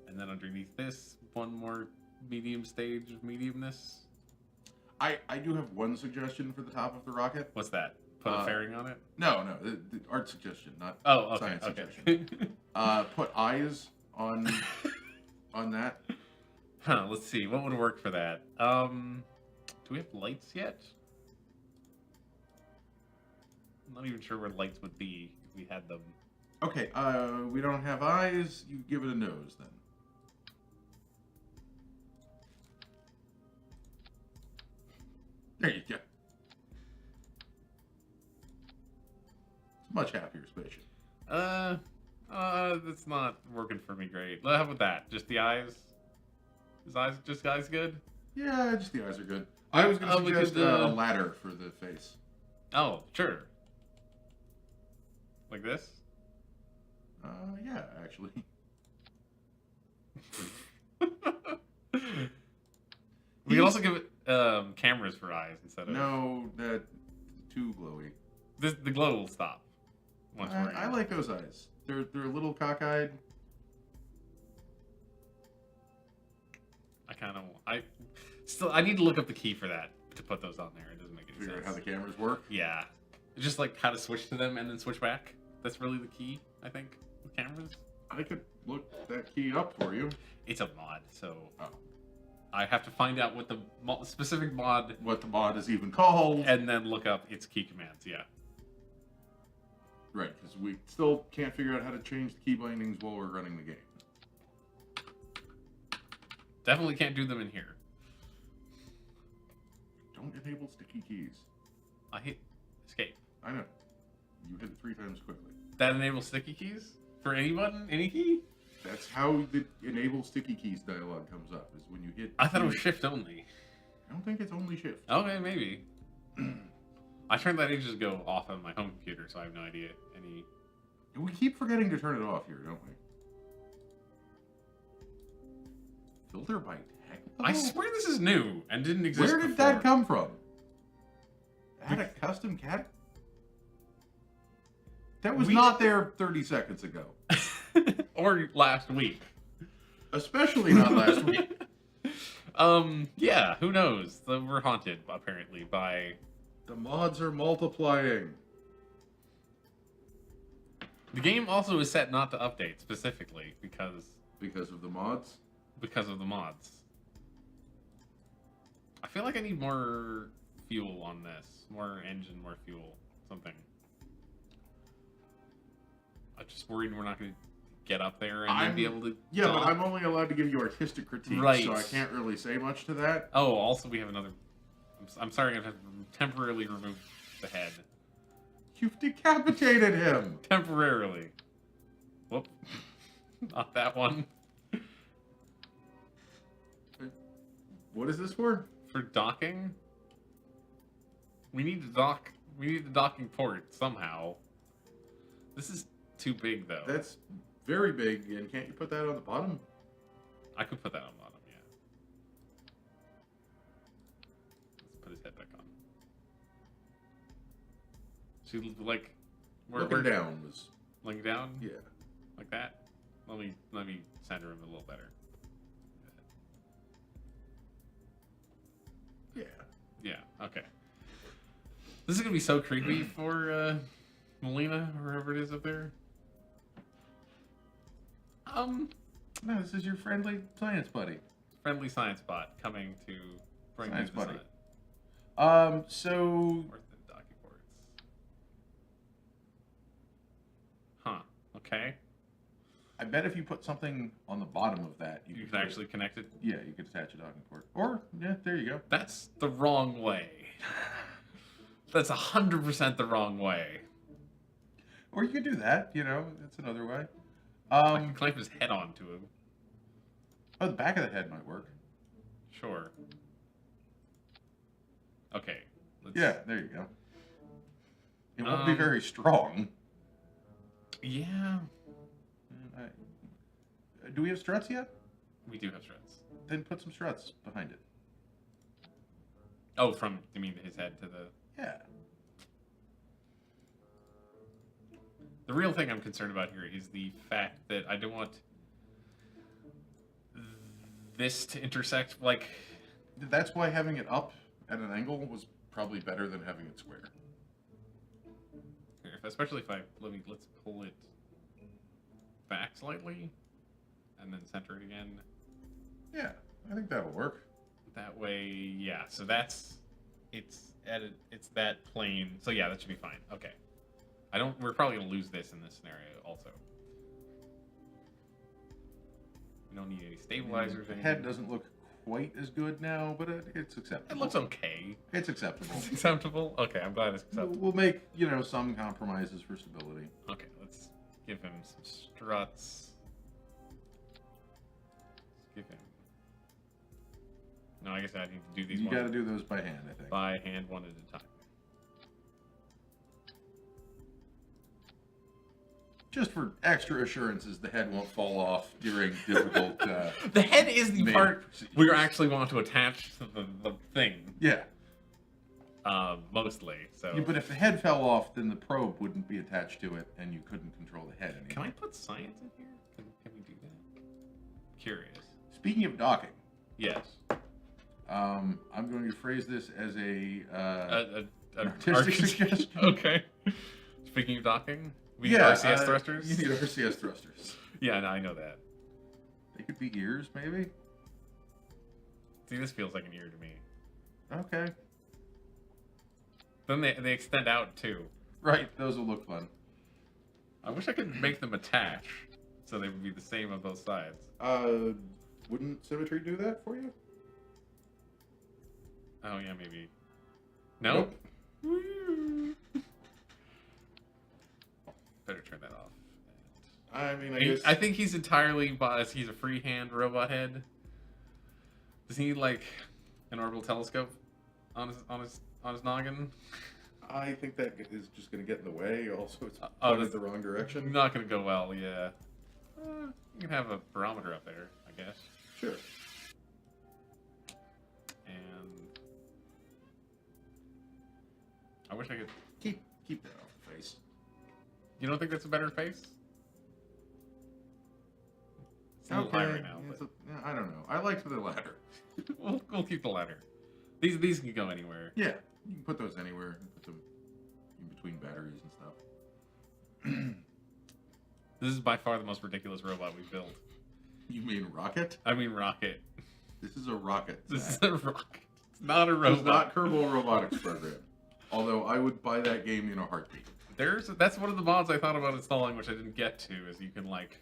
And then underneath this, one more medium stage of mediumness. I do have one suggestion for the top of the rocket. What's that? Put a fairing on it? No, the art suggestion, not Okay, science okay. suggestion. Put eyes on that. Huh, let's see. What would work for that? Do we have lights yet? I'm not even sure where lights would be if we had them. Okay, we don't have eyes. You give it a nose then. There you go. It's a much happier spaceship. That's not working for me great. How about that? Just the eyes? Is eyes good? Yeah, just the eyes are good. I was going to suggest a ladder for the face. Oh, sure. Like this? Yeah, actually. We can also give it cameras for eyes instead of... No, that's too glowy. The glow will stop. Once we're I like those eyes. They're a little cockeyed. I need to look up the key for that to put those on there. It doesn't make any Figure out sense. how the cameras work. Yeah. It's just like how to switch to them and then switch back. That's really the key, I think, with cameras. I could look that key up for you. It's a mod, so I have to find out what the specific mod... What the mod is even called. And then look up its key commands, yeah. Right, because we still can't figure out how to change the key bindings while we're running the game. Definitely can't do them in here. Don't enable sticky keys. I hit escape. I know. You hit it 3 times quickly. That enables sticky keys? For any button? Any key? That's how the enable sticky keys dialog comes up, is when you hit... I thought it was shift only. I don't think it's only shift. Okay, maybe. I turned that ages ago off on my home computer, so I have no idea any... We keep forgetting to turn it off here, don't we? Filter by tech? I swear this is new and didn't exist Where did before. that come from? Add a custom cat? That was not there 30 seconds ago. Or last week. Especially not last week. Yeah, who knows? We're haunted, apparently, by... The mods are multiplying. The game also is set not to update, specifically, because of the mods? Because of the mods. I feel like I need more fuel on this. More engine, more fuel. Something. I'm just worried we're not going to get up there and then be able to... Yeah, but I'm only allowed to give you artistic critiques, right. So I can't really say much to that. Oh, also we have another... I'm sorry, I have to temporarily remove the head. You've decapitated him! Temporarily. Whoop. Not that one. What is this for? For docking? We need to dock... We need the docking port, somehow. This is too big, though. That's very big, and can't you put that on the bottom? I could put that on the bottom, yeah. Let's put his head back on. See, like... Looking down was... Looking down? Yeah. Like that? Let me center him a little better. Yeah. Yeah, okay. This is gonna be so creepy for Melina, or whoever it is up there. No, this is your friendly science buddy. Friendly science bot coming to Bring Nice, this buddy. side. So Where's the docking ports? Huh. Okay. I bet if you put something on the bottom of that, You could can actually connect it. Yeah, you could attach a docking port. Or yeah, there you go. That's the wrong way. That's 100% the wrong way. Or you could do that. You know, that's another way. I can clamp his head onto him. Oh, the back of the head might work. Sure. Okay. Yeah, there you go. It won't be very strong. Yeah. Do we have struts yet? We do have struts. Then put some struts behind it. Oh, you mean his head to the... Yeah. The real thing I'm concerned about here is the fact that I don't want this to intersect, like... That's why having it up at an angle was probably better than having it square. Especially if let's pull it back slightly, and then center it again. Yeah, I think that'll work. That way, yeah, so it's that plane, so yeah, that should be fine. Okay. We're probably gonna lose this in this scenario also. We don't need any stabilizers. The head doesn't look quite as good now, but it's acceptable. It looks okay. It's acceptable. It's acceptable? Okay, I'm glad it's acceptable. We'll make, some compromises for stability. Okay, let's give him some struts. Let's give him... No, I guess I need to do these You gotta do those by hand, I think. by hand one at a time. Just for extra assurances, the head won't fall off during difficult... the head is the part procedures. we actually want to attach to the thing. Yeah. Mostly, so... Yeah, but if the head fell off, then the probe wouldn't be attached to it, and you couldn't control the head anymore. Can I put science in here? Can we do that? Curious. Speaking of docking... Yes. I'm going to phrase this as an artistic artistic suggestion. Okay. Speaking of docking, we need RCS thrusters. You need RCS thrusters. Yeah, no, I know that. They could be ears, maybe. See, this feels like an ear to me. Okay. Then they extend out too. Right, those will look fun. I wish I could make them attach, so they would be the same on both sides. Wouldn't symmetry do that for you? Oh yeah, maybe. Nope. Better turn that off. I mean, I think he's entirely biased. He's a freehand robot head. Does he need like an orbital telescope on his noggin? I think that is just going to get in the way. Also, it's Oh, pointed the wrong direction. Not going to go well. Yeah. You can have a barometer up there, I guess. Sure. And I wish I could Keep that off the face. You don't think that's a better face? It's a little high right now. But... I don't know. I liked the latter. we'll keep the ladder. These can go anywhere. Yeah, you can put those anywhere. Put them in between batteries and stuff. This is by far the most ridiculous robot we've built. You mean rocket? I mean rocket. This is a rocket. This is a rocket. It's not a robot. It's not Kerbal Robotics Program. Although I would buy that game in a heartbeat. That's one of the mods I thought about installing, which I didn't get to. Is you can like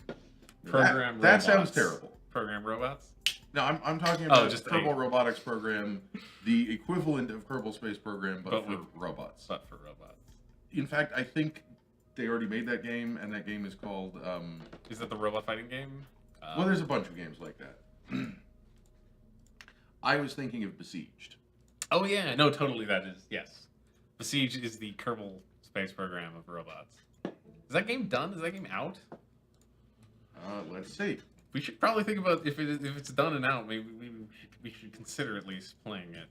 program that robots. sounds terrible. Program robots. No, I'm talking about just Kerbal Robotics Program, the equivalent of Kerbal Space Program, but for robots. But for robots. In fact, I think they already made that game, and that game is called... is that the robot fighting game? Well, there's a bunch of games like that. I was thinking of Besieged. Oh yeah, no, totally that is, yes. Besiege is the Kerbal Space Program of robots. Is that game done? Is that game out? Let's see. We should probably think about if it's done and out. Maybe we should consider at least playing it.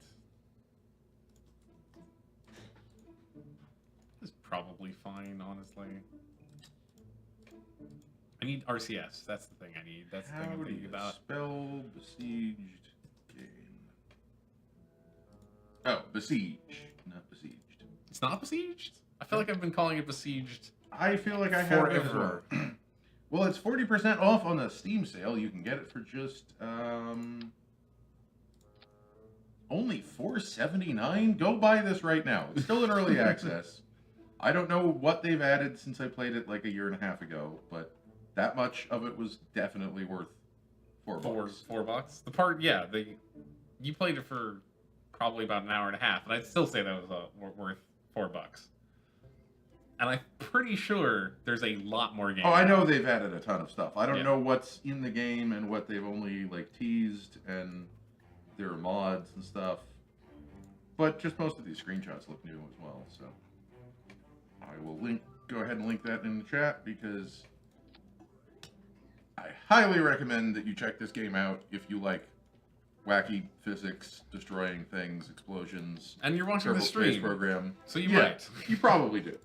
It's probably fine, honestly. I need RCS. That's the thing I need. That's the thing I'm thinking about. Spell Besieged game. Oh, Besiege, not Besieged. It's not Besieged? I feel like I've been calling it Besieged. I feel like I have before. Well, it's 40% off on the Steam sale. You can get it for just Only $4.79? Go buy this right now. It's still in early access. I don't know what they've added since I played it like a year and a half ago, but that much of it was definitely worth $4. $4. The part, yeah, you played it for probably about an hour and a half, and I'd still say that was worth $4. And I'm pretty sure there's a lot more games. Oh, I know they've added a ton of stuff. I don't Yeah. know what's in the game and what they've only like teased, and there are mods and stuff. But just most of these screenshots look new as well, so I will go ahead and link that in the chat because I highly recommend that you check this game out if you like wacky physics, destroying things, explosions. And you're watching the Kerbal stream, Space Program. so you might. You probably do.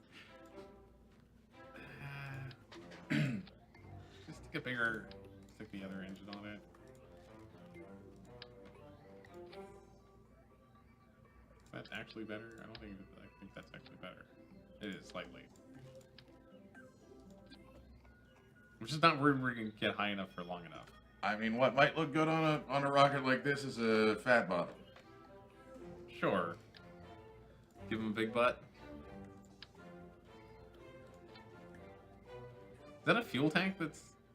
Just stick a bigger, stick the other engine on it. Is that actually better? I think that's actually better. It is slightly. Which is not where we're gonna get high enough for long enough. I mean, what might look good on a rocket like this is a fat bottom. Sure. Give him a big butt. Is that a fuel tank?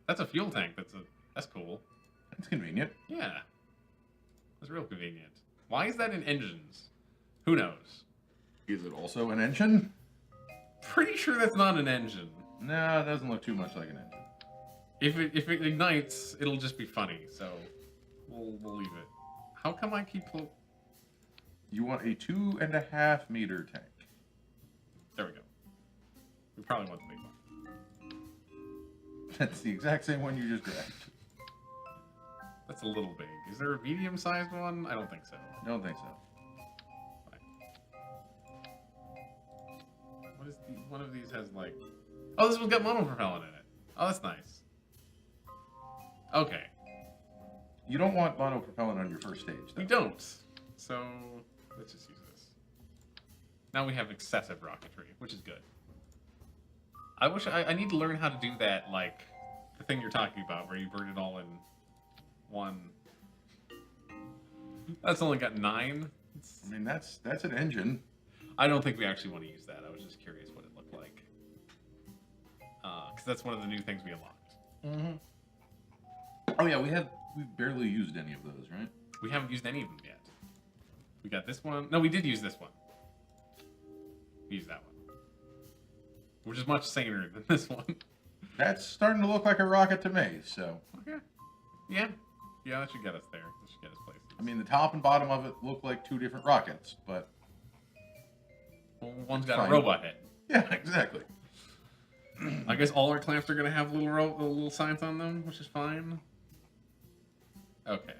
That's a fuel tank. That's cool. It's convenient. Yeah. That's real convenient. Why is that in engines? Who knows? Is it also an engine? Pretty sure that's not an engine. No, it doesn't look too much like an engine. If it ignites, it'll just be funny. So we'll leave it. How come I keep? You want a 2.5 meter tank. There we go. We probably want the big one. That's the exact same one you just grabbed. That's a little big. Is there a medium-sized one? I don't think so. I don't think so. What is one of these has like? Oh, this one's got monopropellant in it. Oh, that's nice. Okay. You don't want monopropellant on your first stage, though. We don't. So let's just use this. Now we have excessive rocketry, which is good. I wish I need to learn how to do that, like the thing you're talking about, where you burn it all in one. That's only got 9. I mean, that's an engine. I don't think we actually want to use that. I was just curious what it looked like. Because that's one of the new things we unlocked. Mm-hmm. Oh yeah, we've barely used any of those, right? We haven't used any of them yet. We got this one. No, we did use this one. We used that one. Which is much saner than this one. That's starting to look like a rocket to me, so. Okay. Yeah. Yeah, that should get us there. That should get us places. I mean, the top and bottom of it look like 2 different rockets, but... Well, one's got fine. a robot head. Yeah, exactly. I guess all our clamps are going to have little signs on them, which is fine. Okay.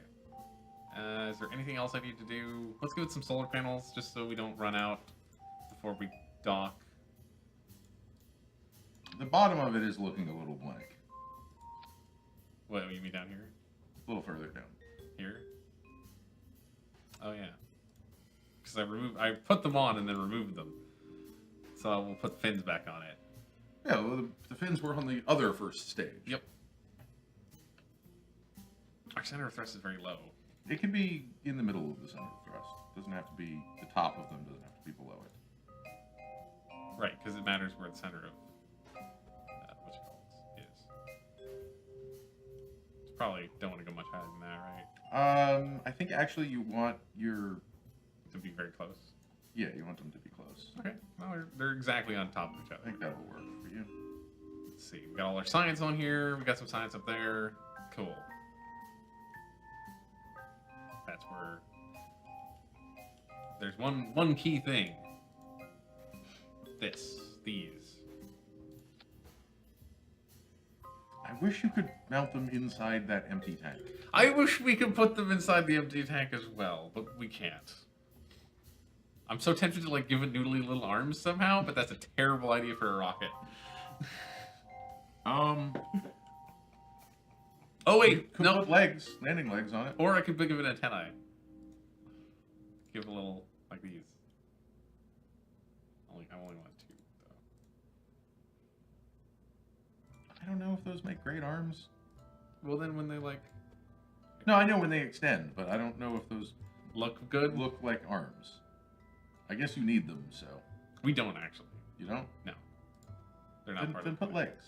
Is there anything else I need to do? Let's go with some solar panels, just so we don't run out before we dock. The bottom of it is looking a little blank. What, you mean down here? A little further down. Here? Oh, yeah. Because I put them on and then removed them. So we'll put fins back on it. Yeah, well, the fins were on the other first stage. Yep. Our center of thrust is very low. It can be in the middle of the center of thrust. It doesn't have to be, the top of them doesn't have to be below it. Right, because it matters where the center of is. It's probably don't want to go much higher than that, right? I think actually you want your... To be very close. Yeah, you want them to be close. Okay, well, they're exactly on top of each I other. think that'll work for you. Let's see, we got all our science on here. We got some science up there. Cool. That's where there's one key thing. These. I wish you could mount them inside that empty tank. I wish we could put them inside the empty tank as well, but we can't. I'm so tempted to like give it noodly little arms somehow, but that's a terrible idea for a rocket. Oh wait, could no. put legs, landing legs on it. Or I could think of an antennae. Give it a little like these. I only want 2 though. I don't know if those make great arms. Well then when they like No, I know when they extend, but I don't know if those look good. look like arms. I guess you need them, so. We don't actually. You don't? No. They're not part then of the put point. legs.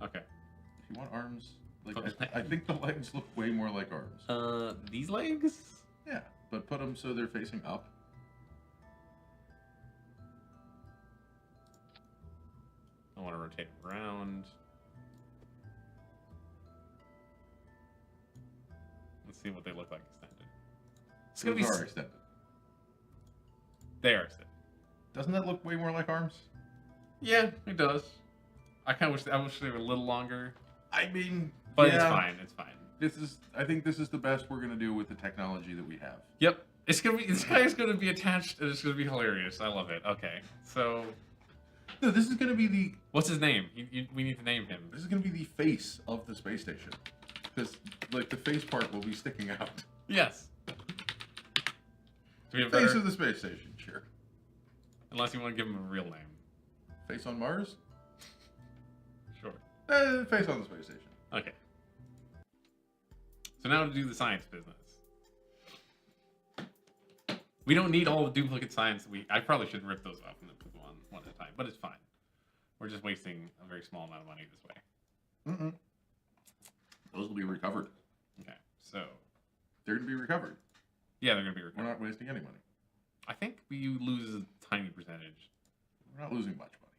Okay. If you want arms, like Put I think the legs look way more like arms. These legs? Yeah, but put them so they're facing up. I want to rotate around. Let's see what they look like extended. It's gonna be. Those are extended. They are extended. Doesn't that look way more like arms? Yeah, it does. I wish they were a little longer. I mean, But yeah, it's fine. It's fine. I think this is the best we're gonna do with the technology that we have. Yep. It's gonna be. This guy is gonna be attached, and it's gonna be hilarious. I love it. Okay. So, No, this is gonna be the. what's his name? We need to name him. This is gonna be the face of the space station, because like the face part will be sticking out. Yes. Do we have Face better? of the space station, sure. Unless you want to give him a real name. Face on Mars? Sure. Face on the space station. Okay. So now to do the science business. We don't need all the duplicate science. I probably should rip those off and then put them on one at a time, but it's fine. We're just wasting a very small amount of money this way. Mm-mm. Those will be recovered. Okay, so They're gonna be recovered. yeah, they're gonna be We're recovered. not wasting any money. I think we lose a tiny percentage. We're not losing much money.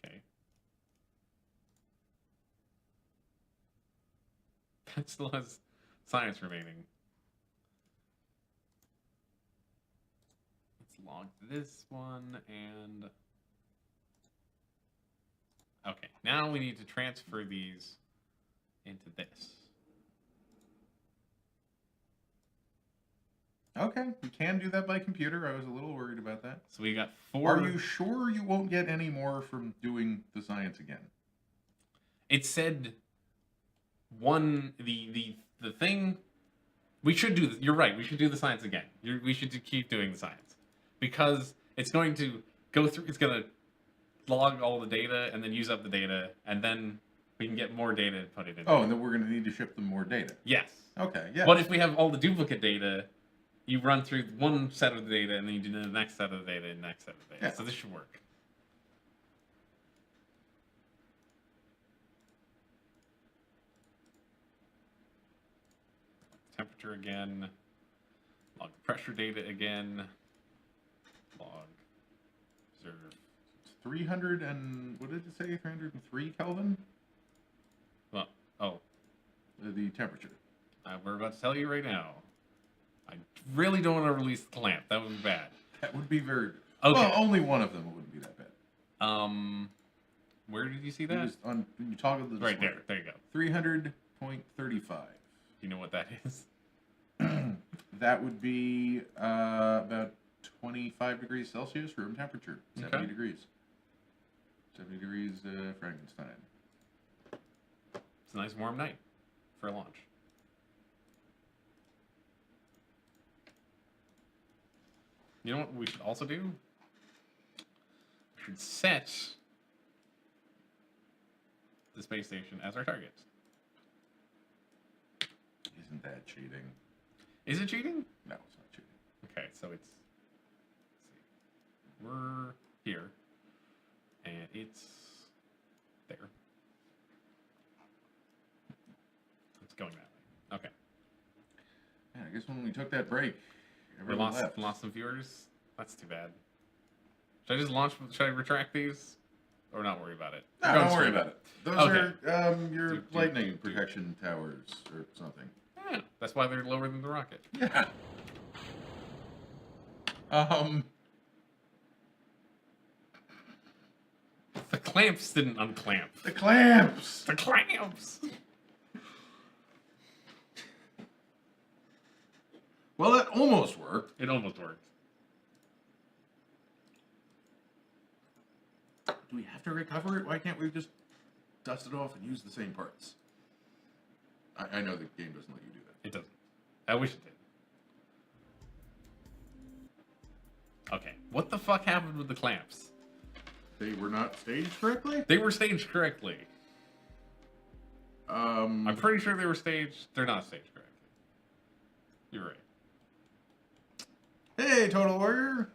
Okay. That still has science remaining. Let's log this one and... Okay, now we need to transfer these into this. Okay, we can do that by computer. I was a little worried about that. So we got 4... Are you sure you won't get any more from doing the science again? It said one the thing we should do. You're right. We should do the science again. We should keep doing the science because it's going to go through. It's going to log all the data and then use up the data, and then we can get more data and put it in. Oh, and then we're going to need to ship them more data. Yes. Okay. Yeah. But if we have all the duplicate data, you run through one set of the data and then you do the next set of the data and the next set of the data. Yeah. So this should work. Temperature again. Log the pressure data again. Log. Observe. 300 and what did it say? 303 Kelvin. Well, oh, The temperature. we're about to tell you right now. I really don't want to release the clamp. That would be bad. That would be very. Okay. Well, only one of them wouldn't be that bad. Where did you see It that? was on. You toggle the Right display. there. There you go. 300.35. You know what that is? That would be about 25 degrees Celsius room temperature. 70 Okay. degrees. 70 degrees Frankenstein. It's a nice warm night for launch. You know what we should also do? We should set the space station as our target. Isn't that cheating? Is it cheating? No, it's not cheating. Okay, so it's... Let's see. We're here. And it's there. It's going that way. Okay. Yeah, I guess when we took that break, We everyone left. lost some viewers. That's too bad. Should I just launch? Should I retract these, or not worry about it? No, We're going don't worry straight about up. it. Those Okay. are your Do, do, lightning do. protection towers or something. Yeah, that's why they're lower than the rocket. Yeah. The clamps didn't unclamp. The clamps. The clamps. Well, that almost worked. It almost worked. Do we have to recover it? Why can't we just dust it off and use the same parts? I know the game doesn't let you do that. It doesn't. I wish it did. Okay, what the fuck happened with the clamps? They were not staged correctly? They were staged correctly. I'm I'm pretty sure they were staged. They're not staged correctly. You're right. Hey, Total Warrior.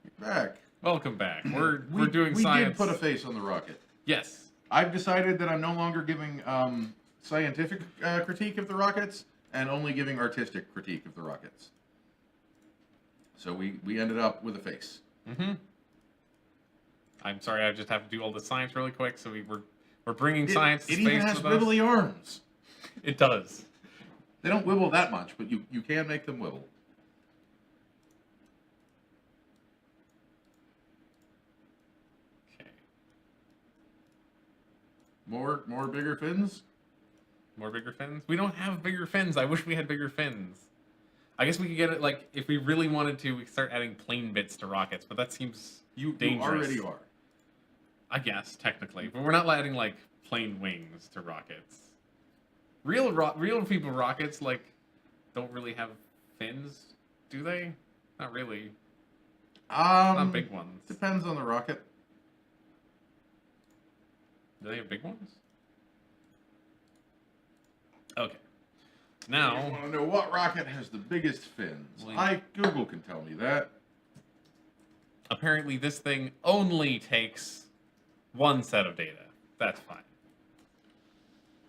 You're back. Welcome back. We're doing we science. We did put a face on the rocket. Yes. I've decided that I'm no longer giving scientific critique of the rockets and only giving artistic critique of the rockets. So we ended up with a face. Mm-hmm. I'm sorry, I just have to do all the science really quick. So we're bringing science to space. It even has wibbly arms. It does. They don't wibble that much, but you can make them wibble. Okay. More bigger fins? More bigger fins? We don't have bigger fins. I wish we had bigger fins. I guess we could get it, like, if we really wanted to, we could start adding plane bits to rockets, but that seems dangerous. You already are. I guess, technically. But we're not adding, like, plane wings to rockets. Real people rockets, like, don't really have fins, do they? Not really. Not big ones. Depends on the rocket. Do they have big ones? Okay. Now, you want to know what rocket has the biggest fins? Google can tell me that. Apparently, this thing only takes one set of data. That's fine.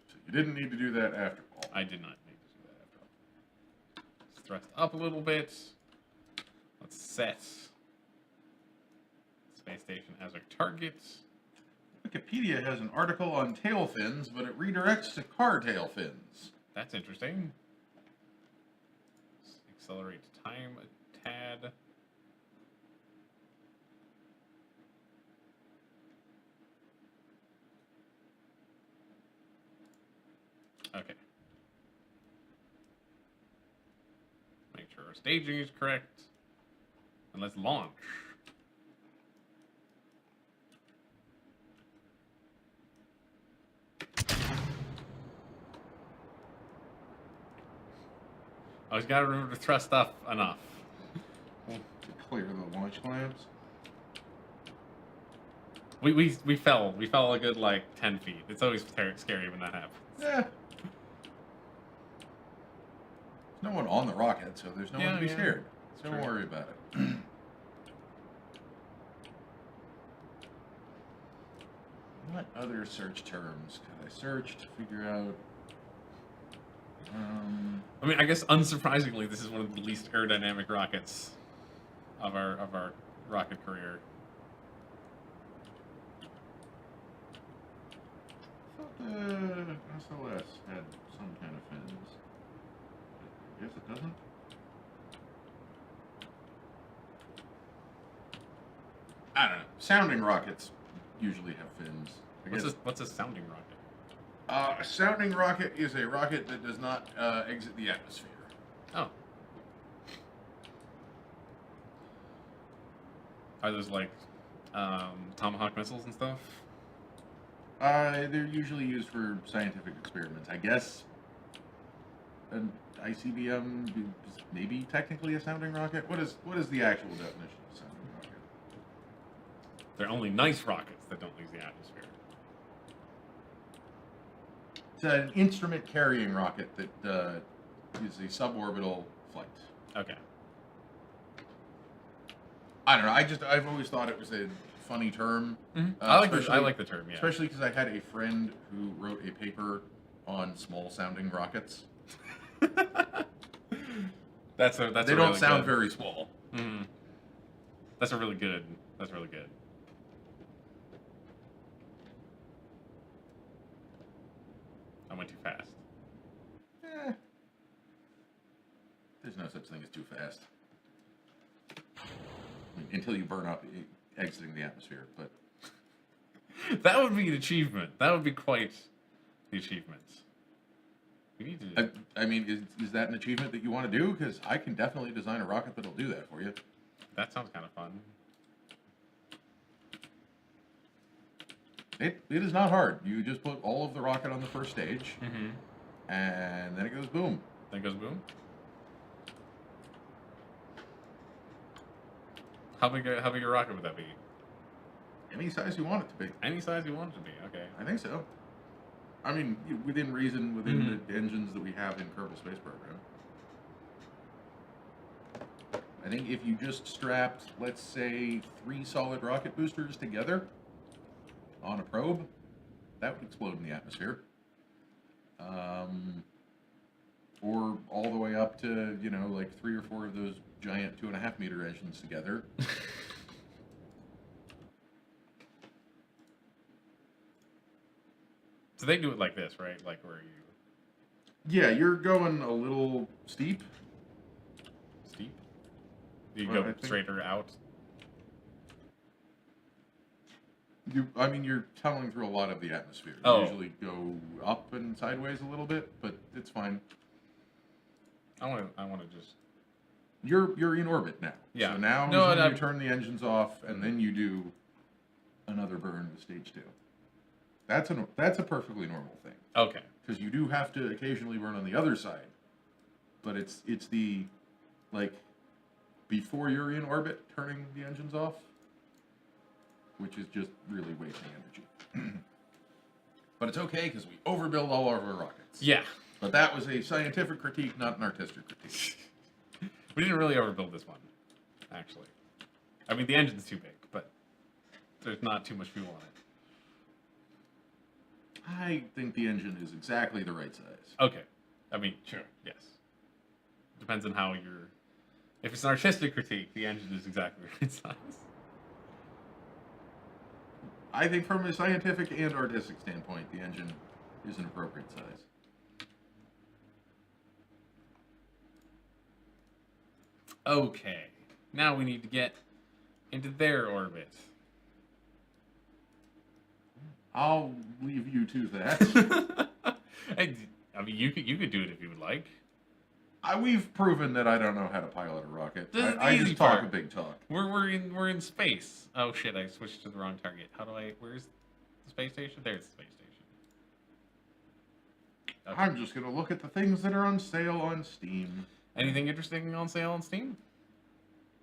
So you didn't need to do that after all. I did not need to do that after all. Let's thrust up a little bit. Let's set space station as our target. Wikipedia has an article on tail fins, but it redirects to car tail fins. That's interesting. Let's accelerate time a tad. Okay. Make sure our staging is correct. And let's launch. I just gotta remember to thrust up enough. To clear the launch clamps. We fell. We fell a good, like, 10 feet. It's always scary when that happens. Yeah. There's no one on the rocket, so there's no one to be scared. So don't worry about it. What other search terms could I search to figure out? I mean, I guess unsurprisingly, this is one of the least aerodynamic rockets of our rocket career. I thought the SLS had some kind of fins. I guess it doesn't. I don't know. Sounding rockets usually have fins. What's a sounding rocket? A sounding rocket is a rocket that does not exit the atmosphere. Oh. Are those like Tomahawk missiles and stuff? They're usually used for scientific experiments, I guess. An ICBM is maybe technically a sounding rocket. What is the actual definition of a sounding rocket? They're only nice rockets that don't leave the atmosphere. It's an instrument carrying rocket that is a suborbital flight. Okay. I don't know. I've always thought it was a funny term. Mm-hmm. I like the term. Yeah. Especially because I had a friend who wrote a paper on small sounding rockets. That's they don't really sound good. very small. Mm-hmm. That's really good. I went too fast. There's no such thing as too fast. I mean, until you burn up exiting the atmosphere, but... That would be an achievement. That would be quite the achievement. We need to... I mean, is that an achievement that you want to do? Because I can definitely design a rocket that'll do that for you. That sounds kind of fun. It is not hard. You just put all of the rocket on the first stage, mm-hmm. and then it goes boom. Then it goes boom? How big a rocket would that be? Any size you want it to be. Any size you want it to be, okay. I think so. I mean, within reason, within the engines that we have in Kerbal Space Program. I think if you just strapped, let's say, 3 solid rocket boosters together on a probe, that would explode in the atmosphere. Or all the way up to, you know, like 3 or 4 of those giant 2.5 meter engines together. So they do it like this, right? Like where you... Yeah, you're going a little steep. Steep? You go straighter out? I mean, you're tunneling through a lot of the atmosphere. You Oh. usually go up and sideways a little bit, but it's fine. I want to just... You're in orbit now. Yeah. So now No, is when you turn the engines off, and then you do another burn with stage 2. That's a perfectly normal thing. Okay. Because you do have to occasionally burn on the other side, but it's the, like, before you're in orbit, turning the engines off, which is just really wasting energy. But it's okay because we overbuild all of our rockets. Yeah. But that was a scientific critique, not an artistic critique. We didn't really overbuild this one, actually. I mean, the engine's too big, but there's not too much fuel on it. I think the engine is exactly the right size. Okay. I mean, sure, yes. Depends on how you're... If it's an artistic critique, the engine is exactly the right size. I think from a scientific and artistic standpoint, the engine is an appropriate size. Okay. Now we need to get into their orbit. I'll leave you to that. I mean, you could do it if you would like. We've proven that I don't know how to pilot a rocket. This is the I easy just talk part. a big talk. We're in space. Oh shit! I switched to the wrong target. How do I? Where's the space station? There's the space station. Okay. I'm just gonna look at the things that are on sale on Steam. Anything interesting on sale on Steam?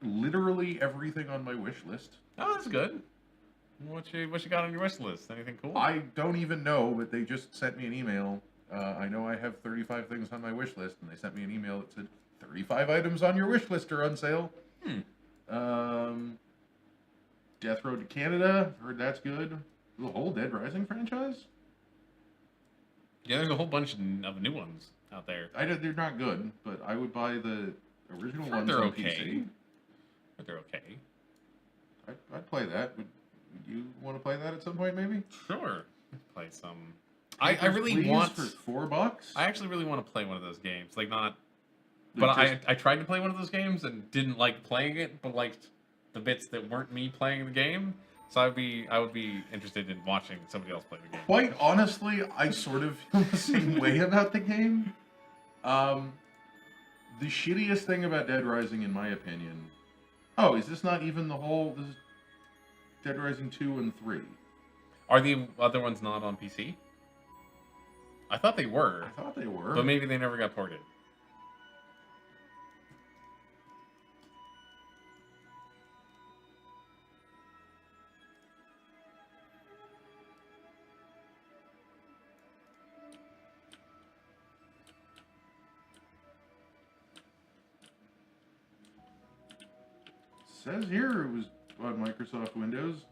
Literally everything on my wish list. Oh, that's good. What you got on your wish list? Anything cool? I don't even know, but they just sent me an email. I know I have 35 things on my wish list, and they sent me an email that said 35 items on your wish list are on sale. Death Road to Canada, heard that's good. The whole Dead Rising franchise? Yeah, there's a whole bunch of new ones out there. They're not good, but I would buy the original ones They're on okay. PC. But they're okay. I'd play that. Would you want to play that at some point, maybe? Sure. Play some. I really Please want for $4. I actually really want to play one of those games. Like not, Like but I tried to play one of those games and didn't like playing it, but liked the bits that weren't me playing the game. So I would be interested in watching somebody else play the game. Quite honestly, I sort of feel the same way about the game. The shittiest thing about Dead Rising, in my opinion... Oh, is this not even the whole... This is Dead Rising 2 and 3. Are the other ones not on PC? I thought they were. I thought they were. But maybe they never got ported. Says here it was on Microsoft Windows.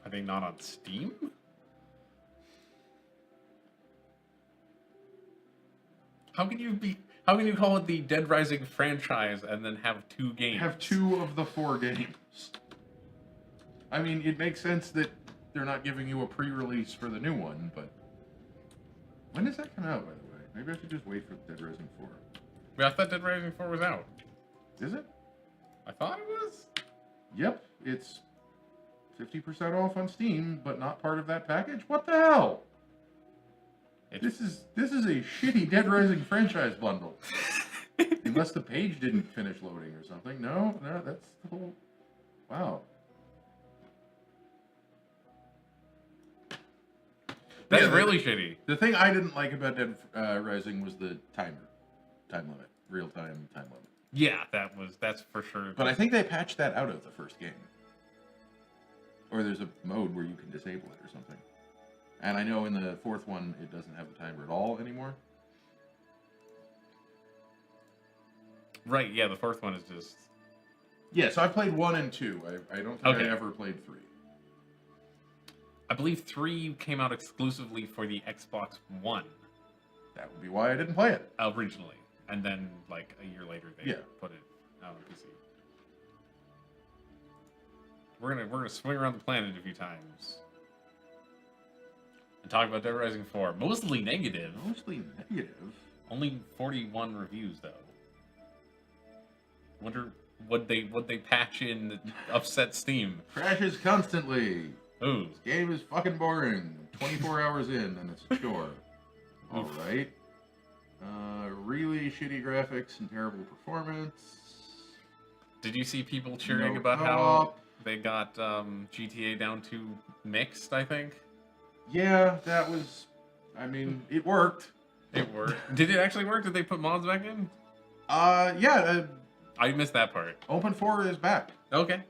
Are they not on Steam? How can you call it the Dead Rising franchise and then have 2 games? Have 2 of the 4 games. I mean, it makes sense that they're not giving you a pre-release for the new one, but... When does that come out, by the way? Maybe I should just wait for Dead Rising 4. But I thought Dead Rising 4 was out. Is it? I thought it was. Yep, it's 50% off on Steam, but not part of that package? What the hell? This is a shitty Dead Rising franchise bundle. Unless the page didn't finish loading or something. No, that's the whole... Wow. That's Yeah, really shitty. The thing I didn't like about Dead Rising was the time limit. Real-time time limit. Yeah, that's for sure. But I think they patched that out of the first game. Or there's a mode where you can disable it or something. And I know in the 4th one, it doesn't have the timer at all anymore. Right, yeah, the fourth one is just... Yeah, so I played 1 and 2. I don't think I ever played 3. I believe 3 came out exclusively for the Xbox One. That would be why I didn't play it. Originally. And then, like, a year later, they put it out on PC. We're gonna swing around the planet a few times. And talk about Dead Rising 4. Mostly negative. Mostly negative? Only 41 reviews, though. Wonder would they patch in that upset Steam? Crashes constantly. Ooh. This game is fucking boring. 24 hours in and it's a chore. Alright. Really shitty graphics and terrible performance. Did you see people cheering about how they got GTA down to mixed, I think? Yeah, that was... I mean, it worked. It worked. Did it actually work? Did they put mods back in? Yeah. I missed that part. Open 4 is back. Okay.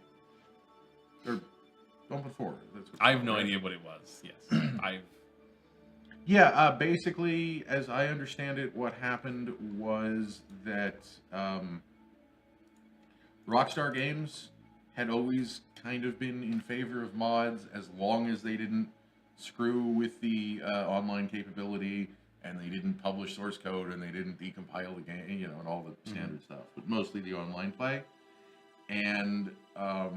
Or Open 4. That's what I have no idea what it was. Yes. Yeah, basically, as I understand it, what happened was that Rockstar Games had always kind of been in favor of mods as long as they didn't screw with the online capability and they didn't publish source code and they didn't decompile the game, you know, and all the standard stuff, but mostly the online play. And so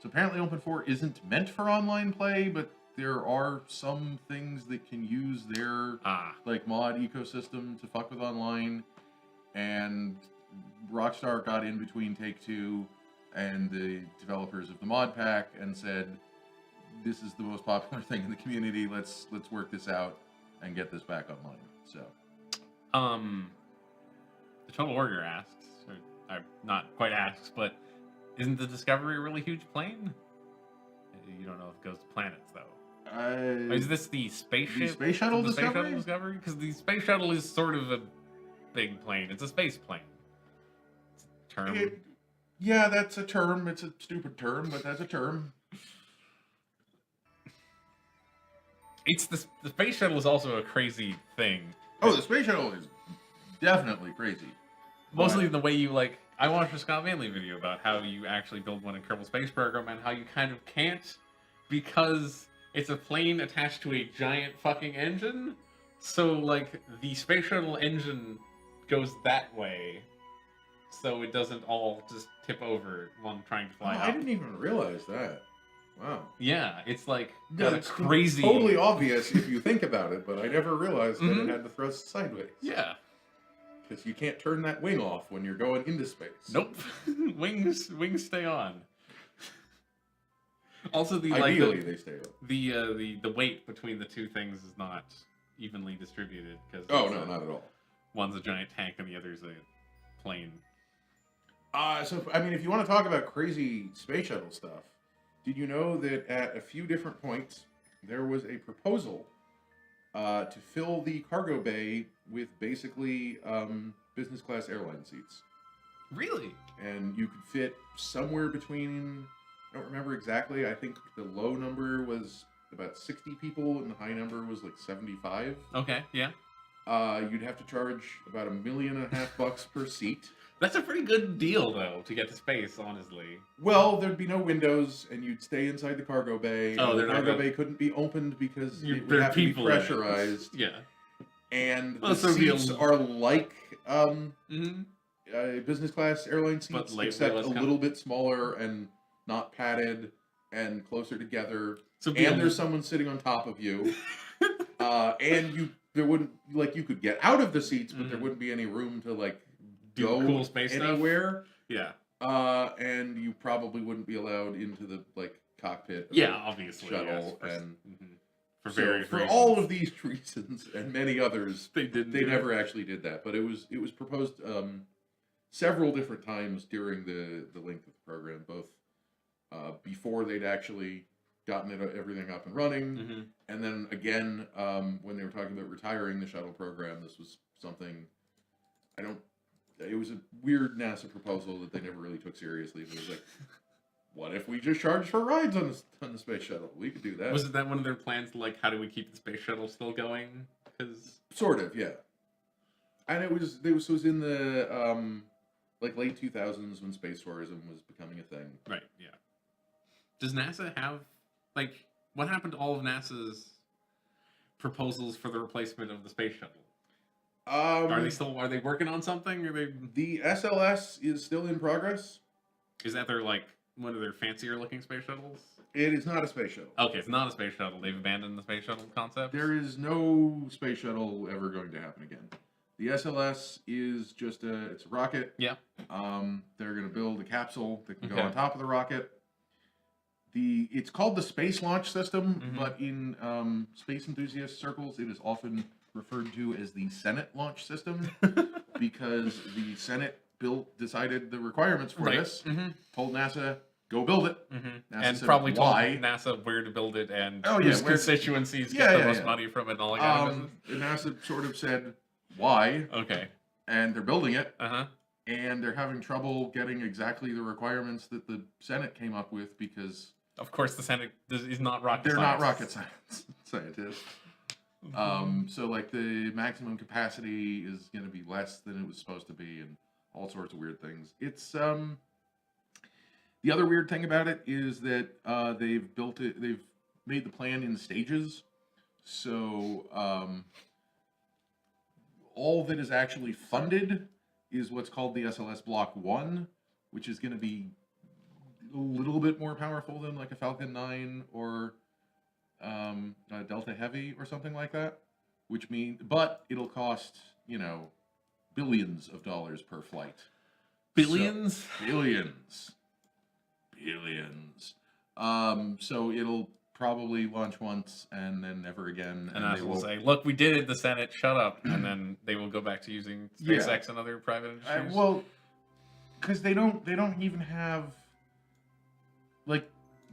apparently Open 4 isn't meant for online play, but there are some things that can use their like mod ecosystem to fuck with online, and Rockstar got in between Take-Two and the developers of the mod pack and said, "This is the most popular thing in the community. Let's work this out and get this back online." So, the Total Warrior asks, or not quite asks, but isn't the Discovery a really huge plane? You don't know if it goes to planets though. Is this the spaceship? The Space Shuttle Discovery? Space Shuttle Discovery? Because the Space Shuttle is sort of a big plane. It's a space plane. It's a term. Yeah, that's a term. It's a stupid term, but that's a term. It's the Space Shuttle is also a crazy thing. Oh, the Space Shuttle is definitely crazy. Mostly the way you, like... I watched a Scott Manley video about how you actually build one in Kerbal Space Program and how you kind of can't because it's a plane attached to a giant fucking engine. So, like, the Space Shuttle engine goes that way, so it doesn't all just tip over when trying to fly up. I didn't even realize that. Wow. Yeah, it's like it's crazy... totally obvious if you think about it, but I never realized that it had to thrust sideways. Yeah. Because you can't turn that wing off when you're going into space. Nope. wings stay on. Also, ideally they stay on. The weight between the two things is not evenly distributed because no, not at all. One's a giant tank and the other's a plane. So I mean, if you want to talk about crazy space shuttle stuff, did you know that at a few different points there was a proposal to fill the cargo bay with basically business class airline seats? Really? And you could fit somewhere between, I don't remember exactly, I think the low number was about 60 people and the high number was like 75. Okay, yeah. You'd have to charge about $1.5 million per seat. That's a pretty good deal, though, to get to space, honestly. Well, there'd be no windows, and you'd stay inside the cargo bay. Oh, the cargo bay couldn't be opened because it would have to be pressurized. Yeah. And the seats are like business class airline seats, but except a little bit smaller and not padded and closer together. So and there's someone sitting on top of you. And there wouldn't, like, you could get out of the seats, but there wouldn't be any room to, like, go cool space anywhere. Stuff. Yeah. And you probably wouldn't be allowed into the, like, cockpit of obviously, shuttle. Yes, and for various for reasons. all of these reasons and many others, they never actually did that. But it was proposed several different times during the length of the program, both before they'd actually gotten everything up and running, and then again when they were talking about retiring the shuttle program. This was something it was a weird NASA proposal that they never really took seriously. But it was like, what if we just charged for rides on the space shuttle? We could do that. Wasn't that one of their plans? Like, how do we keep the space shuttle still going? Because sort of, yeah. And it was in the like late 2000s when space tourism was becoming a thing. Right. Yeah. Does NASA have like what happened to all of NASA's proposals for the replacement of the space shuttle? Are they working on something? The SLS is still in progress. Is that their like one of their fancier looking space shuttles? It is not a space shuttle. Okay, it's not a space shuttle. They've abandoned the space shuttle concept. There is no space shuttle ever going to happen again. The SLS is just it's a rocket. Yeah. They're going to build a capsule that can go on top of the rocket. It's called the Space Launch System, but in space enthusiast circles, it is often referred to as the Senate Launch System because the Senate decided the requirements for this, told NASA, go build it. And probably told NASA where to build it and whose constituencies get the most money from it and all that kind of business. NASA sort of said, why? Okay. And they're building it. And they're having trouble getting exactly the requirements that the Senate came up with because... Of course, the Senate is not rocket science. They're not rocket scientists. So, like, the maximum capacity is going to be less than it was supposed to be and all sorts of weird things. It's... The other weird thing about it is that they've made the plan in stages. So, all that is actually funded is what's called the SLS Block 1, which is going to be a little bit more powerful than like a Falcon 9 or a Delta Heavy or something like that. But it'll cost, billions of dollars per flight. Billions? So, billions. So it'll probably launch once and then never again. And NASA will say, look, we did it, the Senate, shut up. And then they will go back to using SpaceX and other private industries. Well, because they don't even have, like,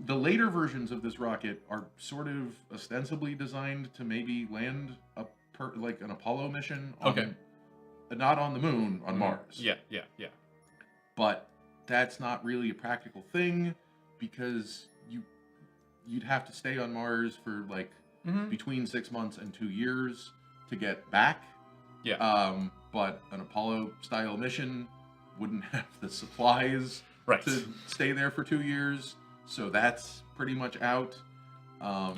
the later versions of this rocket are sort of ostensibly designed to maybe land an Apollo mission on, not on the moon, on Mars. Yeah. But that's not really a practical thing because you'd have to stay on Mars for like between 6 months and 2 years to get back. Yeah. But an Apollo style mission wouldn't have the supplies to stay there for 2 years. So that's pretty much out. I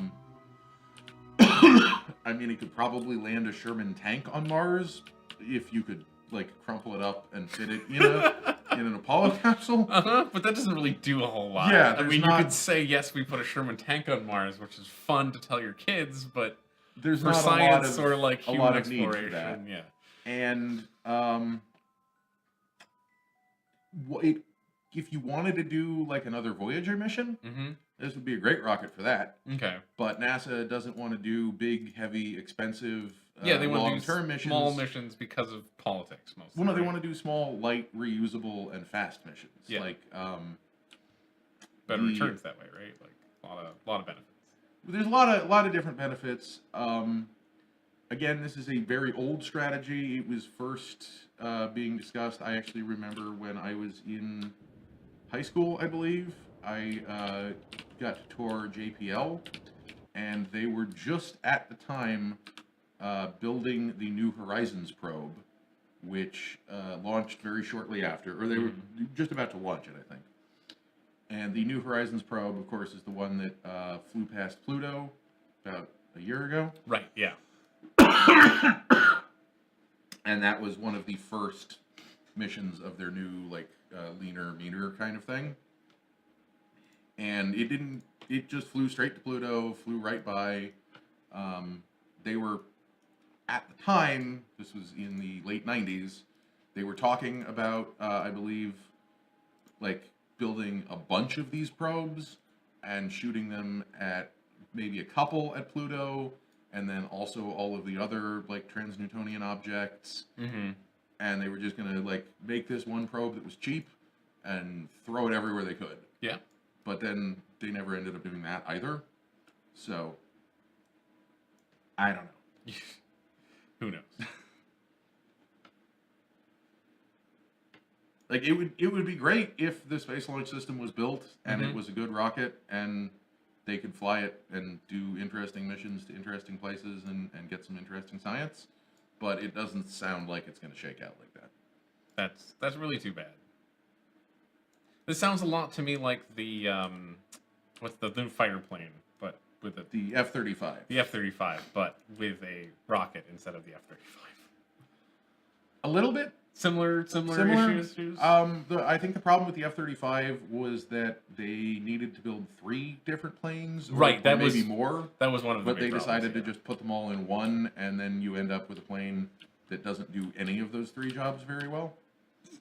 mean, it could probably land a Sherman tank on Mars if you could like crumple it up and fit it in an Apollo capsule. But that doesn't really do a whole lot. Yeah, I mean, you could say, yes, we put a Sherman tank on Mars, which is fun to tell your kids, but there's for not science a or like human exploration, that. Yeah. And if you wanted to do like another Voyager mission, this would be a great rocket for that. Okay. But NASA doesn't want to do big, heavy, expensive, they want to do long-term missions. Small missions because of politics, mostly. Well, no, they want to do small, light, reusable, and fast missions. Yeah. Like better returns that way, right? Like a lot of benefits. There's a lot of different benefits. Again, this is a very old strategy. It was first being discussed. I actually remember when I was in high school, I believe. I got to tour JPL, and they were just at the time building the New Horizons probe, which launched very shortly after, or they were just about to launch it, I think. And the New Horizons probe, of course, is the one that flew past Pluto about a year ago. Right, yeah. And that was one of the first missions of their new, like, leaner, meaner kind of thing. And it just flew straight to Pluto, flew right by. They were, at the time, this was in the late 90s, they were talking about, I believe, like, building a bunch of these probes and shooting them at maybe a couple at Pluto, and then also all of the other, like, trans-Newtonian objects. And they were just going to, like, make this one probe that was cheap and throw it everywhere they could. Yeah. But then they never ended up doing that either. So, I don't know. Who knows? Like, it would be great if the Space Launch System was built and it was a good rocket and they could fly it and do interesting missions to interesting places and get some interesting science. But it doesn't sound like it's going to shake out like that. That's really too bad. This sounds a lot to me like the what's the new fighter plane, but with the F-35. The F-35, but with a rocket instead of the F-35. A little bit. Similar issues. I think the problem with the F-35 was that they needed to build 3 different planes, right? That maybe was more. That was one of the. But they decided to just put them all in one, and then you end up with a plane that doesn't do any of those 3 jobs very well.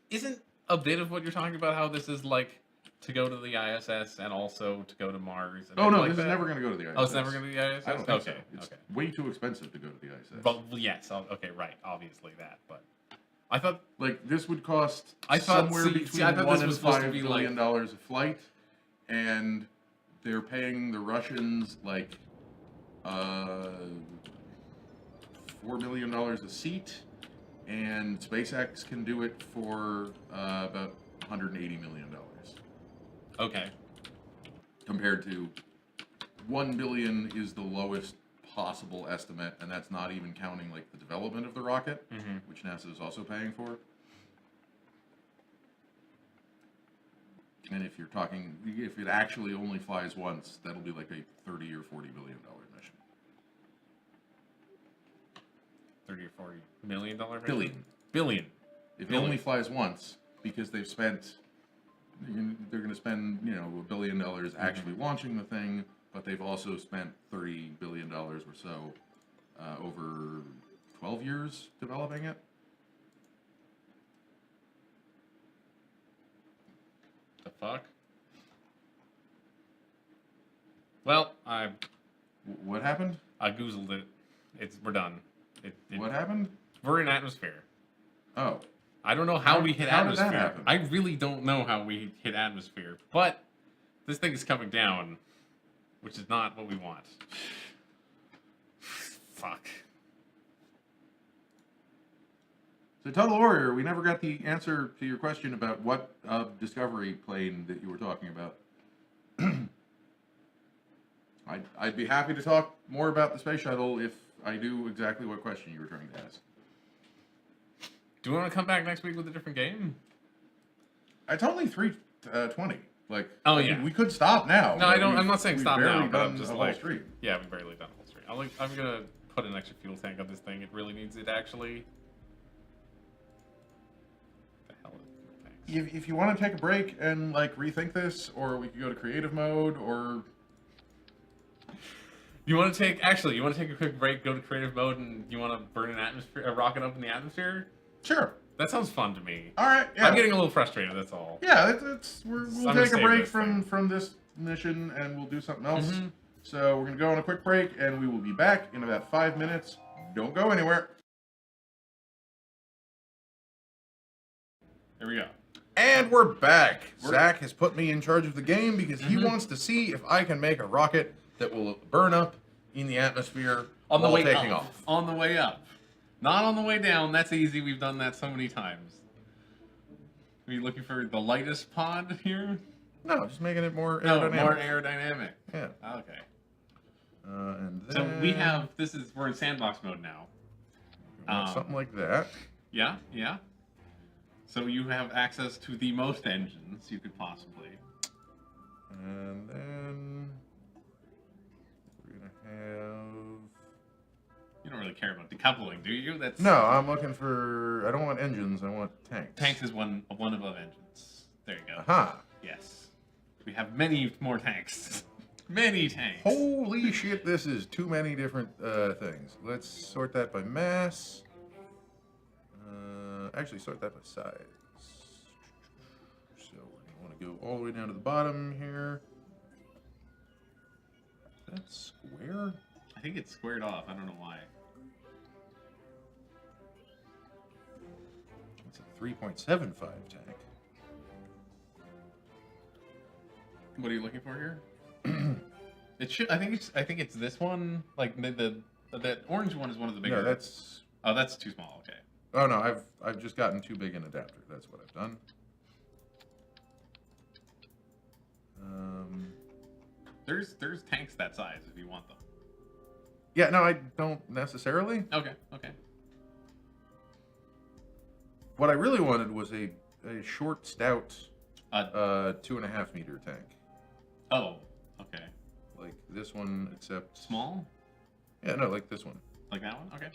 Isn't a bit of what you're talking about how this is like to go to the ISS and also to go to Mars? And no, like this that? is never going to go to the ISS. Oh, it's never going to the ISS. I don't think okay, so. It's okay. way too expensive to go to the ISS. Well, yes. Okay, right. Obviously that, but I thought like this would cost I thought somewhere between I thought $1 this and was supposed to $5 be billion like a flight, and they're paying the Russians like $4 million a seat, and SpaceX can do it for about $180 million. Okay. Compared to $1 billion is the lowest possible estimate, and that's not even counting like the development of the rocket, which NASA is also paying for. And if you're talking, if it actually only flies once, that'll be like a $30 or $40 billion mission. $30 or $40 million Billion. Billion. If it only flies once, because they've spent, they're going to spend, $1 billion actually launching the thing, but they've also spent $30 billion or so over 12 years developing it. The fuck? Well, What happened? I goozled it. We're done. What happened? We're in atmosphere. Oh. I don't know how we hit how did atmosphere. that happen? I really don't know how we hit atmosphere. But this thing is coming down, which is not what we want. Fuck. So Total Warrior, we never got the answer to your question about what Discovery plane that you were talking about. I'd be happy to talk more about the space shuttle if I knew exactly what question you were trying to ask. Do we want to come back next week with a different game? It's only 3:20. Like, oh yeah, we could stop now. No, I don't. I'm not saying stop now, but I'm done just a like, whole stream. yeah, we've barely done a whole stream. I'm gonna put an extra fuel tank on this thing. It really needs it, actually. The hell is tanks? If you want to take a break and like rethink this, or we could go to creative mode, or you want to take a quick break, go to creative mode, and you want to burn a rocket up in the atmosphere? Sure. That sounds fun to me. All right. Yeah. I'm getting a little frustrated. That's all. Yeah, we'll take a break from this mission, and we'll do something else. So we're gonna go on a quick break, and we will be back in about 5 minutes. Don't go anywhere. Here we go. And we're back. Zach has put me in charge of the game because he wants to see if I can make a rocket that will burn up in the atmosphere On the while way taking up. off. On the way up. Not on the way down. That's easy. We've done that so many times. Are you looking for the lightest pod here? No, just making it more No, aerodynamic. more aerodynamic. Yeah. Okay. And then So we have, we're in sandbox mode now. something like that. Yeah, yeah. So you have access to the most engines you could possibly. And then we're gonna have. You don't really care about decoupling, do you? That's No, I'm looking for. I don't want engines. I want tanks. Tanks is one above engines. There you go. Aha. Yes. We have many more tanks. Many tanks. Holy shit! This is too many different things. Let's sort that by mass. Actually, sort that by size. So we're gonna want to go all the way down to the bottom here. That's square. I think it's squared off. I don't know why. It's a 3.75 tank. What are you looking for here? It should. I think it's this one. Like the orange one is one of the bigger. No, that's. Oh, that's too small. Okay. Oh no, I've just gotten too big an adapter. That's what I've done. There's tanks that size if you want them. Yeah, no, I don't necessarily. Okay. Okay. what I really wanted was a short, stout, 2.5 meter tank. Oh, okay. Like this one, except Small? Yeah, no, like this one. Like that one? Okay.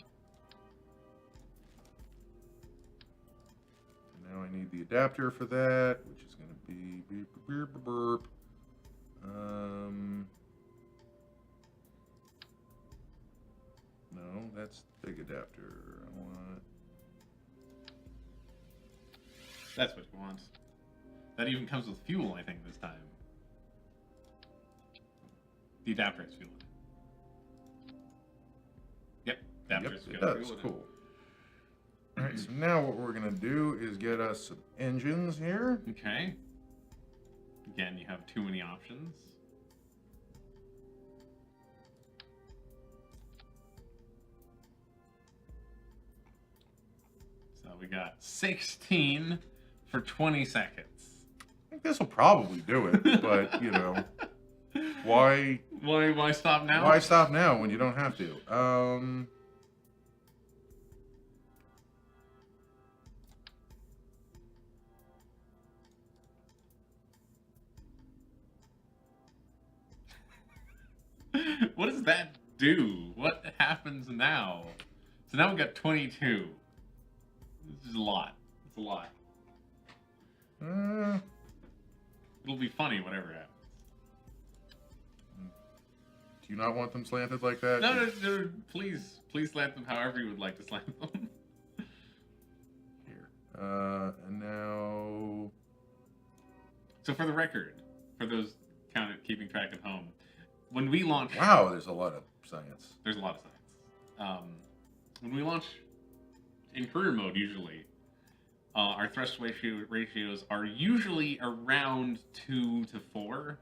And now I need the adapter for that, which is going to be burp. No, that's the big adapter. I want. That's what you want. That even comes with fuel, I think, this time. The adapter has fuel in it. Yep, adapter has Yep, it fuel does. in it. Cool. All right, so now what we're going to do is get us some engines here. Okay. Again, you have too many options. So we got 16 for 20 seconds. I think this will probably do it, but, you know, why stop now? Why stop now when you don't have to? What does that do? What happens now? So now we got 22. This is a lot. It's a lot. It'll be funny, whatever happens. Do you not want them slanted like that? No, please slant them however you would like to slant them. Here. And now... So for the record, for those keeping track at home, when we launch... Wow, there's a lot of science. There's a lot of science. When we launch in career mode, usually, our thrust ratios are usually around 2 to 4,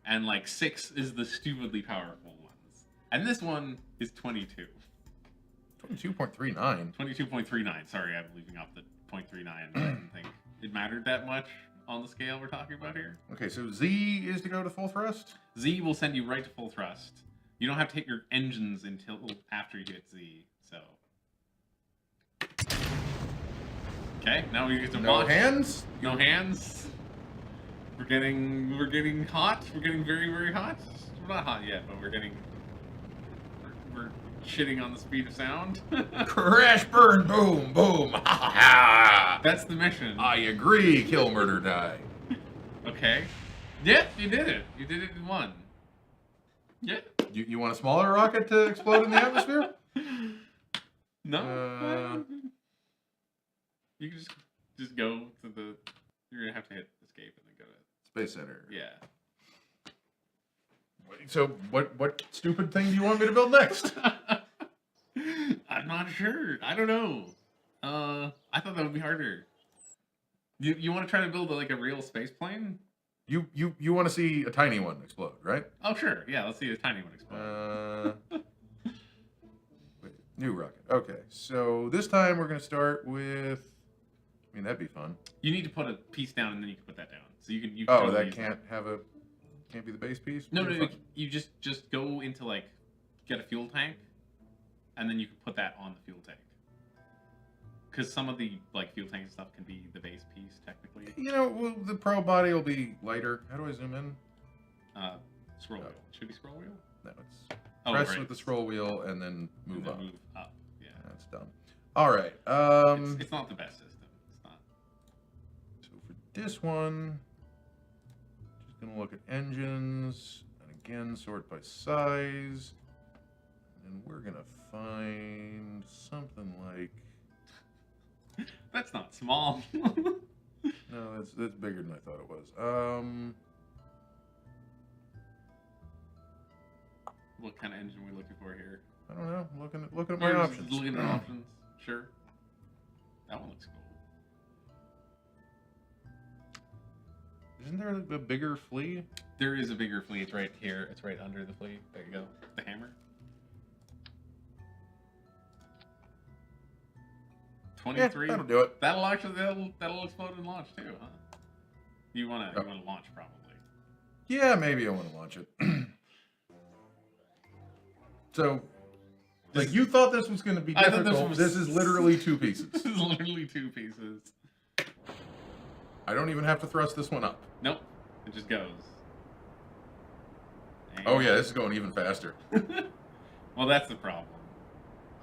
and like 6 is the stupidly powerful ones. And this one is 22. 22.39. 22.39. Sorry, I'm leaving off the 0.39. I didn't think it mattered that much on the scale we're talking about here. Okay, so Z is to go to full thrust? Z will send you right to full thrust. You don't have to hit your engines until after you hit Z, so... Okay, now we get to No watch. hands? No hands. We're getting hot. We're getting very, very hot. We're not hot yet, but we're shitting on the speed of sound. Crash, burn, boom, boom, ha ha ha! That's the mission. I agree, kill, murder, die. Okay. Yep, you did it. You did it in one. Yeah. You want a smaller rocket to explode in the atmosphere? No. You can just go to the... You're going to have to hit escape and then go to... Space Center. Yeah. So, what stupid thing do you want me to build next? I'm not sure. I don't know. I thought that would be harder. You want to try to build like a real space plane? You want to see a tiny one explode, right? Oh, sure. Yeah, let's see a tiny one explode. Wait, new rocket. Okay, so this time we're going to start with... I mean, that'd be fun. You need to put a piece down and then you can put that down. So you can Oh, totally that use can't be the base piece? No, Pretty no, fun. you just go into like get a fuel tank, and then you can put that on the fuel tank. Because some of the like fuel tank stuff can be the base piece technically. You know, well, the pro body will be lighter. How do I zoom in? Scroll wheel. Should be scroll wheel. No, it's Right. press with the scroll wheel and then move And then up. move up. Yeah. That's dumb. All right. It's not the best system. It's not. So for this one, just gonna look at engines and again sort by size, and we're gonna find something like. That's not small. No, that's bigger than I thought it was. What kind of engine are we looking for here? I don't know. Looking at my Or options. Looking at options. Sure. That one looks cool. Isn't there a bigger flea? There is a bigger flea. It's right here. It's right under the flea. There you go. The hammer. 23. Yeah, that'll do it. That'll explode and launch too, huh? You wanna launch probably. Yeah, maybe I want to launch it. So, Like, you thought this was going to be difficult. This is literally 2 pieces. This is literally 2 pieces. I don't even have to thrust this one up. Nope. It just goes. And... Oh, yeah, this is going even faster. Well, that's the problem.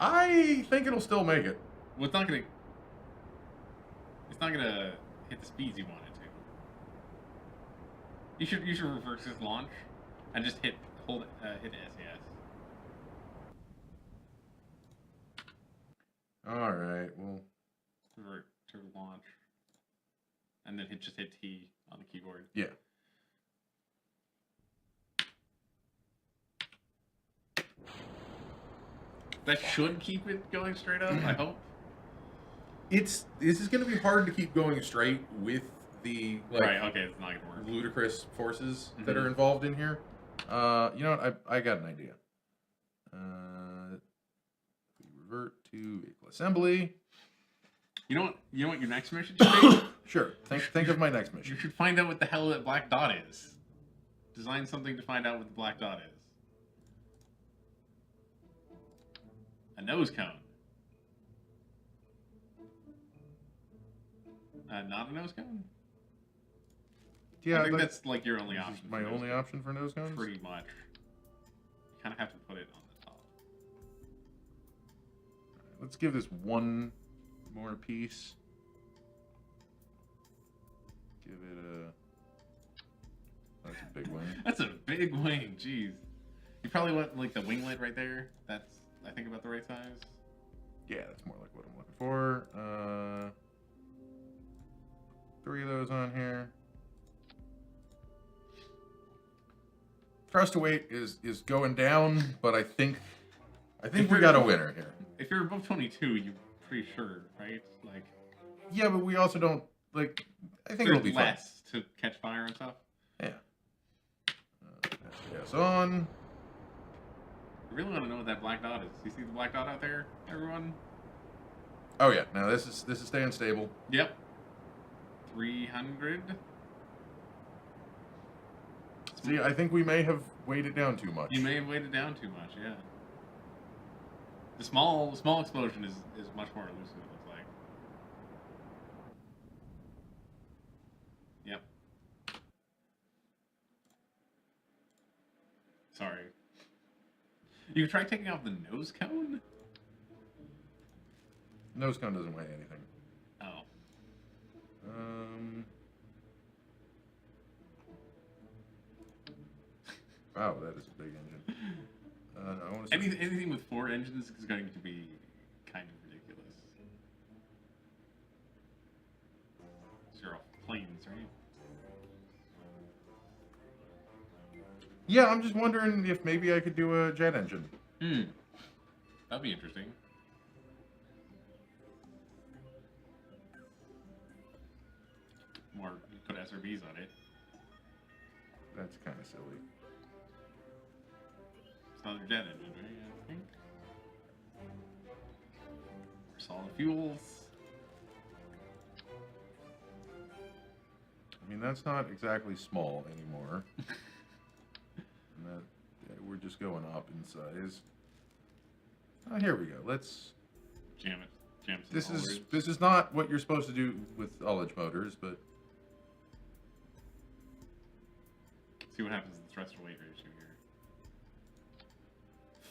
I think it'll still make it. Well, it's not gonna hit the speeds you want it to. You should reverse this launch and just hit SES. All right, well, Revert to launch, and then just hit T on the keyboard. Yeah. That should keep it going straight up, I hope. This is going to be hard to keep going straight with the right. Okay, it's not gonna work. Ludicrous forces that are involved in here. You know what? I got an idea. We revert to vehicle assembly. You know what your next mission should be? Sure. Think of my next mission. You should find out what the hell that black dot is. Design something to find out what the black dot is. A nose cone. Not a nose cone? Yeah, I think that's like your only option. My only option for nose cones? Pretty much. You kind of have to put it on the top. Let's give this one more piece. Give it a... That's a big wing. That's a big wing, jeez. You probably want like the winglet right there. That's, I think, about the right size. Yeah, that's more like what I'm looking for. 3 of those on here. Thrust to weight is going down, but I think we got a winner here. If you're above 22, you're pretty sure, right? Like. Yeah, but we also don't like. I think it'll be less fun to catch fire and stuff. Yeah. Yes, on. I really want to know what that black dot is. You see the black dot out there, everyone? Oh yeah. Now this is staying stable. Yep. 300. See, I think we may have weighed it down too much. You may have weighed it down too much, yeah. The small explosion is much more elusive, it looks like. Yep. Sorry. You can try taking off the nose cone? Nose cone doesn't weigh anything. Oh. Wow, that is a big engine. I want to anything with 4 engines is going to be kind of ridiculous. You're off planes, right? Yeah, I'm just wondering if maybe I could do a jet engine. That'd be interesting. More, you put SRBs on it. That's kind of silly. It's not a jet engine, right? I think. Or solid fuels. I mean, that's not exactly small anymore. And that, yeah, we're just going up in size. Oh, here we go. Let's jam it. Jam it. This is not what you're supposed to do with ullage motors, but see what happens to the thrust to weight ratio here.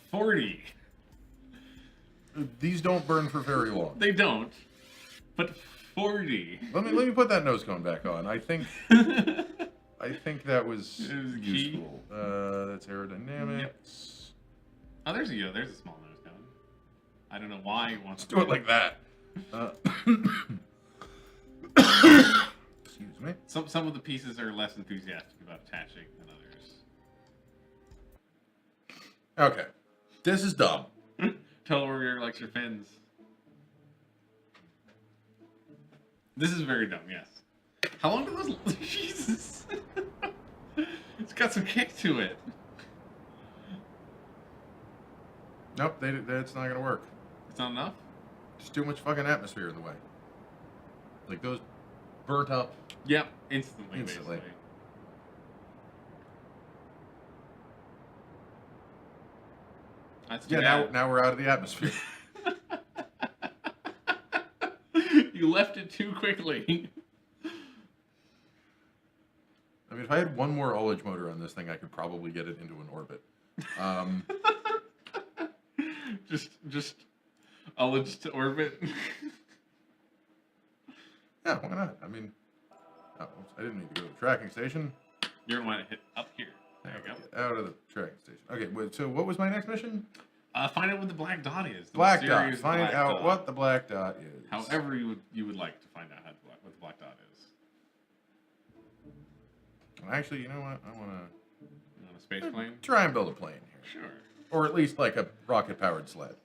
40. These don't burn for very long. They don't. But 40. Let me put that nose cone back on. I think that was useful. That's aerodynamics. Yep. Oh, there's a small nose cone. I don't know why he wants to do it like that. Excuse me. Some of the pieces are less enthusiastic about attaching than others. Okay. This is dumb. Total Warrior likes your fins. This is very dumb, yes. How long do those... Jesus! It's got some kick to it. Nope, that's not going to work. It's not enough? Just too much fucking atmosphere in the way. Like those burnt up. Yep, instantly. Basically. That's too Yeah, bad. now we're out of the atmosphere. You left it too quickly. I mean, if I had one more ullage motor on this thing, I could probably get it into an orbit. just ullage to orbit. Yeah, why not? I mean, I didn't need to go to the tracking station. You're gonna want to hit up here. There you go. Get out of the tracking station. Okay, so what was my next mission? Find out what the black dot is. The Black dot. mysterious Find black out dot. what the black dot is. However you would like to find out what the black dot is. Actually, you know what? I want On a space plane? to try and build a plane here. Sure. Or at least like a rocket-powered sled.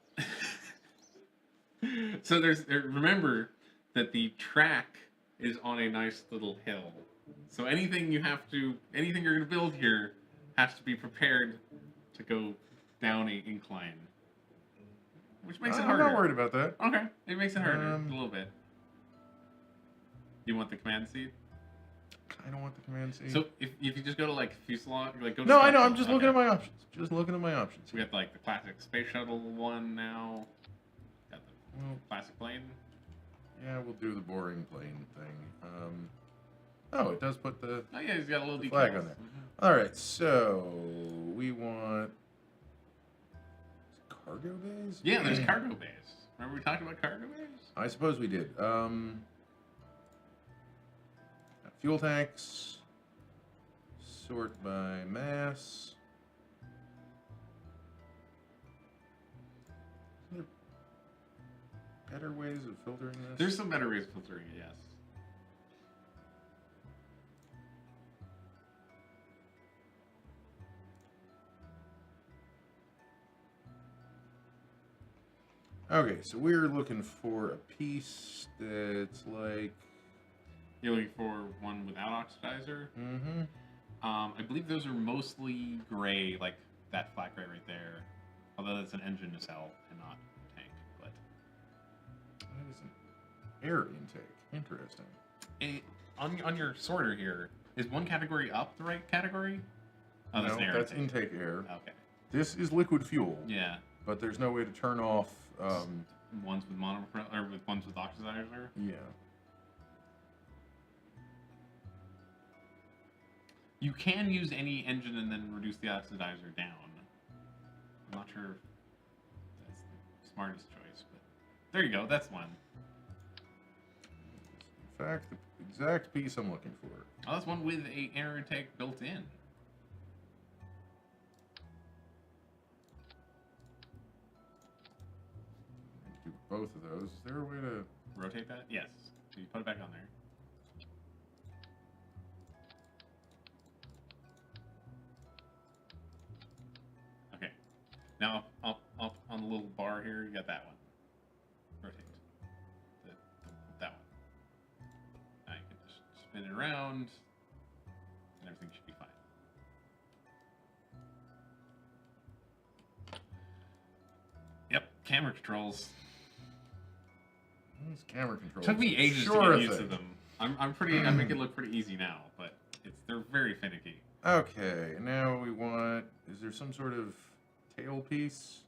So remember that the track is on a nice little hill. So anything you're gonna build here has to be prepared to go down a incline. Which makes it harder. I'm not worried about that. Okay. It makes it harder a little bit. You want the command seat? I don't want the command seat. So if you just go to like fuselage, like go to No, I know. I'm structural, just looking at my options. Just looking at my options. We got like the classic space shuttle one now. Got the classic plane. Yeah, we'll do the boring plane thing. Oh, it does put the Oh yeah, he's got a little flag decals. on there. All right, so we want cargo bays. Yeah, there's cargo bays. Remember we talked about cargo bays? I suppose we did. Fuel tanks. Sort by mass. Is there better ways of filtering this? There's some better ways of filtering it, yes. Okay, so we're looking for a piece that's like... You're looking for one without oxidizer? Mm-hmm. I believe those are mostly gray, like that flat gray right there. Although that's an engine nacelle and not a tank. But That is an air intake. Interesting. on your sorter here, is one category up the right category? Oh, that's No, an air that's intake. intake air. Okay. This is liquid fuel. Yeah. But there's no way to turn off... Ones with ones with oxidizer? yeah. You can use any engine and then reduce the oxidizer down. I'm not sure if that's the smartest choice, but there you go. That's one. In fact, the exact piece I'm looking for. Oh, that's one with a air intake built in. Do both of those. Is there a way to... Rotate that? Yes. So you put it back on there. Okay. Now up on the little bar here, you got that one. Rotate. That one. Now you can just spin it around, and everything should be fine. Yep, camera controls. These camera controls. Took me ages to get used to them. I make it look pretty easy now, but they're very finicky. Okay, now we want... Is there some sort of tail piece?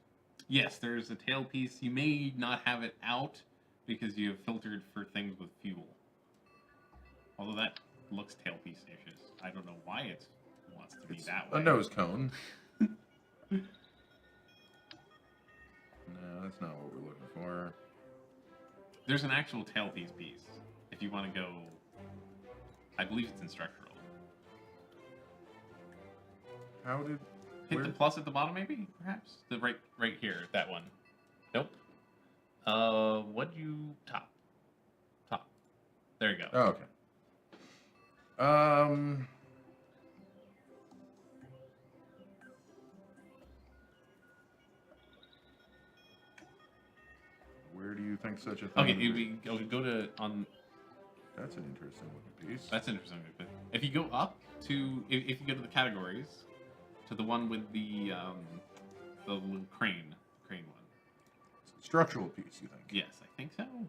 Yes, there's a tail piece. You may not have it out because you have filtered for things with fuel. Although that looks tailpiece-ish. I don't know why it wants to be that way. A nose cone. No, that's not what we're looking for. There's an actual tailpiece piece. If you want to go... I believe it's in structural. How did... Hit the plus at the bottom, maybe? Perhaps? The right here, that one. Nope. What'd you... Top. There you go. Oh, okay. Where do you think such a thing? Okay, go to on. That's an interesting looking piece. That's interesting. If you go up to, if you go to the categories, to the one with the little crane one. It's a structural piece, you think? Yes, I think so. Of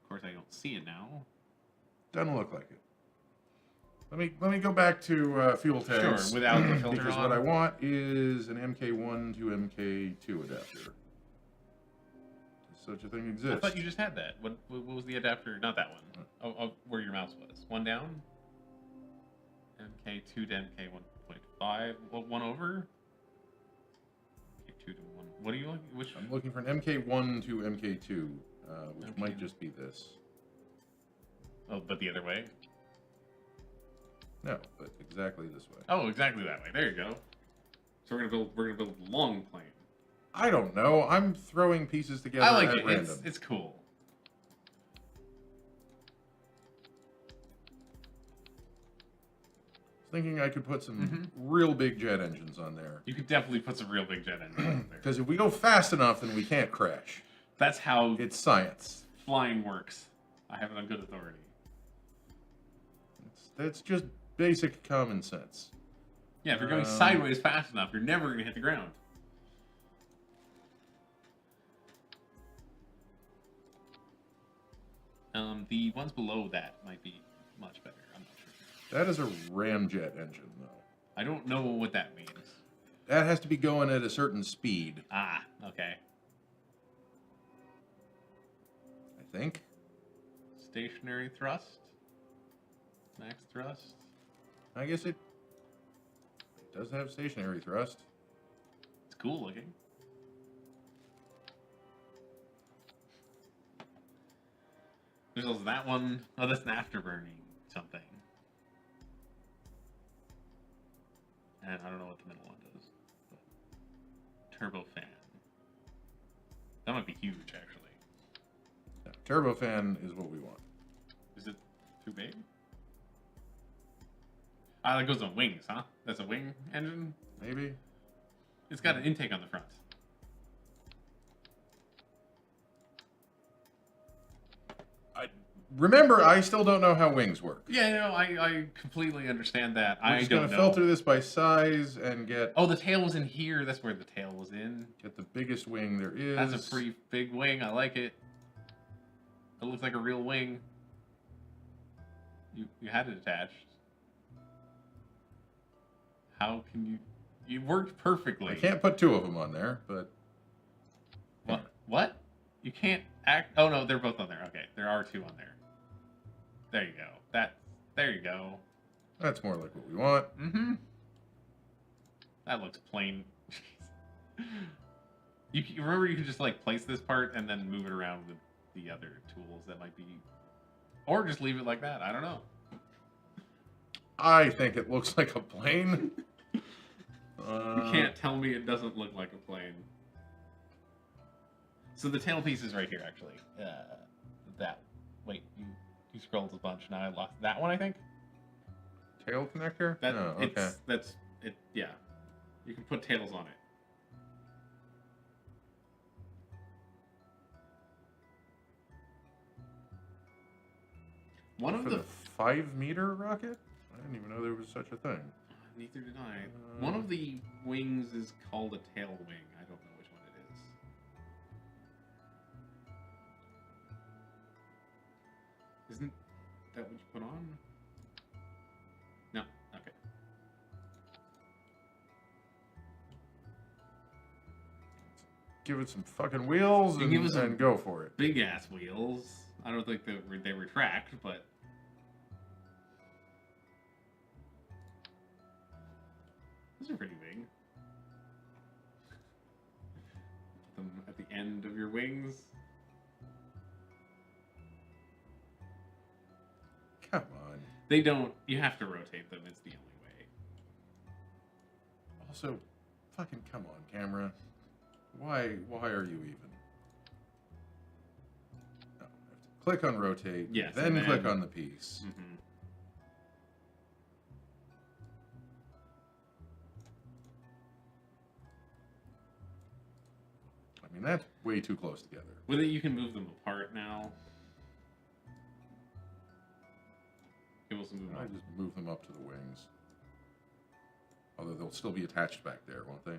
course, I don't see it now. Doesn't look like it. Let me go back to fuel tanks. Sure, without the filter because on. what I want is an MK1 to MK2 adapter. Such a thing exists. I thought you just had that. What was the adapter? Not that one. Oh, where your mouse was. One down? MK2 to MK1.5. Well, one over? MK2 to 1. What are you looking? Which? I'm looking for an MK1 to MK2, which Okay. might just be this. Oh, but the other way? No, but exactly this way. Oh, exactly that way. There you go. So we're gonna build a long plane. I don't know. I'm throwing pieces together I like at it. random. It's cool. Thinking I could put some real big jet engines on there. You could definitely put some real big jet engines on there. Because if we go fast enough, then we can't crash. That's how It's science. flying works. I have it on good authority. That's just basic common sense. Yeah, if you're going sideways fast enough, you're never gonna hit the ground. The ones below that might be much better. I'm not sure. That is a ramjet engine, though. I don't know what that means. That has to be going at a certain speed, Ah, okay. I think. Stationary thrust. Max thrust. I guess it does have stationary thrust. It's cool looking. There's also that one. Oh, that's an afterburning something. And I don't know what the middle one does. But turbofan. That might be huge, actually. Yeah, turbofan is what we want. Is it too big? Ah, that goes on wings, huh? That's a wing engine? Maybe? It's got an intake on the front. Remember, I still don't know how wings work. Yeah, no, I completely understand that. We're I just don't going to know. filter this by size and get Oh, the tail was in here. That's where the tail was in. the biggest wing there is. That's a pretty big wing. I like it. It looks like a real wing. You had it attached. How can you... You worked perfectly. I can't put two of them on there, but... What? You can't act... Oh, no, they're both on there. Okay, there are two on there. There you go. There you go. That's more like what we want. Mm-hmm. That looks plain. You remember you can just like place this part and then move it around with the other tools that might be, or just leave it like that. I don't know. I think it looks like a plane. You can't tell me it doesn't look like a plane. So the tailpiece is right here, actually. Wait, you scrolled a bunch. Now I lost that one, I think. Tail connector? That, Oh, okay. That's it. Yeah, you can put tails on it. One of For the the 5-meter rocket? I didn't even know there was such a thing. neither did I. One of the wings is called a tail wing. I don't know which one it is. Isn't that what you put on? No. Okay. Give it some fucking wheels You give it some- and go for it. Big ass wheels. I don't think they retract, but those are pretty big. Put them at the end of your wings. Come on. They don't. You have to rotate them. It's the only way. Also, fucking come on, camera. Why are you even? No, I have to click on rotate, Yes, then and then- click on the piece. Mm-hmm. I mean, that's way too close together. With it, you can move them apart now. You can also move them I up. just move them up to the wings. Although they'll still be attached back there, won't they?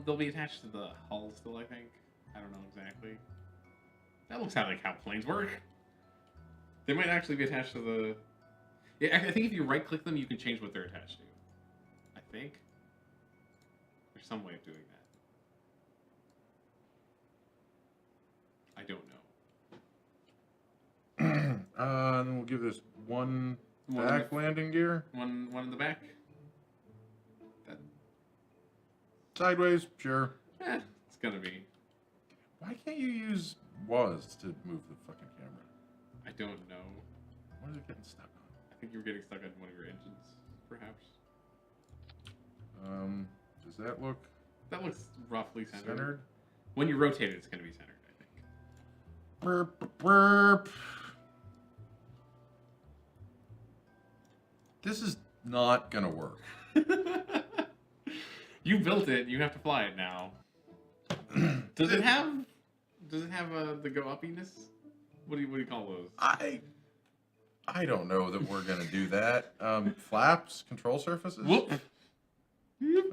They'll be attached to the hull still, I think. I don't know exactly. That looks like how planes work. They might actually be attached to the... Yeah, I think if you right-click them, you can change what they're attached to. I think. There's some way of doing that. I don't know. Then we'll give this one back landing gear. One in the back. That... Sideways, sure. It's gonna be. Why can't you use WAS to move the fucking camera? I don't know. What is it getting stuck on? I think you were getting stuck on one of your engines, perhaps. Does that look? That looks roughly centered. Centered? When you rotate it, it's gonna be centered, I think. Burp, burp. This is not gonna work. You built it. You have to fly it now. Does it have the go uppiness? What do you call those? I don't know that we're gonna do that. Flaps, control surfaces. Whoop.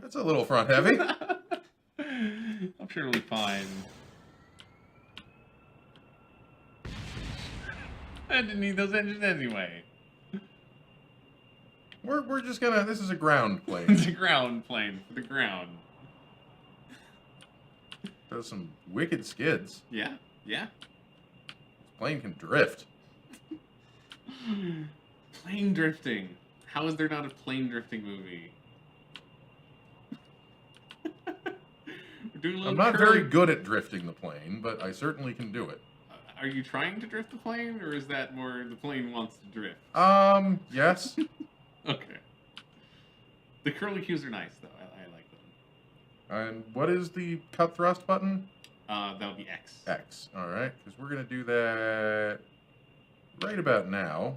That's a little front heavy. I'm sure it'll be fine. I didn't need those engines anyway. We're just gonna. This is a ground plane. It's a ground plane for the ground. There's some wicked skids. Yeah. This plane can drift. Plane drifting. How is there not a plane drifting movie? I'm not very good at drifting the plane, but I certainly can do it. Are you trying to drift the plane, or is that more the plane wants to drift? Yes. Okay. The curly cues are nice, though. I like them. And what is the cut thrust button? That would be X. X. All right, because we're gonna do that right about now.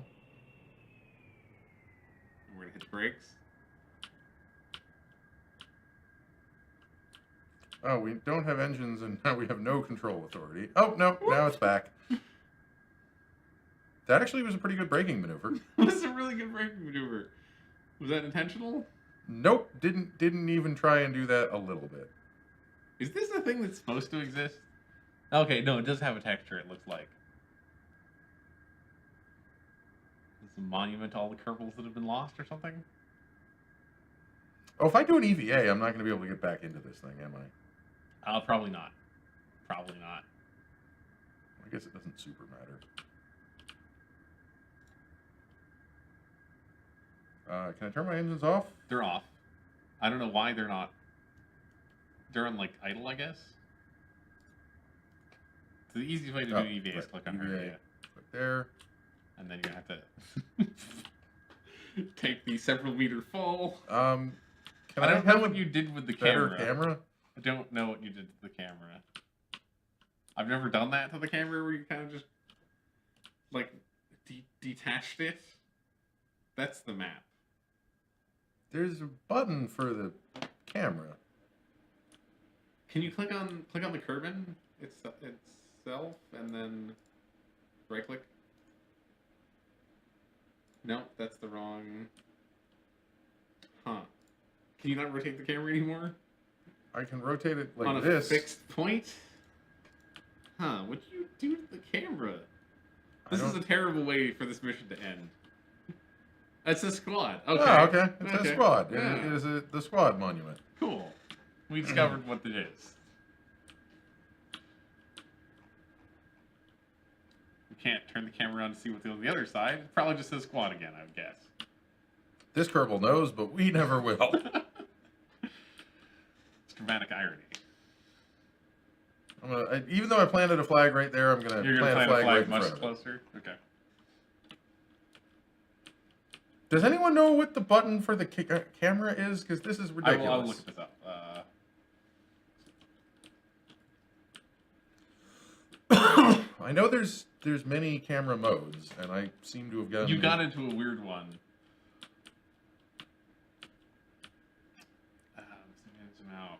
And we're gonna hit the brakes. Oh, we don't have engines, and now we have no control authority. Oh no, now it's back. That actually was a pretty good braking maneuver. That was a really good braking maneuver. Was that intentional? Nope, didn't even try and do that a little bit. Is this a thing that's supposed to exist? Okay, no, it does have a texture, it looks like. It's a monument to all the Kerbals that have been lost or something? Oh, if I do an EVA, I'm not going to be able to get back into this thing, am I? Probably not. Probably not. I guess it doesn't super matter. Can I turn my engines off? They're off. I don't know why they're not. They're on, like, idle, I guess? So the easiest way to do an EVA is click on her. EVA. Click there. And then you're going to have to take the several meter fall. I don't know what you did with the camera. I don't know what you did to the camera. I've never done that to the camera where you kind of just, like, detached it. That's the map. There's a button for the camera. Can you click on the Kerbin itself and then right click? No, that's the wrong. Huh. Can you not rotate the camera anymore? I can rotate it like on a this. Fixed point? Huh, what did you do to the camera? This is a terrible way for this mission to end. That's a squad. Okay. Oh, okay. It's okay. a squad. Yeah. It is the squad monument. Cool. We discovered what it is. We can't turn the camera on to see what's on the other side. It probably just says squad again, I would guess. This Kerbal knows, but we never will. It's dramatic irony. Even though I planted a flag right there, I'm going to plant a flag right in much front of it. closer? Okay. Does anyone know what the button for the camera is? Because this is ridiculous. I'll look this up. I know there's many camera modes, and I seem to have gotten... You got into a weird one. Zoom out.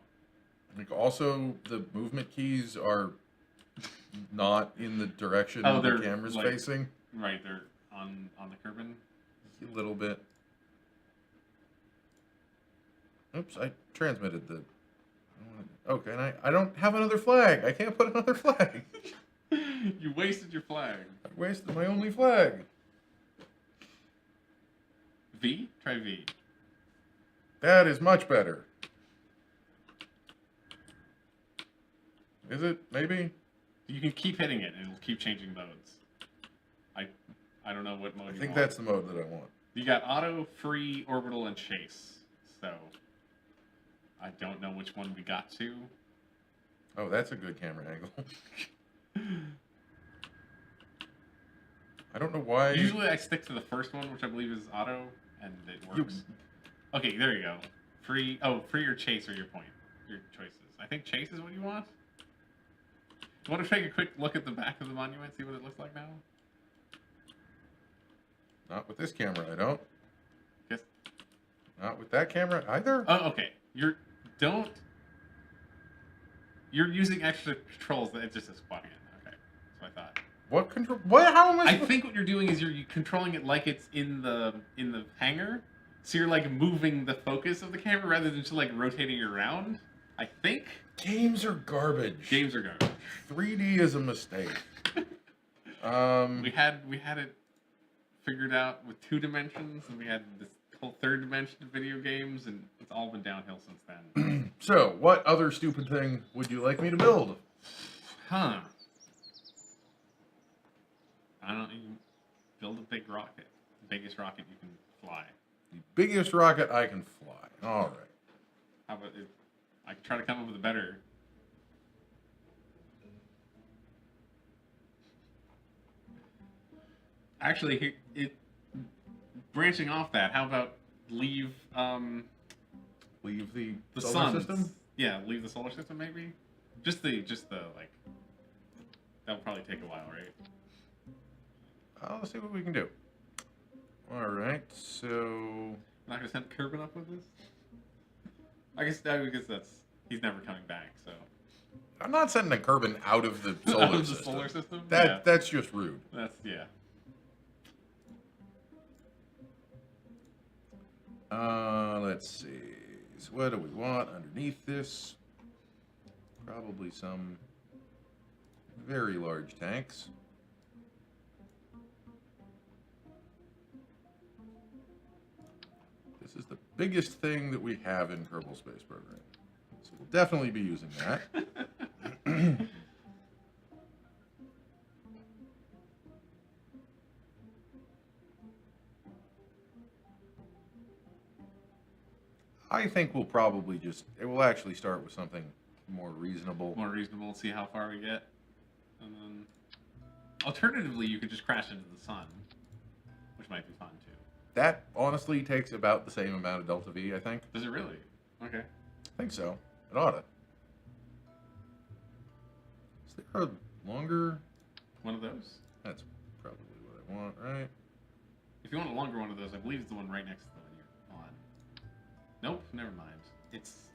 Like also, the movement keys are not in the direction the camera's facing. Right, they're on the Kerbin. A little bit. Oops, I transmitted the... Okay, and I don't have another flag. I can't put another flag. You wasted your flag. I wasted my only flag. V? Try V. That is much better. Is it? Maybe? You can keep hitting it and it'll keep changing modes. I don't know what mode you want. I think that's the mode that I want. You got auto, free, orbital, and chase. So I don't know which one we got to. Oh, that's a good camera angle. I don't know why. Usually I stick to the first one, which I believe is auto, and it works. Okay, there you go. Free. Oh, free or chase are your choices. I think chase is what you want. You want to take a quick look at the back of the monument, see what it looks like now? Not with this camera, I don't. Guess. Not with that camera either. Oh, okay. You're using extra controls that it just says quad again. Okay, that's what I thought. What control? What? How am I? I think what you're doing is you're controlling it like it's in the hangar, so you're like moving the focus of the camera rather than just like rotating it around. I think Games are garbage. games are garbage. 3D is a mistake. We had it figured out with 2 dimensions, and we had this whole 3rd dimension of video games, and it's all been downhill since then. So, what other stupid thing would you like me to build? Huh? I don't know. You build a big rocket, the biggest rocket you can fly. The biggest rocket I can fly. All right. How about it? I can try to come up with a better. Actually, branching off that, how about leave Leave the solar sun system? Yeah, leave the solar system maybe. Just the like. That'll probably take a while, right? Let's see what we can do. All right, so Not gonna send Kerbal up with this. I guess he's never coming back. So I'm not sending a Kerbin out of the solar out of the system. solar system. That's just rude. That's yeah. Let's see. So what do we want underneath this? Probably some very large tanks. This is the biggest thing that we have in Kerbal Space Program. So we'll definitely be using that. I think we'll probably we'll actually start with something more reasonable. More reasonable. See how far we get, and then alternatively, you could just crash into the sun, which might be fun too. That honestly takes about the same amount of delta V, I think. Does it really? Okay. I think so. It oughta. Is there a longer? One of those. That's probably what I want, right? If you want a longer one of those, I believe it's the one right next to the one you're on. Nope, never mind. It's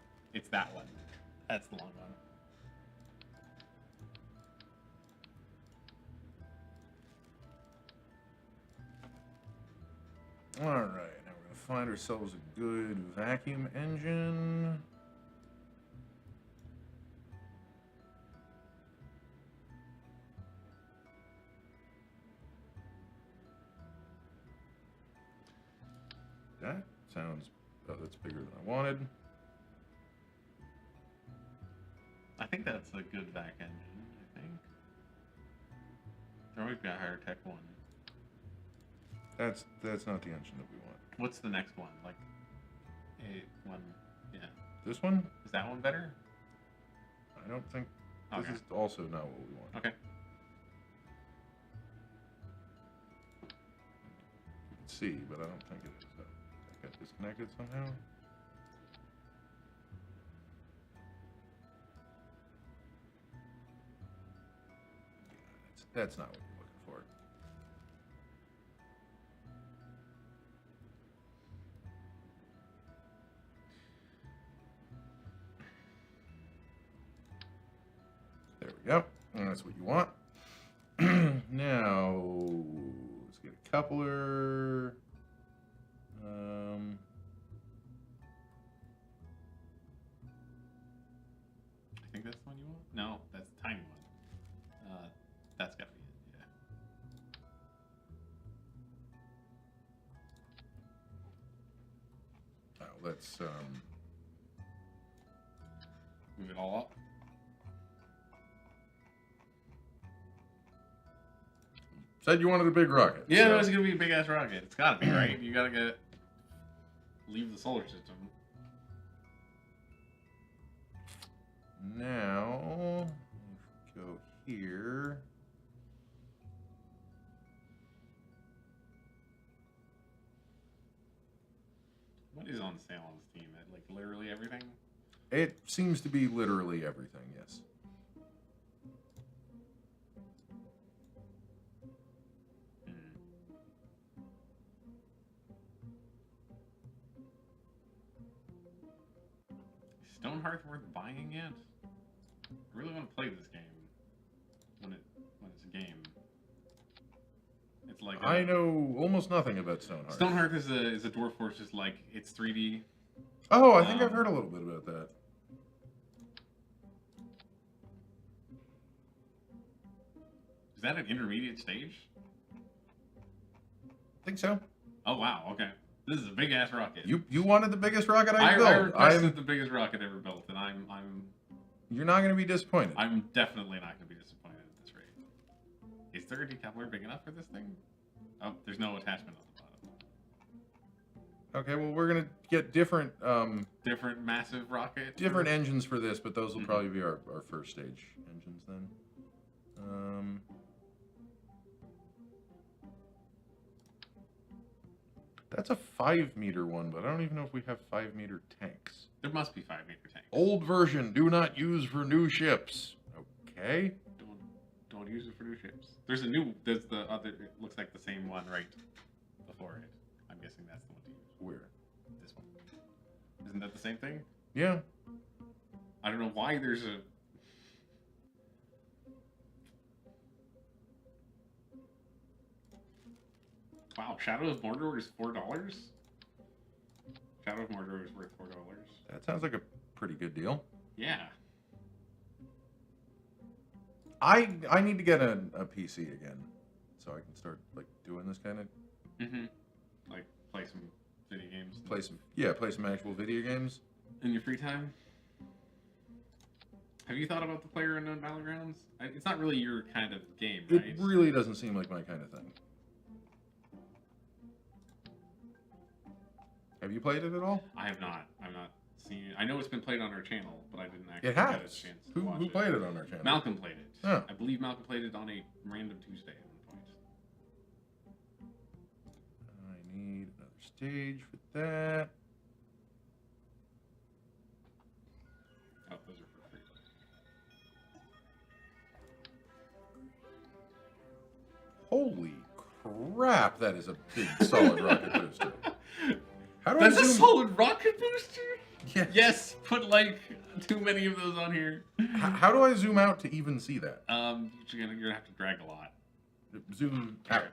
that one. That's the long one. All right, now we're gonna find ourselves a good vacuum engine. That sounds. Oh, that's bigger than I wanted. I think that's a good vac engine. I think. Or we've got a higher tech one. That's not the engine that we want. What's the next one? Like, one. Yeah. This one? Is that one better? I don't think. Okay. This is also not what we want. Okay. You can see, but I don't think it is. Got disconnected somehow. Yeah, that's not what you're looking for. There we go. And that's what you want. Now, let's get a coupler. I think that's the one you want? No, that's the tiny one. That's gotta be it, let's move it all up. said you wanted a big rocket. Yeah, so. no, it's gonna be a big ass rocket. It's gotta be, right? You gotta leave the solar system. Now, go here. What is on sale on Steam? Like literally everything? It seems to be literally everything, yes. Is Stonehearth worth buying yet? I really want to play this game when it's a game. It's like I know almost nothing about Stonehearth. Stonehearth is a Dwarf Fortress, like it's 3D. Oh, I think I've heard a little bit about that. Is that an intermediate stage? I think so. Oh wow, okay. This is a big ass rocket. You wanted the biggest rocket I built. I requested the biggest rocket ever built, and I'm You're not going to be disappointed. I'm definitely not going to be disappointed at this rate. Is there a decoupler big enough for this thing? Oh, there's no attachment on the bottom. Okay, well we're going to get different Different massive rocket. different engines for this, but those will probably be our first stage engines then. That's a 5-meter one, but I don't even know if we have 5-meter tanks. There must be 5-meter tanks. Old version, do not use for new ships. Okay. Don't use it for new ships. There's the other, it looks like the same one right before it. I'm guessing that's the one to use. Where? This one. Isn't that the same thing? Yeah. I don't know why there's a... Wow, Shadow of Mordor is $4? Shadow of Mordor is worth $4. That sounds like a pretty good deal. Yeah. I need to get a PC again, so I can start like doing this kind of. Like play some video games. Play some actual video games. In your free time? Have you thought about the PlayerUnknown Battlegrounds? It's not really your kind of game, right? It really doesn't seem like my kind of thing. Have you played it at all? I have not. I've not seen it. I know it's been played on our channel, but I didn't actually It get a has. chance to watch Who it. played it on our channel? Malcolm played it. Oh. I believe Malcolm played it on a random Tuesday at one point. I need another stage for that. Oh, those are for free. Holy crap, that is a big solid rocket booster. How do That's I a zoom? solid rocket booster? Yes. Yes, put like too many of those on here. How do I zoom out to even see that? You're gonna have to drag a lot. Zoom out.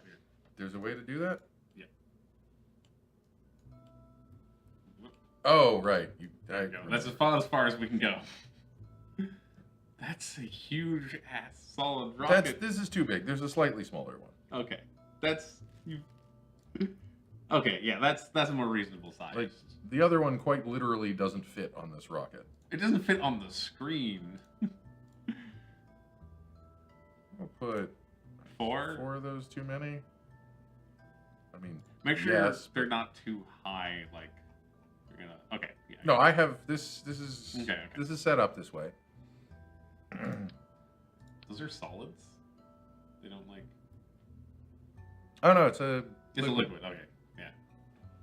There's a way to do that? Yeah. Oh, right. There you go. That's as far as we can go. That's a huge ass solid rocket. This is too big. There's a slightly smaller one. Okay. Okay, yeah, that's a more reasonable size. Like the other one quite literally doesn't fit on this rocket. It doesn't fit on the screen. I'll put four of those too many. I mean, make sure yes, they're not too high. Like you're gonna. Okay. Yeah. No, I have this. This is okay. This is set up this way. Those are solids. They don't like. Oh no, it's a. It's a liquid. Okay. Yeah.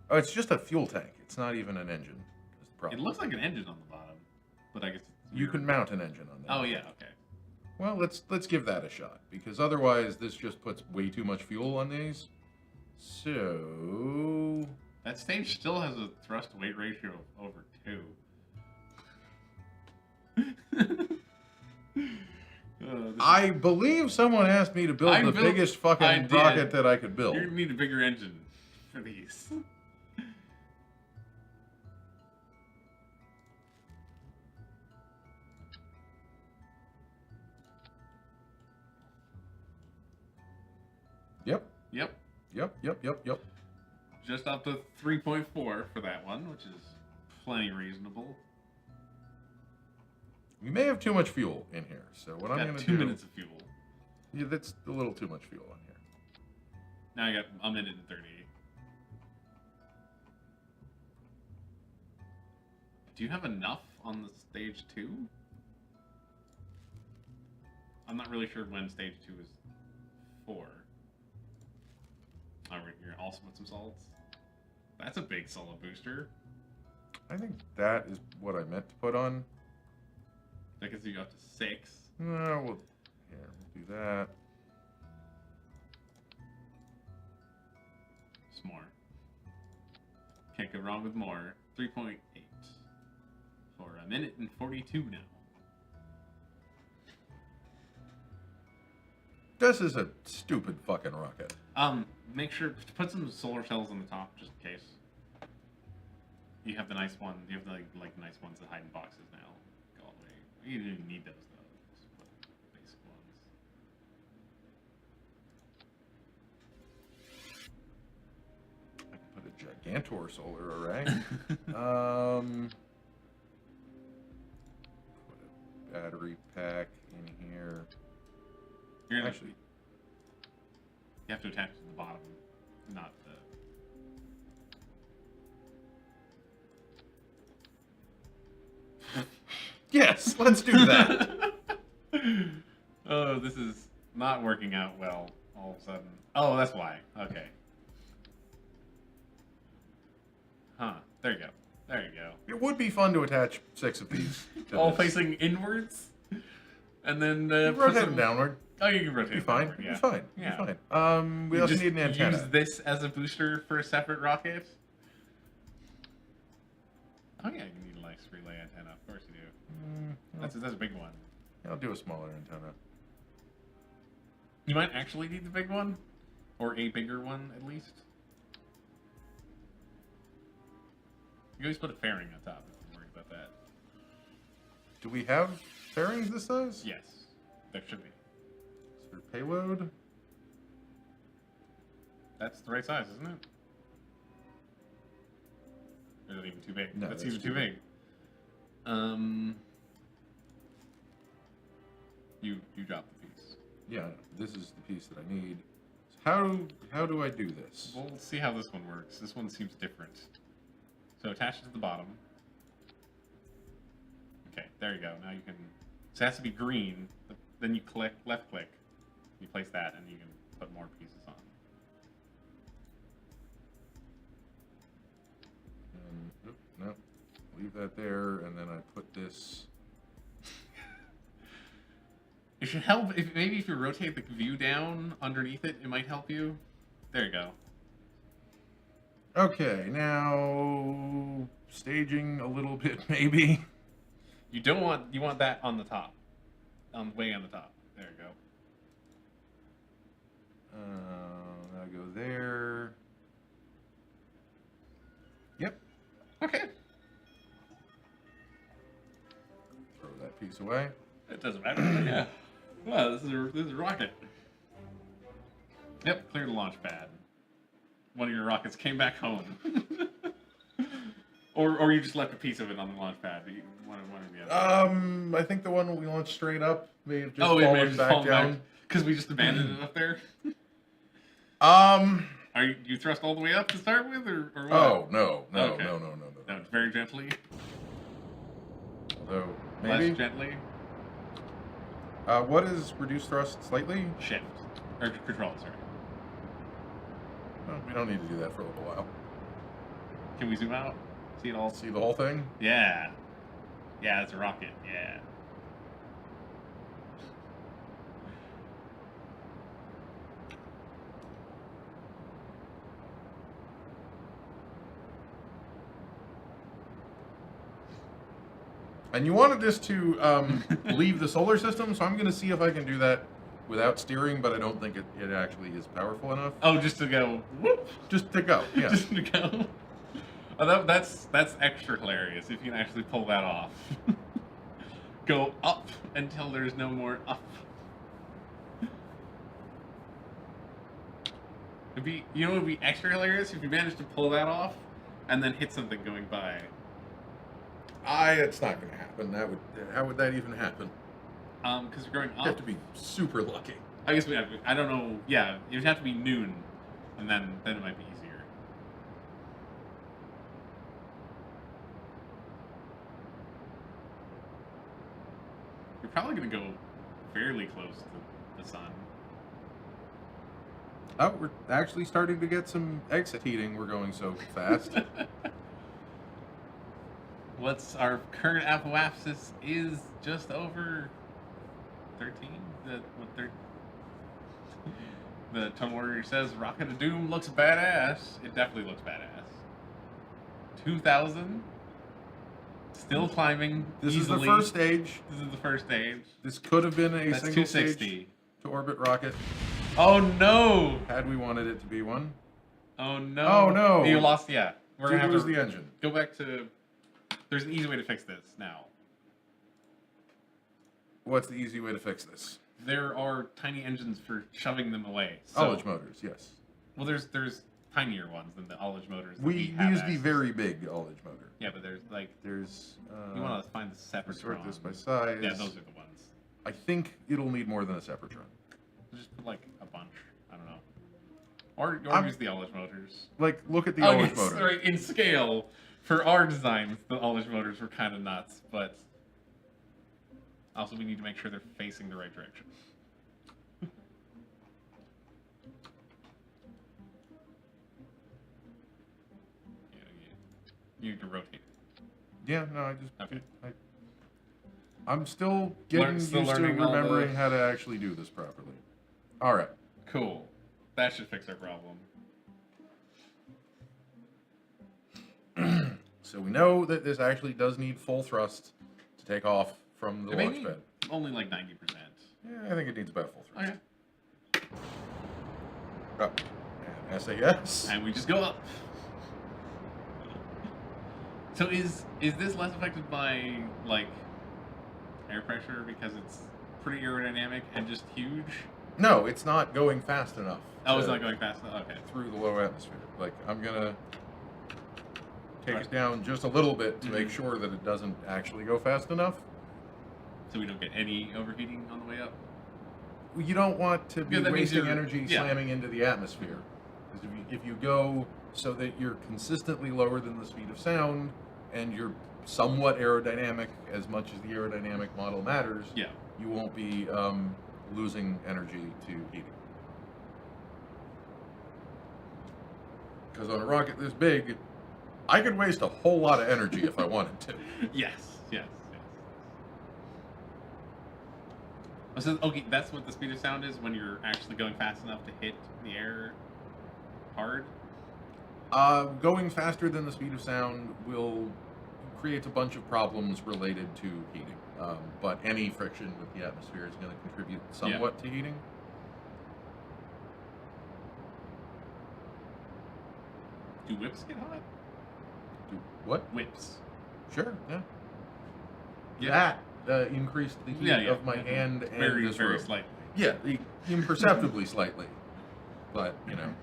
Oh, it's just a fuel tank. It's not even an engine. That's the problem. It looks like an engine on the bottom, but I guess you can mount an engine on that. Oh yeah. Okay. Well, let's give that a shot because otherwise this just puts way too much fuel on these. So that stage still has a thrust weight ratio of over 2. I believe someone asked me to build the biggest fucking rocket that I could build. You need a bigger engine for these. Yep. Just up to 3.4 for that one, which is plenty reasonable. We may have too much fuel in here, so what I'm Got going to 2 do... minutes of fuel. Yeah, that's a little too much fuel in here. Now I got a minute and 30. Do you have enough on the stage 2? I'm not really sure when stage 2 is for. Oh, we're here. Also put some salts. That's a big solid booster. I think that is what I meant to put on. That gets you up to 6. No, we'll do that. It's more. Can't go wrong with more. 3.8. For a minute and 42 now. This is a stupid fucking rocket. Make sure to put some solar cells on the top, just in case. You have the nice one. You have the like nice ones that hide in boxes now. Go all the way. You don't even need those though. Just put basic ones. I can put a Gigantor solar array. Put a battery pack in here. You're gonna, Actually, you have to attach it to the bottom, not the. yes, let's do that. Oh, this is not working out well. All of a sudden. Oh, that's why. Okay. Huh. There you go. There you go. It would be fun to attach 6 of these. To All this. facing inwards, and then You rotate them downward. Oh, you can rotate. Be fine. Downward, yeah. Be fine. Yeah. Be fine. We You also just need an antenna. Use this as a booster for a separate rocket. Oh yeah, you need a nice relay antenna. Of course you do. That's a big one. I'll do a smaller antenna. You might actually need the big one, or a bigger one at least. You always put a fairing on top if you're worried about that. Do we have fairings this size? Yes, there should be. For payload? That's the right size, isn't it? Or is it even too big? No, that's that's even too big. You dropped the piece. Yeah, this is the piece that I need. So how do I do this? We'll see how this one works. This one seems different. So attach it to the bottom. Okay, there you go. Now you can. So it has to be green. Then you click, left click. You place that, and you can put more pieces on. No, leave that there, and then I put this. It should help if maybe if you rotate the view down underneath it, it might help you. There you go. Okay, now staging a little bit, maybe. You want that on the top, way on the top. There you go. I'll go there. Yep. Okay. Throw that piece away. It doesn't matter. Yeah. Wow, this is a rocket. Yep, clear the launch pad. One of your rockets came back home. or you just left a piece of it on the launch pad. One or the other. I think the one we launched straight up may have just It may fallen have just back fallen down. because we just abandoned it up there. Are you thrust all the way up to start with, or what? Oh no, Okay. no. No, very gently. Although maybe. Less gently. What is reduced thrust slightly? Shift or control. Sorry. Well, we don't need to do that for a little while. Can we zoom out? See it all? See the whole thing? Yeah. Yeah, it's a rocket. Yeah. And you wanted this to leave the solar system, so I'm going to see if I can do that without steering, but I don't think it actually is powerful enough. Oh, just to go whoop. Just to go, yeah. Just to go. Oh, that's extra hilarious if you can actually pull that off. Go up until there's no more up. It'd be, it would be extra hilarious if you managed to pull that off and then hit something going by. It's not going to happen. How would that even happen? Because we're going You up. have to be super lucky. I guess I don't know. Yeah, it would have to be noon, and then it might be easier. We're probably going to go fairly close to the sun. Oh, we're actually starting to get some exit heating. We're going so fast. What's our current apoapsis is just over 13. The Tunnel Warrior says Rocket of Doom looks badass. It definitely looks badass. 2,000. Still climbing. This easily. is the first stage. This is the first stage. This could have been a That's single 260. stage to orbit rocket. Oh no! Had we wanted it to be one. Oh no! Oh no! You lost. Yeah, we're gonna have to lose the engine. Go back to. There's an easy way to fix this now. What's the easy way to fix this? There are tiny engines for shoving them away. Ullage motors, yes. Well, there's tinier ones than the Ullage motors. That We have use the access very big Ullage motor. Yeah, but there's like There's. you want to find the separate. Sort this by size. Yeah, those are the ones. I think it'll need more than a Separatron. Just put like a bunch. I don't know. Or use the Ullage motors. Like, look at the Ullage motor. Right, in scale, for our designs, the Ullage motors were kind of nuts, but also we need to make sure they're facing the right direction. You need to rotate. Yeah, no, I just. Okay. I'm still getting used to remembering how to actually do this properly. All right. Cool. That should fix our problem. So we know that this actually does need full thrust to take off from the launch pad. Only like 90%. Yeah, I think it needs about full thrust. Okay. Oh, and SAS. And we just go up. So is this less affected by like air pressure because it's pretty aerodynamic and just huge? No, it's not going fast enough. Oh, it's not going fast enough. Okay. Through the low atmosphere. Like, I'm gonna take it down just a little bit to make sure that it doesn't actually go fast enough. So we don't get any overheating on the way up? You don't want to be wasting energy yeah. slamming into the atmosphere. Because if you go so that you're consistently lower than the speed of sound and you're somewhat aerodynamic as much as the aerodynamic model matters, yeah. you won't be losing energy to heating. Because on a rocket this big, I could waste a whole lot of energy if I wanted to. Yes. So, okay, that's what the speed of sound is when you're actually going fast enough to hit the air hard? Going faster than the speed of sound will create a bunch of problems related to heating. But any friction with the atmosphere is going to contribute somewhat to heating. Do whips get hot? Do what? Whips. Sure, yeah. That increased the heat of my hand and very, this very room. slightly. Yeah, imperceptibly slightly. But, you know.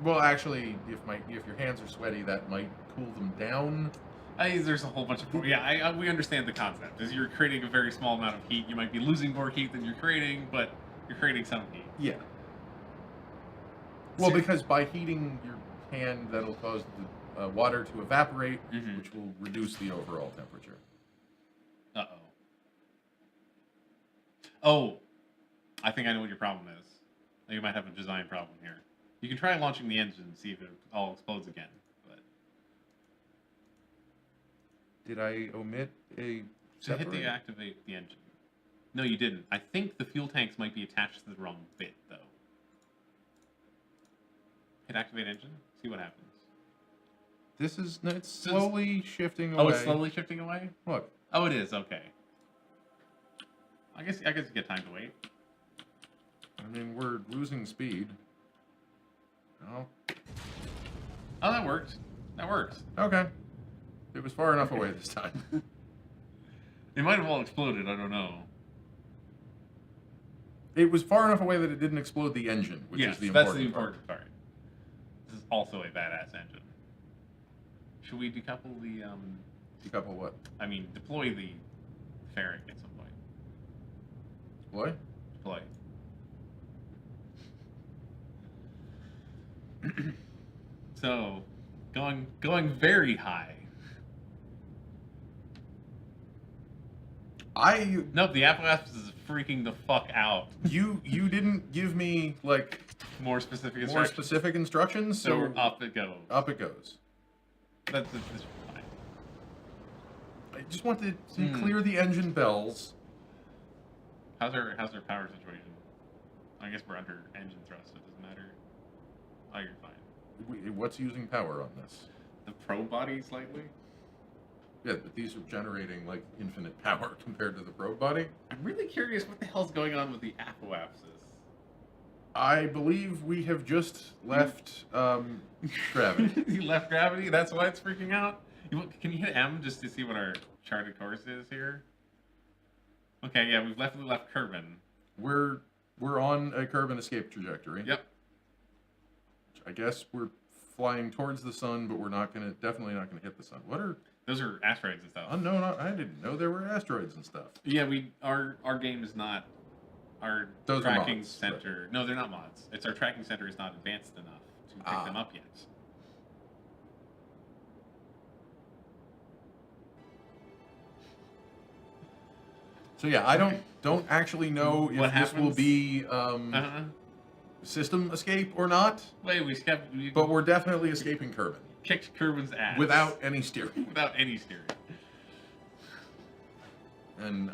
Well, actually, if your hands are sweaty, that might cool them down. There's a whole bunch of... Yeah, we understand the concept. As you're creating a very small amount of heat, you might be losing more heat than you're creating, but you're creating some heat. Yeah. Well, because by heating your hand, that'll cause the water to evaporate, which will reduce the overall temperature. Uh-oh. Oh, I think I know what your problem is. You might have a design problem here. You can try launching the engine and see if it all explodes again. But did I omit a to hit the activate the engine? No, you didn't. I think the fuel tanks might be attached to the wrong bit, though. Hit activate engine. See what happens. It's slowly shifting away. Oh, it's slowly shifting away? Look. Oh, it is. Okay. I guess you get time to wait. I mean, we're losing speed. Oh. Oh, that worked. That works. Okay. It was far enough away this time. It might have all exploded. I don't know. It was far enough away that it didn't explode the engine, which is the important part. This is also a badass engine. Should we decouple the Decouple what? I mean, deploy the fairing at some point. What? Deploy. So, going very high. Nope, the Appalachians is freaking the fuck out. You didn't give me like More specific more instructions. specific instructions, so Up it goes. up it goes. That's fine. I just wanted to clear the engine bells. How's our power situation? I guess we're under engine thrust, so it doesn't matter. Oh, you're fine. What's using power on this? The probe body slightly? Yeah, but these are generating like infinite power compared to the probe body. I'm really curious what the hell's going on with the apoapsis. I believe we have just left gravity. You left gravity? That's why it's freaking out? Can you hit M just to see what our charted course is here? Okay, yeah, we've left Kerbin. We're on a Kerbin escape trajectory. Yep. I guess we're flying towards the sun, but we're definitely not gonna hit the sun. What are those? Are asteroids and stuff. Oh no, I didn't know there were asteroids and stuff. Yeah, our game is not our Those tracking are mods, center. Right. No, they're not mods. It's our tracking center is not advanced enough to pick them up yet. So yeah, I don't actually know if What this will happens? be system escape or not. Wait, But we're definitely escaping Kerbin. Kicked Kerbin's ass. Without any steering. Without any steering. And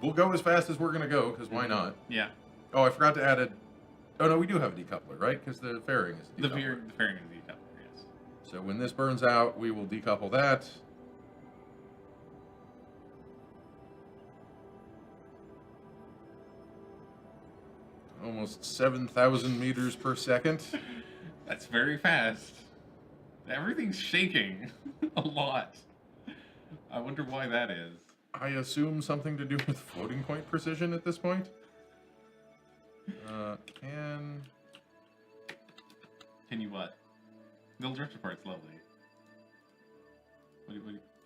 we'll go as fast as we're going to go, because why not? Yeah. Oh, I forgot to add oh no, we do have a decoupler, right? Because the fairing is a decoupler. The fairing is the decoupler, yes. So when this burns out, we will decouple that. Almost 7,000 meters per second. That's very fast. Everything's shaking a lot. I wonder why that is. I assume something to do with floating point precision at this point. Can you what? The drift apart's lovely.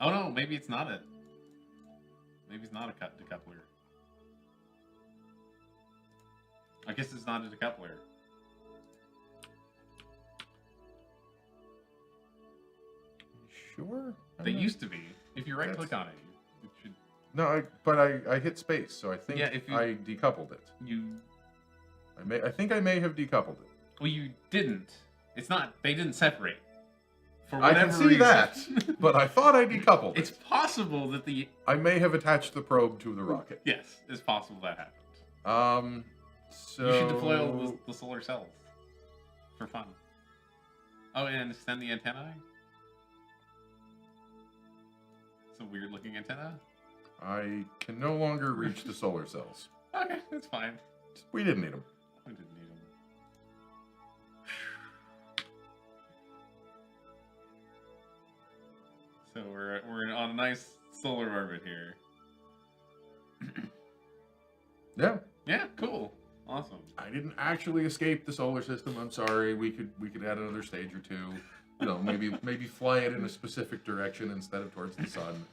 Oh no, maybe it's not a... Maybe it's not a decoupler. I guess it's not a decoupler. Sure? They used to be. If you right-click on it, it should... No, I hit space, so I think I decoupled it. You... I think I may have decoupled it. Well, you didn't. It's not... They didn't separate. For I whatever can see reason. that, but I thought I decoupled It's it. possible that the... I may have attached the probe to the rocket. Yes, it's possible that happened. So... You should deploy all the solar cells. For fun. Oh, and extend the antennae? It's a weird-looking antenna. I can no longer reach the solar cells. Okay, that's fine. We didn't need them. We didn't need them. So we're on a nice solar orbit here. Yeah. Yeah, cool. Awesome. I didn't actually escape the solar system. I'm sorry. We could add another stage or two. You know, maybe fly it in a specific direction instead of towards the sun.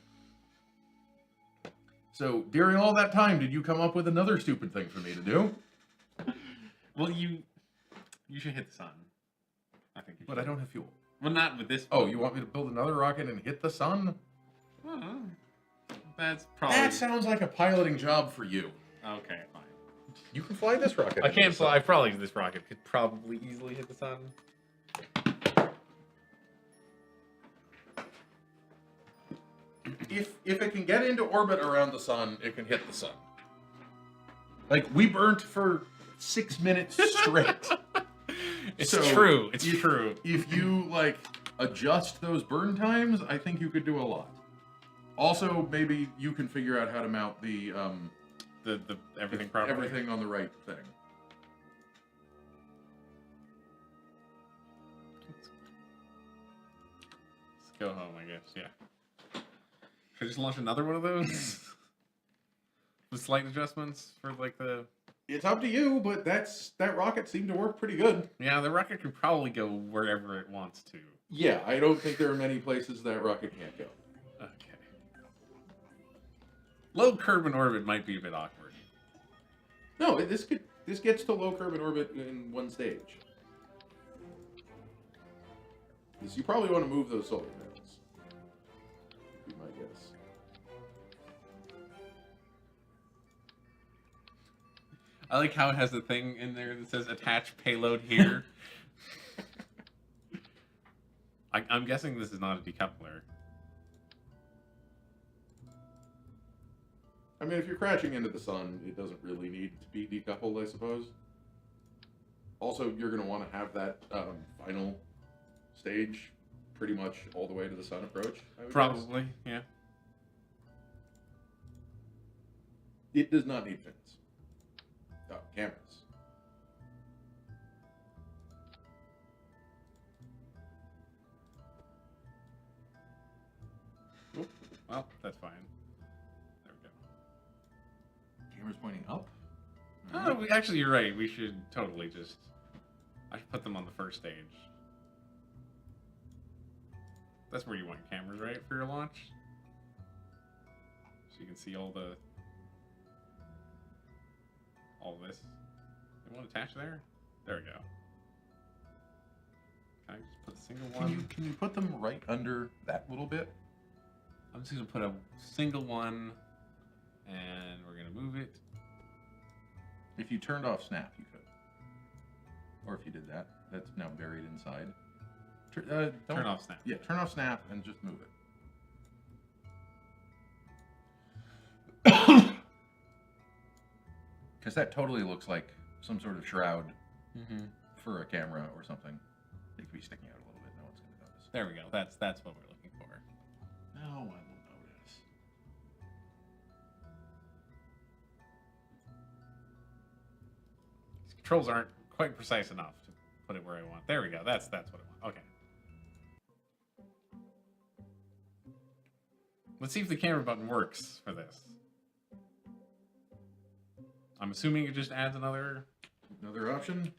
So during all that time, did you come up with another stupid thing for me to do? Well, you should hit the sun. I think. But I don't have fuel. Well, not with this. Oh, you want me to build another rocket and hit the sun? That's probably. That sounds like a piloting job for you. Okay, fine. You can fly this rocket. I can't fly. Probably this rocket could probably easily hit the sun. If it can get into orbit around the sun, it can hit the sun. Like, we burnt for 6 minutes straight. It's So, true. It's true. If you, like, adjust those burn times, I think you could do a lot. Also, maybe you can figure out how to mount the everything properly. everything on the right thing. Let's go home, I guess. Yeah. Should I just launch another one of those? With slight adjustments for like the... It's up to you, but that rocket seemed to work pretty good. Yeah, the rocket can probably go wherever it wants to. Yeah, I don't think there are many places that rocket can't go. Okay. Low curb in orbit might be a bit awkward. No, this gets to low curb in orbit in one stage. You probably want to move those solar panels. Be my guess. I like how it has a thing in there that says attach payload here. I'm guessing this is not a decoupler. I mean, if you're crashing into the sun, it doesn't really need to be decoupled, I suppose. Also, you're going to want to have that final stage pretty much all the way to the sun approach. I would Probably, guess. yeah. It does not need fins. Cameras. Oop, well, that's fine. There we go. Cameras pointing up? Oh, actually, you're right. We should totally just... I should put them on the first stage. That's where you want cameras, right, for your launch? So you can see all this. You want to attach there? There we go. Can I just put a single one? Can you put them right under that little bit? I'm just going to put a single one, and we're going to move it. If you turned off snap, you could. Or if you did that, that's now buried inside. Turn off snap. Yeah, turn off snap and just move it. Because that totally looks like some sort of shroud for a camera or something. It could be sticking out a little bit. No one's going to notice. There we go. That's what we're looking for. No one will notice. These controls aren't quite precise enough to put it where I want. There we go. That's what I want. Okay. Let's see if the camera button works for this. I'm assuming it just adds another option.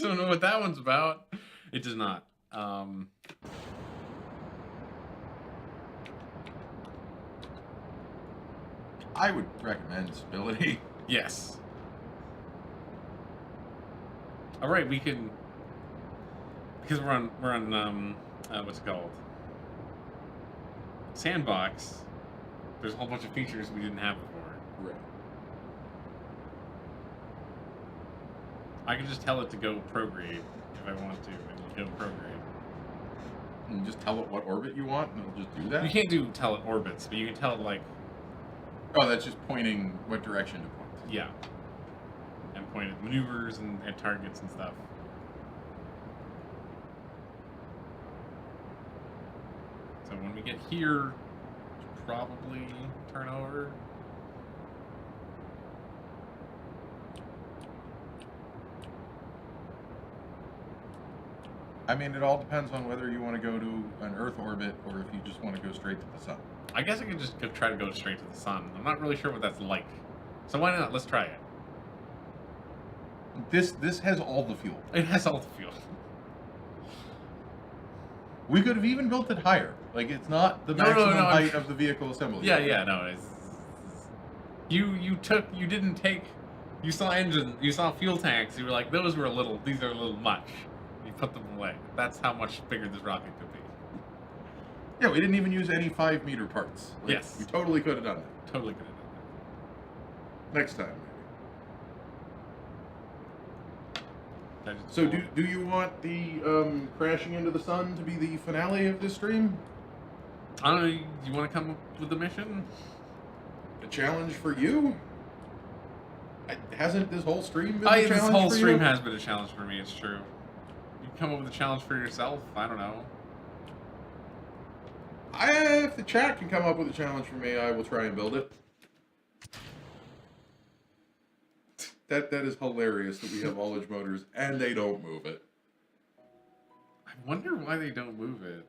Don't know what that one's about. It does not. I would recommend stability. Yes. All right, we can, because we're on what's it called? Sandbox. There's a whole bunch of features we didn't have before. Right. I can just tell it to go prograde if I want to, and it'll go prograde. And just tell it what orbit you want, and it'll just do that? You can't do tell it orbits, but you can tell it, like... Oh, that's just pointing what direction to point. Yeah. And point at maneuvers and at targets and stuff. So when we get here, probably turn over. I mean, it all depends on whether you want to go to an Earth orbit or if you just want to go straight to the sun. I guess I could just try to go straight to the sun. I'm not really sure what that's like. So why not? Let's try it. This has all the fuel. It has all the fuel. We could have even built it higher. Like, it's not the maximum height of the vehicle assembly. Yeah, no. You didn't take... You saw engine, you saw fuel tanks, you were like, these are a little much. You put them away. That's how much bigger this rocket could be. Yeah, we didn't even use any 5-meter parts. Like, yes. We totally could have done that. Totally could have done that. Next time, maybe. So do you want the crashing into the sun to be the finale of this stream? I don't know, you want to come up with the mission? A challenge for you? Hasn't this whole stream been a challenge for you? This whole stream has been a challenge for me, it's true. You come up with a challenge for yourself? I don't know. If the chat can come up with a challenge for me, I will try and build it. That is hilarious that we have all-edge motors and they don't move it. I wonder why they don't move it.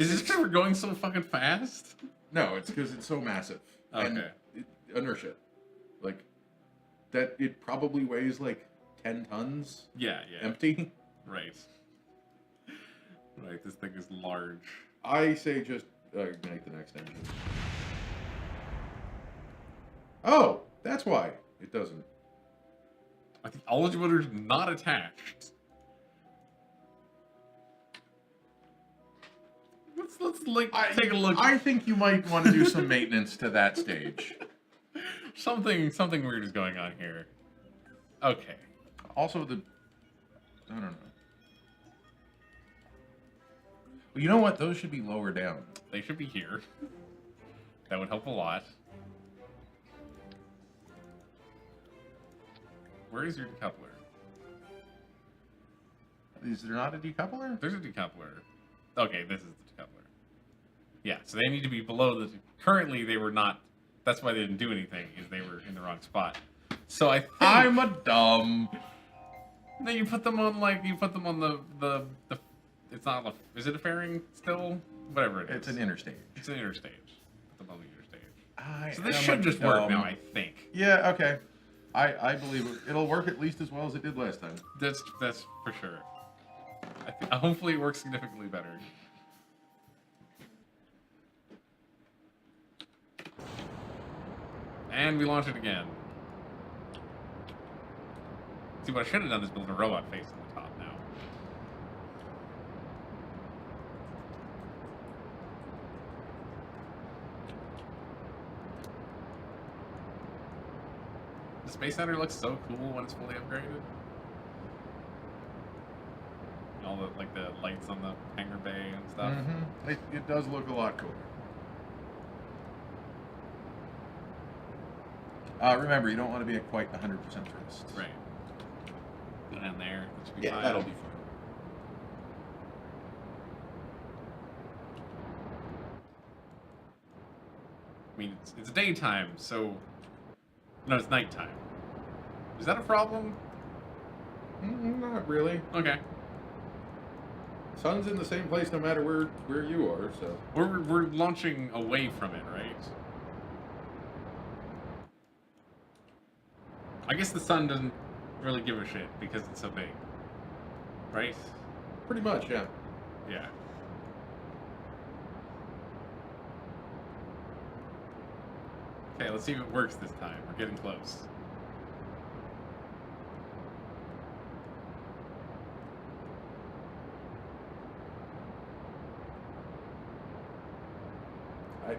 Is this because we're going so fucking fast? No, it's because it's so massive. Okay. And inertia. like that it probably weighs like 10 tons. Yeah. Empty. Right. Right. This thing is large. I say just ignite the next engine. Oh, that's why it doesn't. I think all the motor's not attached. Let's like take a look. I think you might want to do some maintenance to that stage. Something weird is going on here. Okay. Also, I don't know. Well, you know what? Those should be lower down. They should be here. That would help a lot. Where is your decoupler? Is there not a decoupler? There's a decoupler. Okay, this is the decoupler. Yeah, so they need to be below the... Currently, they were not... That's why they didn't do anything, is they were in the wrong spot. So I think... I'm a dumb... No, you put them on, like... You put them on the it's not... Is it a fairing still? Whatever it is. It's an interstage. It's an interstage. Put them on the interstage. So I this should just work now, I think. Yeah, okay. I believe it'll work at least as well as it did last time. That's for sure. Hopefully it works significantly better. And we launch it again. See, what I should have done is build a robot face on the top now. The Space Center looks so cool when it's fully upgraded. All the like the lights on the hangar bay and stuff. Mm-hmm. It does look a lot cooler. Remember, you don't want to be at quite 100% thrust. Right. Go down there. That should be fine. That'll be fine. I mean, it's daytime, so... No, it's nighttime. Is that a problem? Not really. Okay. Sun's in the same place no matter where you are, so... We're launching away from it, right? I guess the sun doesn't really give a shit because it's so big. Right? Pretty much, yeah. Yeah. Okay, let's see if it works this time. We're getting close.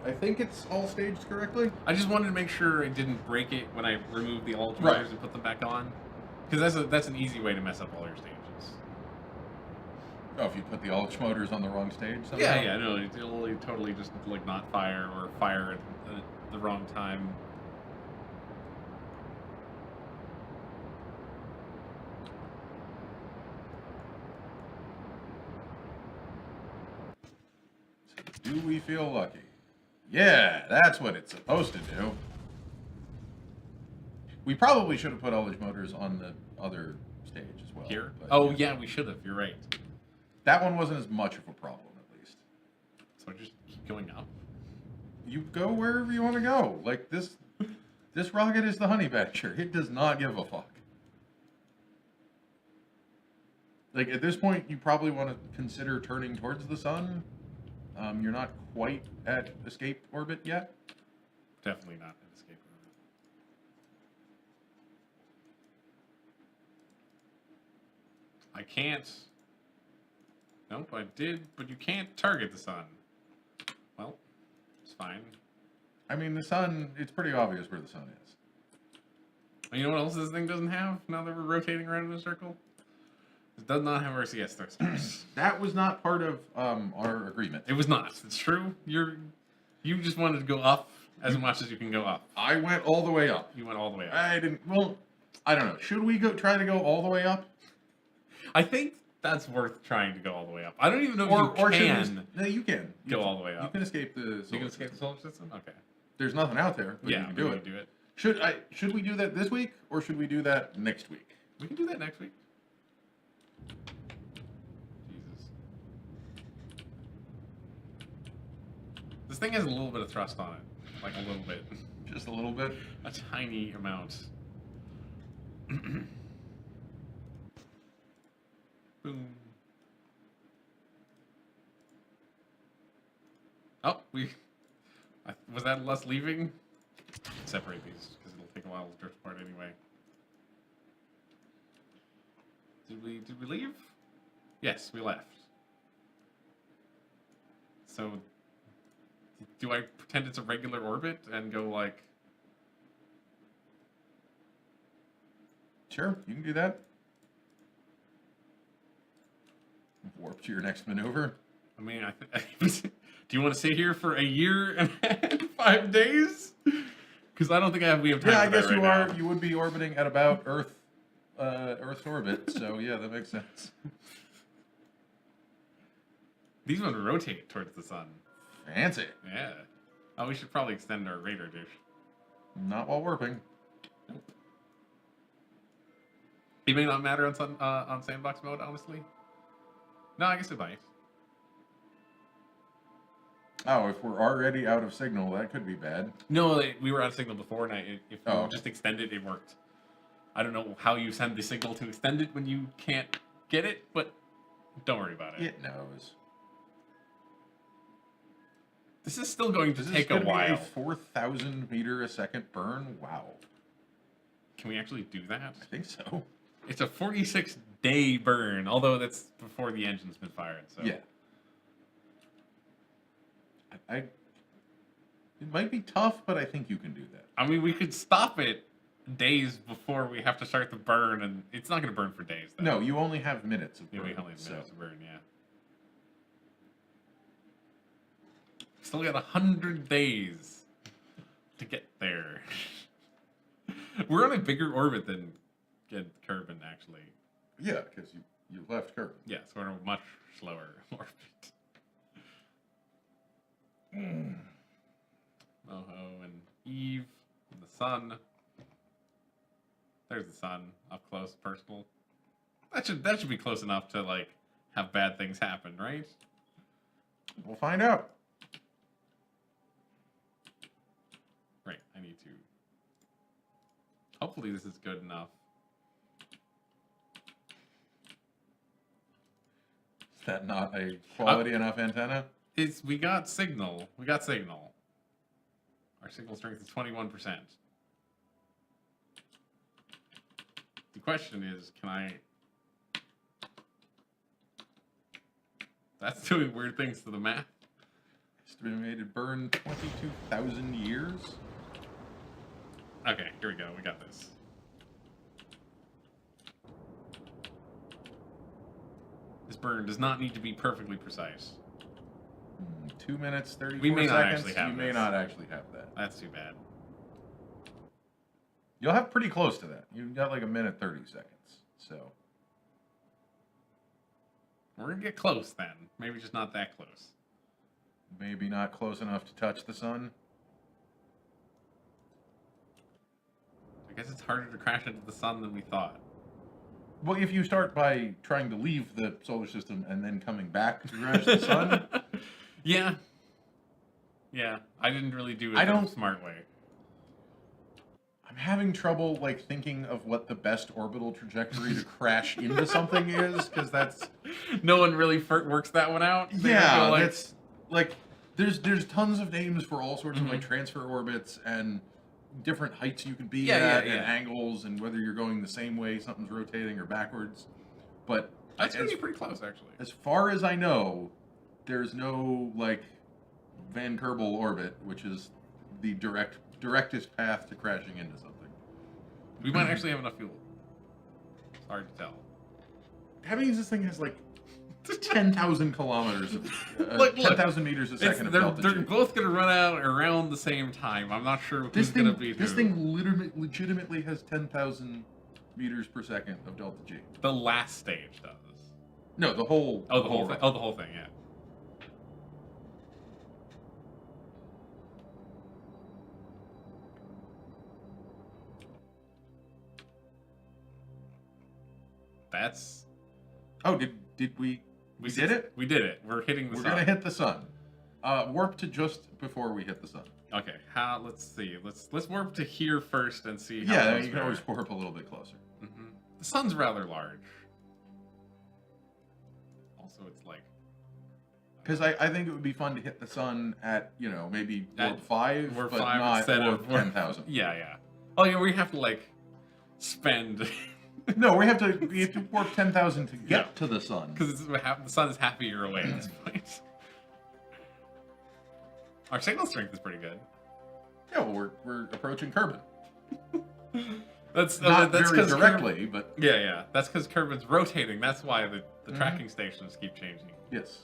I think it's all staged correctly. I just wanted to make sure I didn't break it when I removed the alternators and put them back on. Because that's an easy way to mess up all your stages. Oh, if you put the Ulch motors on the wrong stage somehow? Yeah, no, it'll totally just like not fire or fire at the wrong time. So do we feel lucky? Yeah, that's what it's supposed to do. We probably should have put Ulch motors on the other stage as well. Here? But Oh, yeah, we should have. You're right. that one wasn't as much of a problem, at least. So just keep going up. You go wherever you want to go. Like, this rocket is the honey badger. It does not give a fuck. Like, at this point, you probably want to consider turning towards the sun. You're not quite at escape orbit yet. Definitely not an escape orbit. I can't. Nope, I did, but you can't target the sun. Well, it's fine. I mean, the sun, it's pretty obvious where the sun is. You know what else this thing doesn't have now that we're rotating around in a circle? It does not have RCS thrusters. That was not part of our agreement. It was not. It's true. You just wanted to go up as much as you can go up. I went all the way up. You went all the way up. I didn't. Well, I don't know. Should we try to go all the way up? I think that's worth trying to go all the way up. I don't even know if Or you should can we, no, you can go all the way up. You can escape the. You solar can escape the system. solar system. Okay. There's nothing out there. But Yeah, you can do we it. can do it. Should we do that this week or should we do that next week? We can do that next week. Jesus. This thing has a little bit of thrust on it. like a little bit. Just a little bit. A tiny amount. Boom. Oh, was that us leaving? Separate these because it'll take a while to drift apart anyway. Did we leave? Yes, we left. So, do I pretend it's a regular orbit and go like? Sure, you can do that. Warp to your next maneuver. I mean, do you want to sit here for a year and 5 days? Because I don't think we have time. Yeah, for I guess that you right are. now. You would be orbiting at about Earth's orbit. So yeah, that makes sense. These ones rotate towards the sun. Fancy. Yeah. Oh, we should probably extend our radar dish. Not while warping. Nope. It may not matter on sandbox mode, honestly. No, I guess it might. Oh, if we're already out of signal, that could be bad. No, we were on signal before, and if we Oh. just extend it, it worked. I don't know how you send the signal to extend it when you can't get it, but don't worry about it. It knows. This is still going to This is take a gonna be while. a 4,000 meter a second burn. Wow. Can we actually do that? I think so. It's a 46-day burn, although that's before the engine's been fired. So Yeah. It might be tough, but I think you can do that. I mean, we could stop it days before we have to start the burn, and it's not going to burn for days. Though. No, you only have minutes of Yeah, burn. we only have so. minutes to burn. Yeah. Still got 100 days to get there. We're on a bigger orbit than Kerbal, actually. Yeah, because you left Kerbal. Yeah, so we're on a much slower orbit. Moho and Eve and the sun. There's the sun up close, personal. That should be close enough to like have bad things happen, right? We'll find out. Right, I need to. Hopefully this is good enough. Is that not a quality enough antenna? We got signal. We got signal. Our signal strength is 21%. The question is, can I... That's doing weird things to the map. Estimated burn 22,000 years? Okay, here we go. We got this. This burn does not need to be perfectly precise. 2 minutes, 34 We may not seconds. actually have You may this. not actually have that. That's too bad. You'll have pretty close to that. You've got like 1 minute 30 seconds. So We're gonna get close then. Maybe just not that close. maybe not close enough to touch the sun. I guess it's harder to crash into the sun than we thought. Well, if you start by trying to leave the solar system and then coming back to crash the sun, Yeah. Yeah. I didn't really do it I the don't- smart way. I'm having trouble like thinking of what the best orbital trajectory to crash into something is, because that's No one really works that one out. They yeah, go like, that's like there's tons of names for all sorts of like Mhm. transfer orbits and different heights you can be Yeah, at yeah, and yeah. angles and whether you're going the same way, something's rotating or backwards. But that's as, really pretty close, actually. as far as I know, there's no like Van Kerbal orbit, which is the directest path to crashing into something. We might actually have enough fuel. It's hard to tell. That means this thing has like 10,000 kilometers, Look, 10,000 meters a second of They're delta G. both going to run out around the same time. I'm not sure This who's going to thing, be this who. thing legitimately has 10,000 meters per second of delta G. The last stage does. No, the whole. Oh, the whole thing. run. Oh, the whole thing, yeah. That's... Oh, did we? We did it. We did it. We're hitting the We're sun. gonna hit the sun. Warp to just before we hit the sun. Okay, let's see. Let's warp to here first and see how Yeah, close you we can are. always warp a little bit closer. The sun's rather large. Also, it's like... Because I think it would be fun to hit the sun at, you know, maybe warp 5, Warp but 5 not instead warp of 10,000. Yeah. Oh, yeah, we have to, like, spend... No, we have to warp 10,000 to get to the sun. Because the sun is half a year away at this point. Our signal strength is pretty good. Yeah, well, we're approaching Kerbin. That's not that's very directly, but yeah. That's because Kerbin's rotating. That's why the tracking stations keep changing. Yes.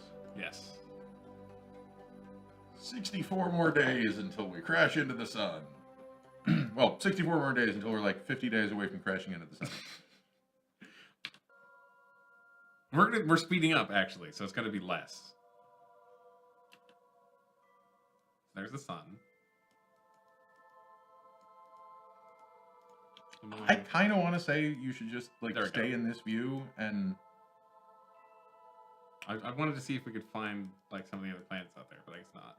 64 more days until we crash into the sun. Well, 64 more days until we're like 50 days away from crashing into the sun. We're speeding up actually, so it's going to be less. There's the sun. I kind of want to say you should just like There we stay go. in this view and. I wanted to see if we could find like some of the other planets out there, but I guess not.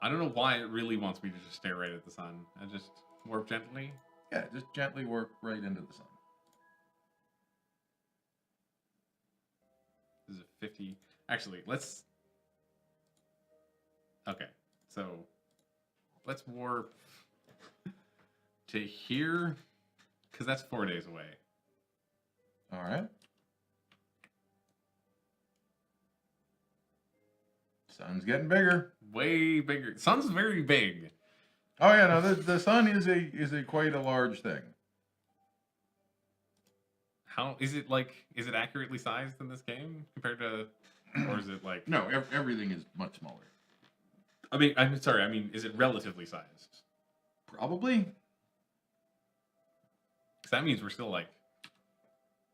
I don't know why it really wants me to just stare right at the sun and just warp gently. Yeah, just gently warp right into the sun. This is a 50. Actually, let's. Okay, so let's warp to here, because that's 4 days away. All right. Sun's getting bigger. Way bigger. Sun's very big. Oh yeah, no, the sun is a quite a large thing. How is it like? Is it accurately sized in this game compared to, or is it like? No, everything is much smaller. I'm sorry. I mean, is it relatively sized? Probably. Because that means we're still like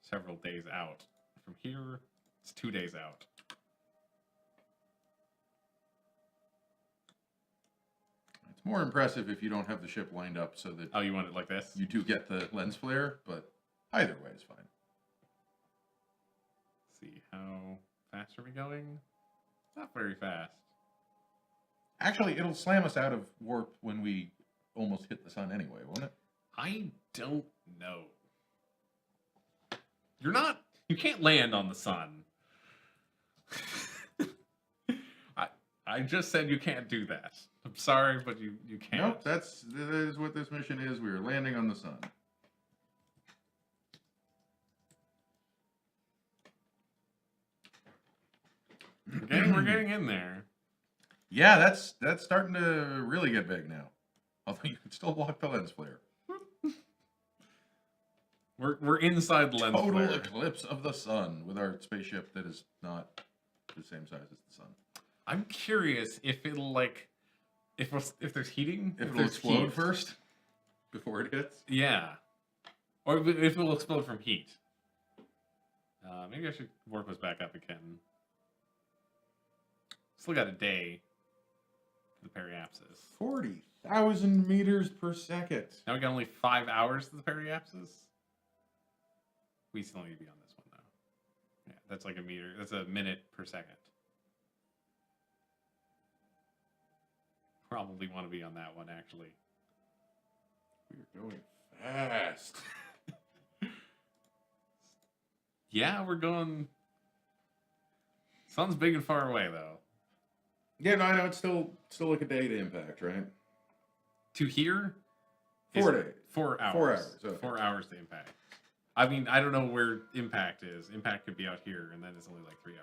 several days out from here. It's 2 days out. It's more impressive if you don't have the ship lined up so that Oh, you want it like this? you do get the lens flare, but either way is fine. Let's see, how fast are we going? Not very fast. Actually, it'll slam us out of warp when we almost hit the sun anyway, won't it? I don't know. You can't land on the sun. I just said you can't do that. I'm sorry, but you can't. Nope, that is what this mission is. We are landing on the sun. We're getting in there. Yeah, that's starting to really get big now. Although you can still block the lens flare. We're inside the lens Total flare. eclipse of the sun with our spaceship that is not the same size as the sun. I'm curious if it'll like if there's heating. If it'll there's explode heat. first before it hits. Yeah. Or if it'll explode from heat. Maybe I should warp us back up again. Still got a day for the periapsis. 40,000 meters per second. Now we got only 5 hours to the periapsis. We still need to be on this one though. Yeah, that's like a meter. That's a minute per second. Probably want to be on that one actually. We're going fast. Yeah, we're going. Sun's big and far away though. Yeah, no, I know it's still like a day to impact, right? To here? 4 days. 4 hours. 4 hours. Okay. 4 hours to impact. I mean, I don't know where impact is. Impact could be out here, and then it's only like 3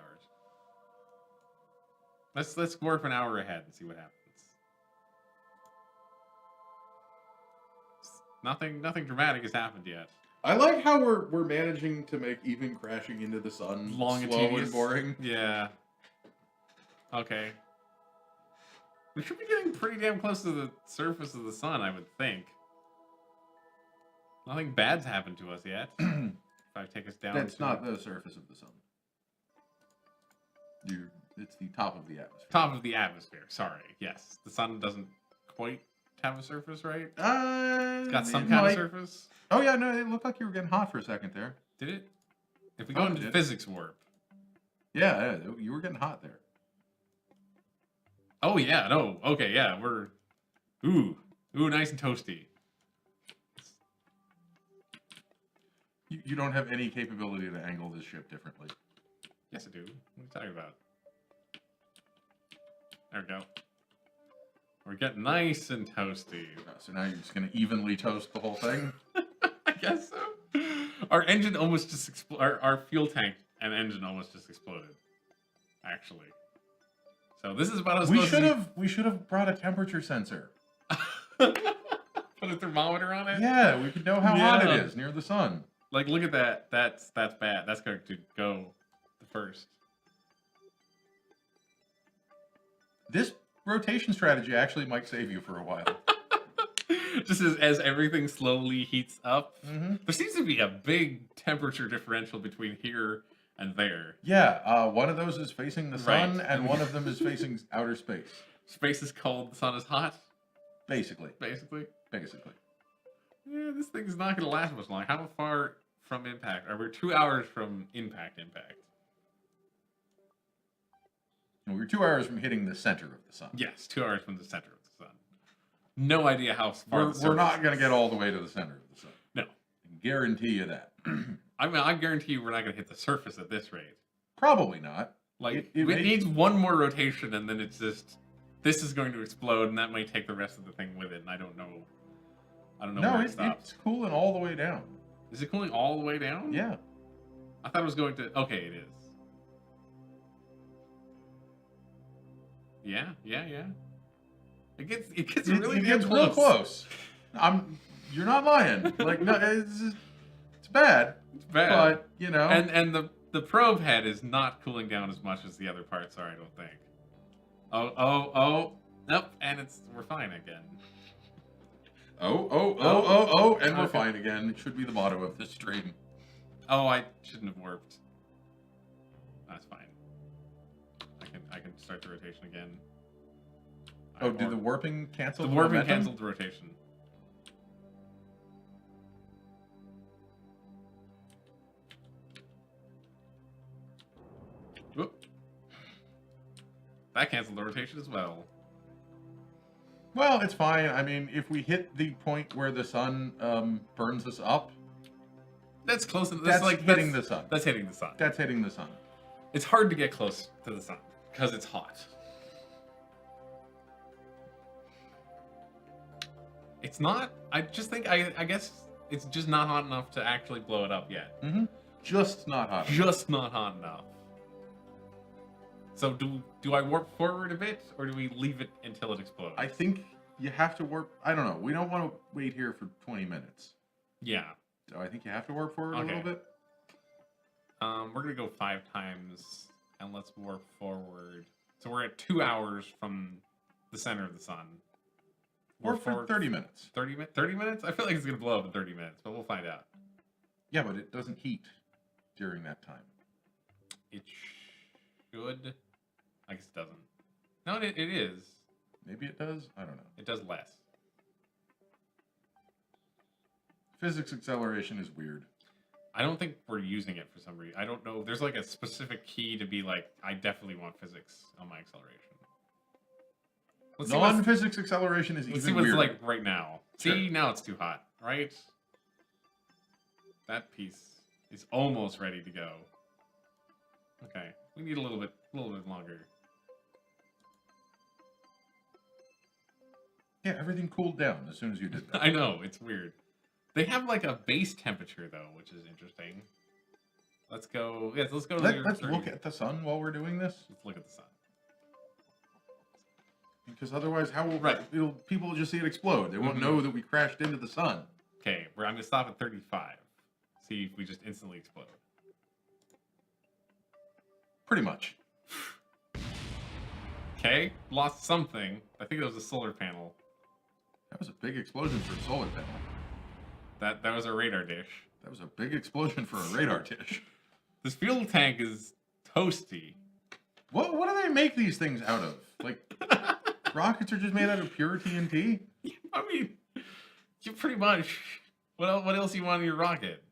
hours. Let's warp an hour ahead and see what happens. Nothing dramatic has happened yet. I like how we're managing to make even crashing into the sun Long and slow tedious. and boring. Yeah. Okay. We should be getting pretty damn close to the surface of the sun, I would think. Nothing bad's happened to us yet. If I take us down. That's not the surface of the sun. It's the top of the atmosphere. Top of the atmosphere. Sorry. Yes, the sun doesn't quite have a surface, right? It's got some kind of surface. Oh yeah, no, it looked like you were getting hot for a second there. Did it? If we go into physics warp. Yeah, you were getting hot there. Oh yeah, no. Okay, yeah, we're ooh, nice and toasty. You don't have any capability to angle this ship differently. Yes, I do. What are you talking about? There we go. We're getting nice and toasty. So now you're just going to evenly toast the whole thing? I guess so. Our engine almost just exploded. Our fuel tank and engine almost just exploded. Actually. So this is about as close as we should have brought a temperature sensor. Put a thermometer on it? Yeah, we could know how hot it is near the sun. Like, look at that. That's bad. That's going to go the first. This rotation strategy actually might save you for a while. Just as everything slowly heats up. Mm-hmm. There seems to be a big temperature differential between here and there. Yeah, one of those is facing the sun, Right. and one of them is facing outer space. Space is cold, the sun is hot. Basically. Basically. Yeah, this thing's not going to last much long. How far from impact? Are we 2 hours from impact? And we're 2 hours from hitting the center of the sun. Yes, 2 hours from the center of the sun. No idea how far We're not going to get all the way to the center of the sun. No. I can guarantee you that. I mean, I guarantee you we're not going to hit the surface at this rate. Probably not. Like, It may- needs one more rotation, and then it's just... This is going to explode, and that might take the rest of the thing with it, and I don't know No, where it stops. it's cooling all the way down. Is it cooling all the way down? Yeah. I thought it was going to... Okay, it is. Yeah. It gets really it gets damn real close. You're not lying. Like, no, it's bad. It's bad. But, you know. And the probe head is not cooling down as much as the other parts are, I don't think. Oh. Nope, and we're fine again. And we're Okay. fine again. It should be the motto of this stream. Oh, I shouldn't have warped. That's fine. I can start the rotation again. Oh, did the warping cancel The the warping momentum? canceled the rotation. Whoop. That canceled the rotation as well. Well, it's fine. I mean, if we hit the point where the sun burns us up, That's close. that's like hitting the sun. That's hitting the sun. That's hitting the sun. It's hard to get close to the sun because it's hot. It's not. I just think. I guess it's just not hot enough to actually blow it up yet. Mm-hmm. Just not hot. Just not hot enough. So do I warp forward a bit, or do we leave it until it explodes? I think you have to warp. I don't know. We don't want to wait here for 20 minutes. Yeah. So I think you have to warp forward a little bit. We're gonna go 5 times, and let's warp forward. So we're at 2 hours from the center of the sun. Warp for 30 minutes. 30 minutes? I feel like it's gonna blow up in 30 minutes, but we'll find out. Yeah, but it doesn't heat during that time. It should. I guess it doesn't. No, it is. Maybe it does. I don't know. It does less. Physics acceleration is weird. I don't think we're using it for some reason. I don't know. There's like a specific key to be like, I definitely want physics on my acceleration. Let's see Non-physics acceleration is let's even see what weirder. it's like right now. Sure. See, now it's too hot, right? That piece is almost ready to go. Okay, we need a little bit longer. Yeah, everything cooled down as soon as you did that. I know, it's weird. They have like a base temperature though, which is interesting. Let's go. Yes, let's go to Let's look at the sun while we're doing this, Let's look at the sun. because otherwise, how will Right. people will just see it explode? They won't know that we crashed into the sun. Okay, I'm gonna stop at 35. See if we just instantly explode. Pretty much. Okay, lost something. I think it was a solar panel. That was a big explosion for a solar panel. That was a radar dish. That was a big explosion for a radar dish. This fuel tank is toasty. What do they make these things out of? Like, rockets are just made out of pure TNT? I mean, you pretty much. What else you want in your rocket?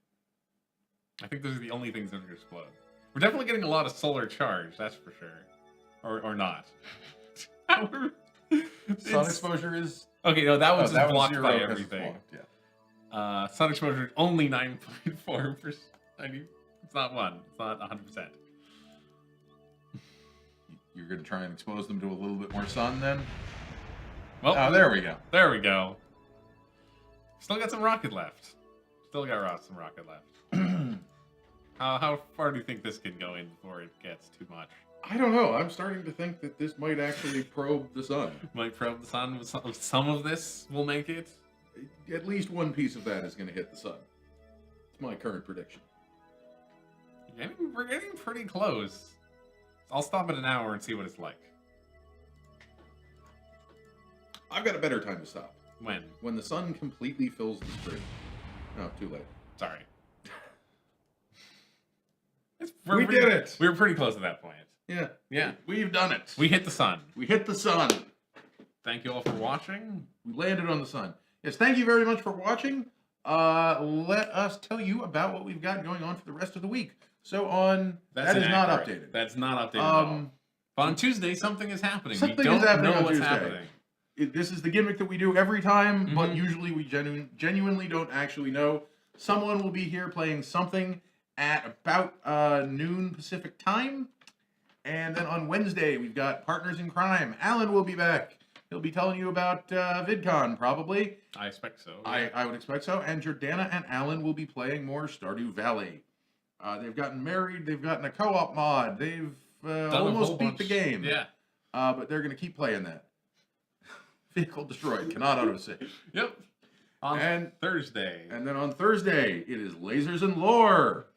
I think those are the only things that are gonna explode. We're definitely getting a lot of solar charge, that's for sure. Or not. Sun exposure is... Okay, no, that one's just blocked 0 by 'cause it's everything. blocked, yeah. Sun exposure is only 9.4%. It's not 1. It's not 100%. You're going to try and expose them to a little bit more sun then? Well, oh, there we go. There we go. Still got some rocket left. Still got some rocket left. How far do you think this can go in before it gets too much? I don't know. I'm starting to think that this might actually probe the sun. Might probe the sun. Some of this will make it. At least one piece of that is going to hit the sun. It's my current prediction. We're getting pretty close. I'll stop at an hour and see what it's like. I've got a better time to stop. When? When the sun completely fills the screen. Oh, too late. Sorry. We did it! We were pretty close at that point. Yeah. Yeah. We've done it. We hit the sun. We hit the sun. Thank you all for watching. We landed on the sun. Yes, thank you very much for watching. Let us tell you about what we've got going on for the rest of the week. So that is not updated. That's not updated at all. But on Tuesday, something is happening. Something we don't is happening know on what's Tuesday. happening. This is the gimmick that we do every time, but usually we genuinely don't actually know. Someone will be here playing something at about noon Pacific time. And then on Wednesday, we've got Partners in Crime. Alan will be back. He'll be telling you about VidCon, probably. I expect so. Yeah. I would expect so. And Jordana and Alan will be playing more Stardew Valley. They've gotten married. They've gotten a co-op mod. They've almost beat the game. Yeah. But they're going to keep playing that. Vehicle destroyed. Cannot autosave. Yep. On Thursday. And then on Thursday, it is Lasers and Lore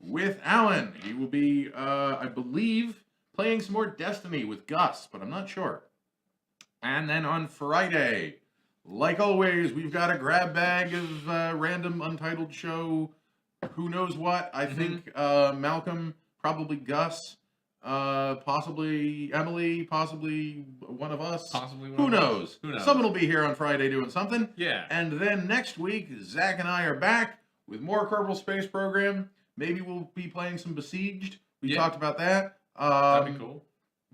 with Alan. He will be, I believe, playing some more Destiny with Gus, but I'm not sure. And then on Friday, like always, we've got a grab bag of random Untitled Show, who knows what. I think Malcolm, probably Gus, possibly Emily, possibly one of us. Possibly one Who of knows? us. Who knows? Someone will be here on Friday doing something. Yeah. And then next week, Zach and I are back with more Kerbal Space Program. Maybe we'll be playing some Besieged. We talked about that. That'd be cool.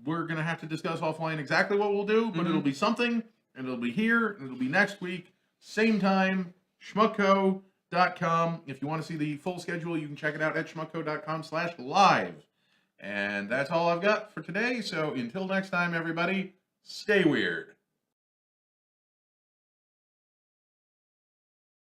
We're going to have to discuss offline exactly what we'll do, but it'll be something, and it'll be here, and it'll be next week. Same time, Schmuckco.com. If you want to see the full schedule, you can check it out at schmuckco.com/live. And that's all I've got for today. So until next time, everybody, stay weird.